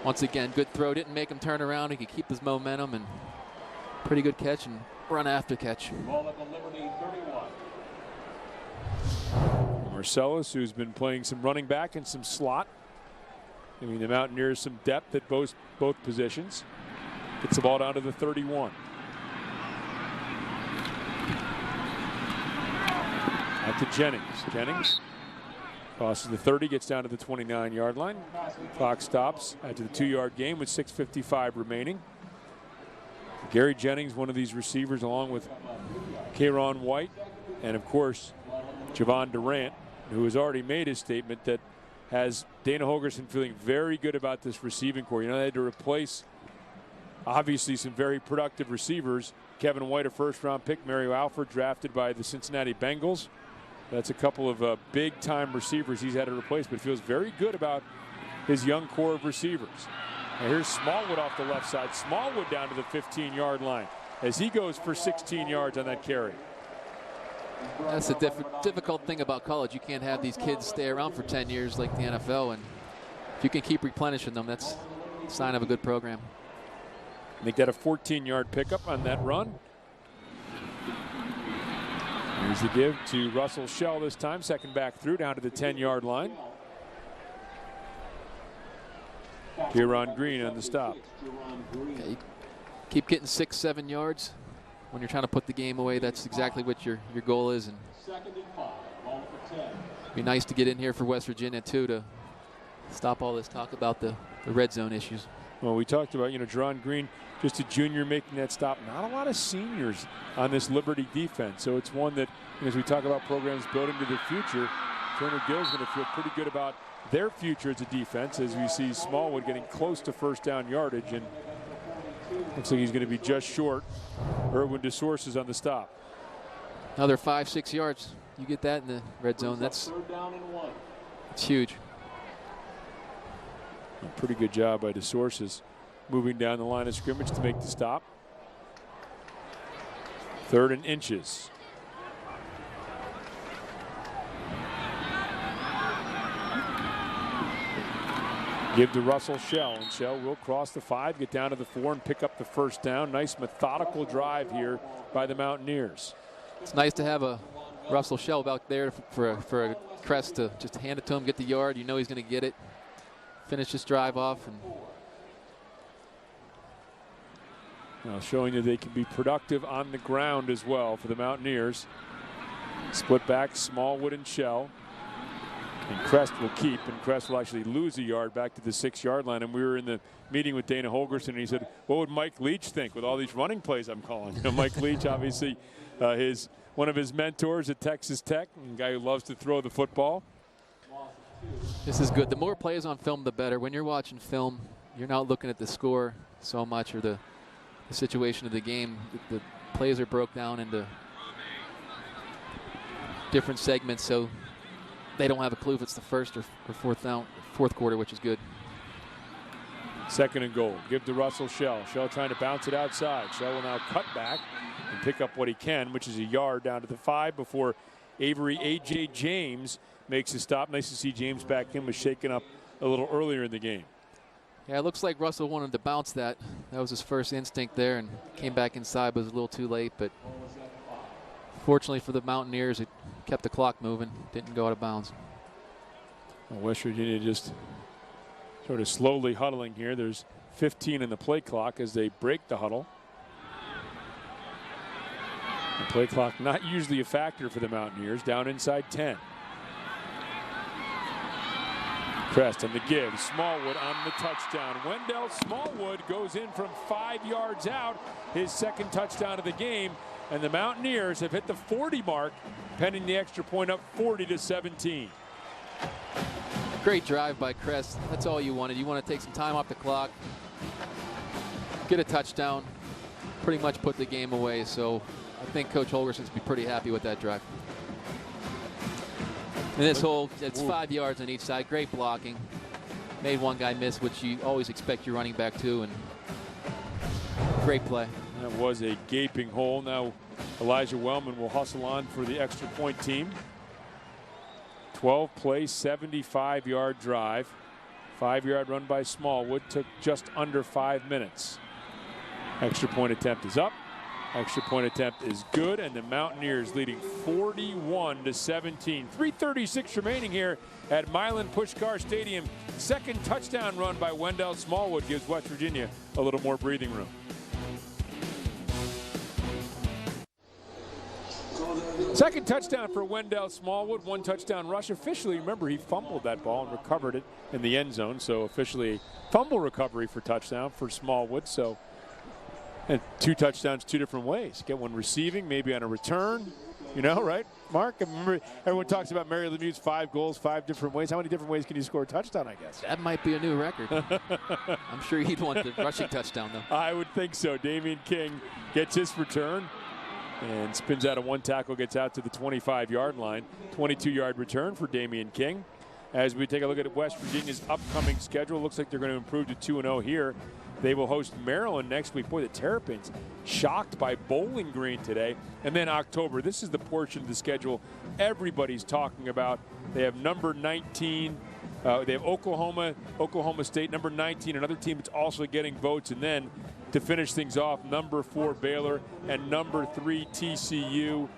Once again, good throw. Didn't make him turn around. He could keep his momentum, and pretty good catch and run after catch. Marcellus, who's been playing some running back and some slot, giving the Mountaineers some depth at both positions. Gets the ball down to the 31. Out to Jennings. Jennings crosses the 30, gets down to the 29-yard line. Clock stops after the 2-yard game with 6:55 remaining. Gary Jennings, one of these receivers, along with Kayron White, and of course Javon Durant, who has already made his statement that has Dana Holgorsen feeling very good about this receiving corps. They had to replace obviously some very productive receivers. Kevin White, a first-round pick. Mario Alford, drafted by the Cincinnati Bengals. That's a couple of big-time receivers he's had to replace, but feels very good about his young core of receivers. Now here's Smallwood off the left side. Smallwood down to the 15-yard line as he goes for 16 yards on that carry. That's the difficult thing about college. You can't have these kids stay around for 10 years like the NFL, and if you can keep replenishing them, that's a sign of a good program. They get a 14-yard pickup on that run. Here's the give to Russell Shell this time, second back through, down to the 10-yard line. Kieran Green on the stop. Okay, keep getting 6-7 yards. When you're trying to put the game away, that's exactly what your goal is. And it'd be nice to get in here for West Virginia, too, to stop all this talk about the red zone issues. Well, we talked about, Jaron Green, just a junior making that stop. Not a lot of seniors on this Liberty defense. So it's one that, as we talk about programs building to the future, Turner Gill's going to feel pretty good about their future as a defense as we see Smallwood getting close to first down yardage. And looks like he's going to be just short. Erwin DeSource is on the stop. Another 5-6 yards. You get that in the red zone. That's huge. A pretty good job by DeSource moving down the line of scrimmage to make the stop. 3rd and inches. Give to Russell Shell, and Shell will cross the 5, get down to the 4, and pick up the first down. Nice methodical drive here by the Mountaineers. It's nice to have a Russell Shell out there for a crest to just hand it to him, get the yard. You know he's going to get it. Finish this drive off. And now showing that they can be productive on the ground as well for the Mountaineers. Split back, Smallwood and Shell. And Crest will keep, and Crest will actually lose a yard back to the 6-yard line. And we were in the meeting with Dana Holgorsen, and he said, what would Mike Leach think with all these running plays I'm calling? Mike Leach, obviously, one of his mentors at Texas Tech, and a guy who loves to throw the football. This is good. The more plays on film, the better. When you're watching film, you're not looking at the score so much or the situation of the game. The plays are broke down into different segments, so they don't have a clue if it's the first or fourth quarter, which is good. 2nd and goal. Give to Russell Shell. Shell trying to bounce it outside. Shell will now cut back and pick up what he can, which is a yard down to the 5 before Avery A.J. James makes a stop. Nice to see James back in. Was shaken up a little earlier in the game. Yeah, it looks like Russell wanted to bounce that. That was his first instinct there, and came back inside, but was a little too late. But fortunately for the Mountaineers, it kept the clock moving. Didn't go out of bounds. Well, West Virginia just sort of slowly huddling here. There's 15 in the play clock as they break the huddle. The play clock not usually a factor for the Mountaineers. Down inside 10. Crest on the give. Smallwood on the touchdown. Wendell Smallwood goes in from 5 yards out. His 2nd touchdown of the game. And the Mountaineers have hit the 40 mark, pending the extra point up 40-17. Great drive by Crest. That's all you wanted. You want to take some time off the clock, get a touchdown, pretty much put the game away. So I think Coach Holgerson's be pretty happy with that drive. And this whole, it's 5 yards on each side. Great blocking. Made one guy miss, which you always expect your running back to, and great play. That was a gaping hole. Now Elijah Wellman will hustle on for the extra point team. 12-play, 75-yard drive. 5-yard run by Smallwood. Took just under 5 minutes. Extra point attempt is up. Extra point attempt is good, and the Mountaineers leading 41-17. 3:36 remaining here at Milan Puskar Stadium. 2nd touchdown run by Wendell Smallwood gives West Virginia a little more breathing room. Second touchdown for Wendell Smallwood. 1 touchdown rush. Officially, remember, he fumbled that ball and recovered it in the end zone. So officially, fumble recovery for touchdown for Smallwood. So, and 2 touchdowns 2 different ways. Get one receiving, maybe on a return. You know, right, Mark? I remember everyone talks about Mary Lemieux's 5 goals, 5 different ways. How many different ways can you score a touchdown, I guess? That might be a new record. I'm sure he'd want the rushing touchdown, though. I would think so. Damian King gets his return and spins out of 1 tackle, gets out to the 25-yard line. 22-yard return for Damian King. As we take a look at West Virginia's upcoming schedule, looks like they're going to improve to 2-0 here. They will host Maryland next week. Boy, the Terrapins shocked by Bowling Green today. And then October. This is the portion of the schedule everybody's talking about. They have number 19. They have Oklahoma State, number 19, another team that's also getting votes. And then to finish things off, number 4 Baylor and number 3 TCU.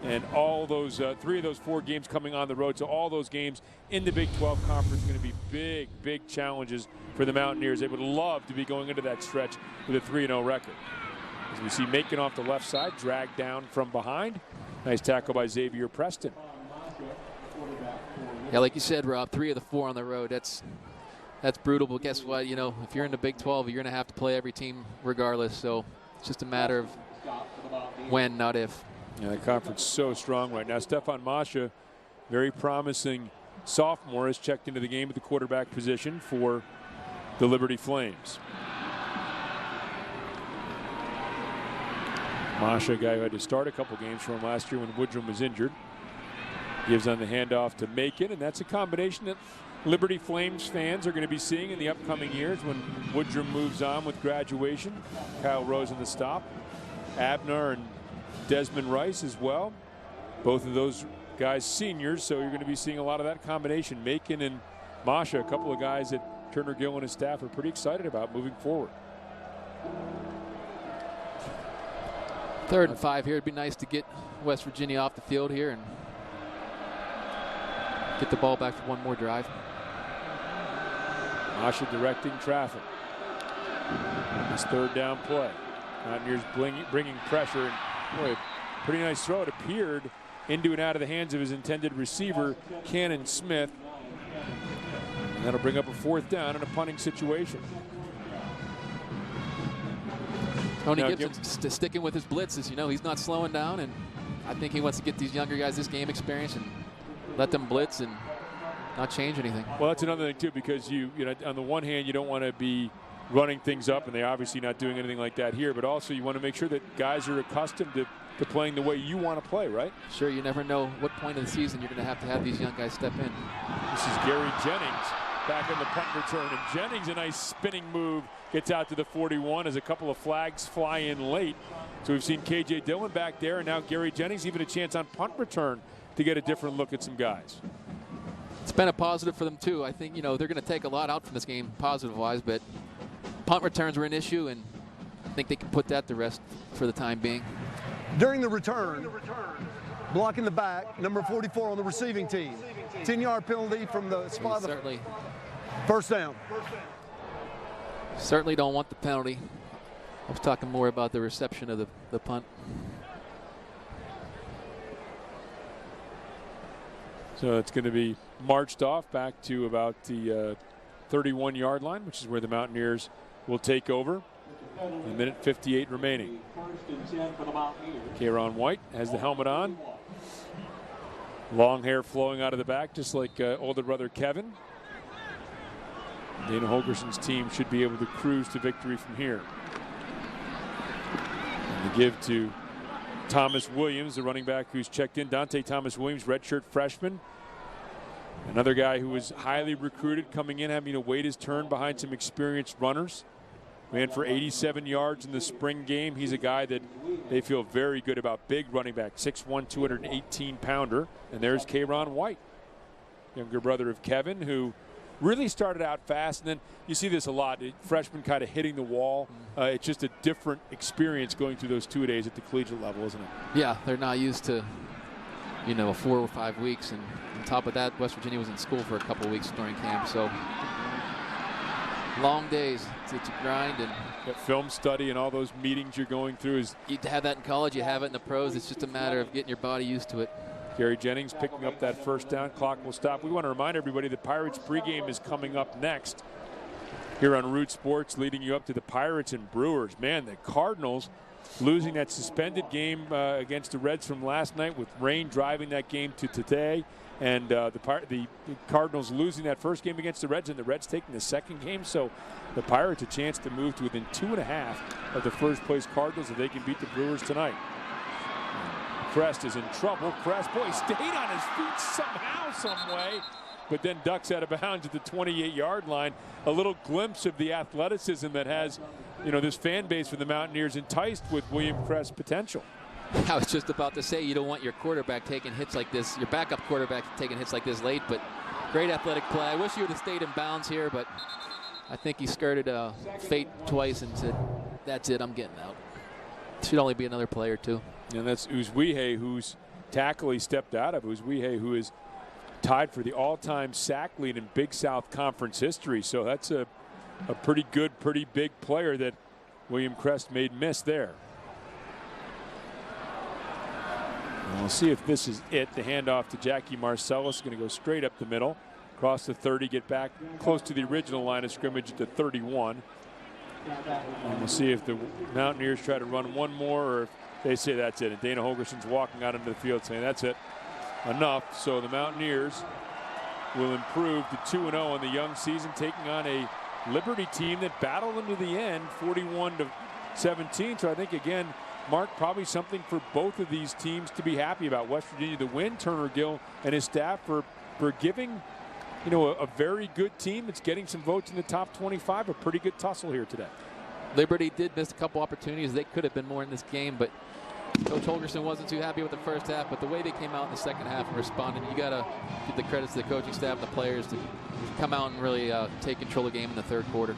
And all those 3 of those 4 games coming on the road. So all those games in the Big 12 Conference are going to be big, big challenges for the Mountaineers. They would love to be going into that stretch with a 3-0 record. As we see Macon off the left side, dragged down from behind. Nice tackle by Xavier Preston. Yeah, like you said, Rob, 3 of the 4 on the road. That's brutal, but guess what? You know, if you're in the Big 12, you're going to have to play every team regardless. So it's just a matter of when, not if. Yeah, the conference so strong right now. Stefan Masha, very promising sophomore, has checked into the game at the quarterback position for the Liberty Flames. Masha, a guy who had to start a couple games for him last year when Woodrum was injured. Gives on the handoff to Macon, and that's a combination that Liberty Flames fans are going to be seeing in the upcoming years when Woodrum moves on with graduation. Kyle Rose in the stop. Abner and Desmond Rice as well. Both of those guys seniors, so you're going to be seeing a lot of that combination. Macon and Masha, a couple of guys that Turner Gill and his staff are pretty excited about moving forward. 3rd and 5 here. It'd be nice to get West Virginia off the field here and get the ball back for one more drive. Masha directing traffic. His 3rd down play. Mountaineers bringing pressure. And boy, pretty nice throw. It appeared into and out of the hands of his intended receiver, Cannon Smith. And that'll bring up a 4th down in a punting situation. Tony Gibson sticking with his blitzes. You know, he's not slowing down, and I think he wants to get these younger guys this game experience and let them blitz and not change anything. Well, that's another thing, too, because you know, on the one hand, you don't want to be running things up, and they're obviously not doing anything like that here. But also, you want to make sure that guys are accustomed to playing the way you want to play, right? Sure, you never know what point of the season you're going to have these young guys step in. This is Gary Jennings back in the punt return, and Jennings, a nice spinning move, gets out to the 41 as a couple of flags fly in late. So we've seen K.J. Dillon back there, and now Gary Jennings even a chance on punt return to get a different look at some guys. It's been a positive for them, too. I think, they're going to take a lot out from this game positive-wise, but punt returns were an issue, and I think they can put that to rest for the time being. During the return, blocking the back, number 44 on the receiving team. 10-yard penalty from the spot of certainly first down. Certainly don't want the penalty. I was talking more about the reception of the punt. So it's going to be marched off back to about the 31-yard line, which is where the Mountaineers will take over. A minute 58 remaining. Kayron White has the helmet on. Long hair flowing out of the back, just like older brother Kevin. Dana Holgerson's team should be able to cruise to victory from here. And the give to Thomas Williams, the running back who's checked in. Dante Thomas Williams, redshirt freshman. Another guy who was highly recruited coming in, having to wait his turn behind some experienced runners. Ran for 87 yards in the spring game. He's a guy that they feel very good about. Big running back, 6'1", 218-pounder. And there's Kayron White, younger brother of Kevin, who really started out fast. And then you see this a lot, freshmen kind of hitting the wall. It's just a different experience going through those 2 days at the collegiate level, isn't it? Yeah, they're not used to, 4 or 5 weeks. And on top of that, West Virginia was in school for a couple of weeks during camp. So long days to grind, and that film study and all those meetings you're going through. Is you have that in college, you have it in the pros. It's just a matter of getting your body used to it. Gary Jennings picking up that first down. Clock will stop. We want to remind everybody the Pirates pregame is coming up next here on Root Sports, leading you up to the Pirates and Brewers. Man, the Cardinals losing that suspended game against the Reds from last night, with rain driving that game to today. And the Cardinals losing that first game against the Reds, and the Reds taking the second game. So the Pirates a chance to move to within 2.5 of the first-place Cardinals if they can beat the Brewers tonight. Crest is in trouble. Crest, boy, stayed on his feet somehow, some way, but then ducks out of bounds at the 28-yard line. A little glimpse of the athleticism that has, this fan base for the Mountaineers enticed with William Crest's potential. I was just about to say, you don't want your quarterback taking hits like this, your backup quarterback taking hits like this late, but great athletic play. I wish he would have stayed in bounds here, but I think he skirted fate twice and said, that's it, I'm getting out. Should only be another play or two. And that's Uzwihe, whose tackle he stepped out of. Uzwihe, who is tied for the all-time sack lead in Big South Conference history. So that's a pretty good, pretty big player that William Crest made miss there. And we'll see if this is it. The handoff to Jackie Marcellus, going to go straight up the middle, cross the 30, get back close to the original line of scrimmage at the 31. And we'll see if the Mountaineers try to run one more, or if they say that's it. And Dana Holgerson's walking out into the field saying that's it, enough. So the Mountaineers will improve to 2-0 on the young season, taking on a Liberty team that battled into the end, 41-17. So I think, again, Mark, probably something for both of these teams to be happy about. West Virginia to win, Turner Gill and his staff for giving, a very good team that's getting some votes in the top 25, a pretty good tussle here today. Liberty did miss a couple opportunities. They could have been more in this game, but Coach Holgerson wasn't too happy with the first half, but the way they came out in the second half and responded, you got to give the credits to the coaching staff and the players to come out and really take control of the game in the third quarter.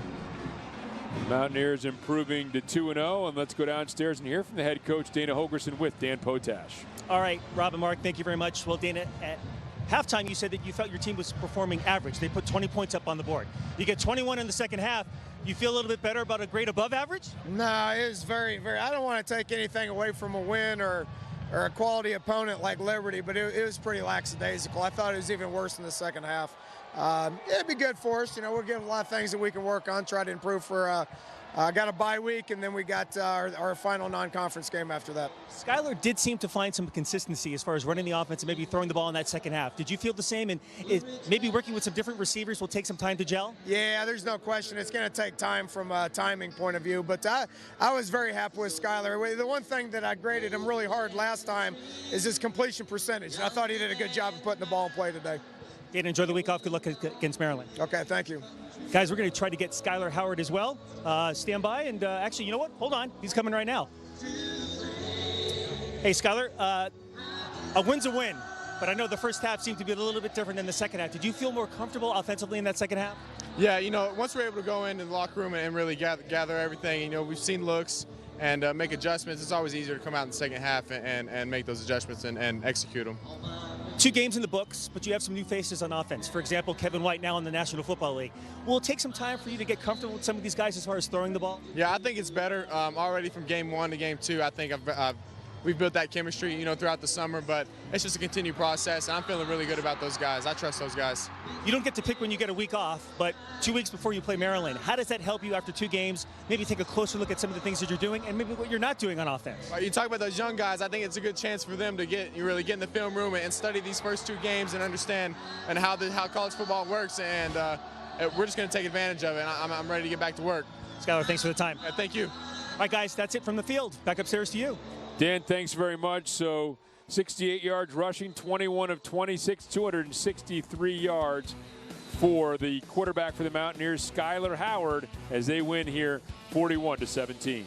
Mountaineers improving to 2-0, and let's go downstairs and hear from the head coach, Dana Holgerson, with Dan Potash. All right, Rob and Mark, thank you very much. Well, Dana, at halftime you said that you felt your team was performing average. They put 20 points up on the board. You get 21 in the second half. You feel a little bit better about a grade above average? No, it was very, very. I don't want to take anything away from a win or a quality opponent like Liberty, but it was pretty lackadaisical. I thought it was even worse in the second half. It'd be good for us. We'll give a lot of things that we can work on, try to improve for got a bye week, and then we got our final non-conference game after that. Skyler did seem to find some consistency as far as running the offense and maybe throwing the ball in that second half. Did you feel the same? And maybe working with some different receivers will take some time to gel? Yeah, there's no question. It's going to take time from a timing point of view. But I was very happy with Skyler. The one thing that I graded him really hard last time is his completion percentage. And I thought he did a good job of putting the ball in play today. Gator, enjoy the week off. Good luck against Maryland. Okay, thank you. Guys, we're going to try to get Skyler Howard as well. Stand by. And actually, you know what? Hold on. He's coming right now. Hey, Skyler, a win's a win. But I know the first half seemed to be a little bit different than the second half. Did you feel more comfortable offensively in that second half? Yeah, once we're able to go in the locker room and really gather everything, we've seen looks and make adjustments. It's always easier to come out in the second half and make those adjustments and execute them. 2 games in the books, but you have some new faces on offense. For example, Kevin White now in the National Football League. Will it take some time for you to get comfortable with some of these guys as far as throwing the ball? Yeah, I think it's better already from game 1 to game 2. I think we've built that chemistry, throughout the summer, but it's just a continued process, and I'm feeling really good about those guys. I trust those guys. You don't get to pick when you get a week off, but 2 weeks before you play Maryland, how does that help you after 2 games? Maybe take a closer look at some of the things that you're doing and maybe what you're not doing on offense. You talk about those young guys. I think it's a good chance for them to really get in the film room and study these first 2 games and understand how college football works, and we're just going to take advantage of it, and I'm ready to get back to work. Skyler, thanks for the time. Thank you. All right, guys, that's it from the field. Back upstairs to you. Dan, thanks very much. So 68 yards rushing, 21 of 26, 263 yards for the quarterback for the Mountaineers, Skyler Howard, as they win here 41-17.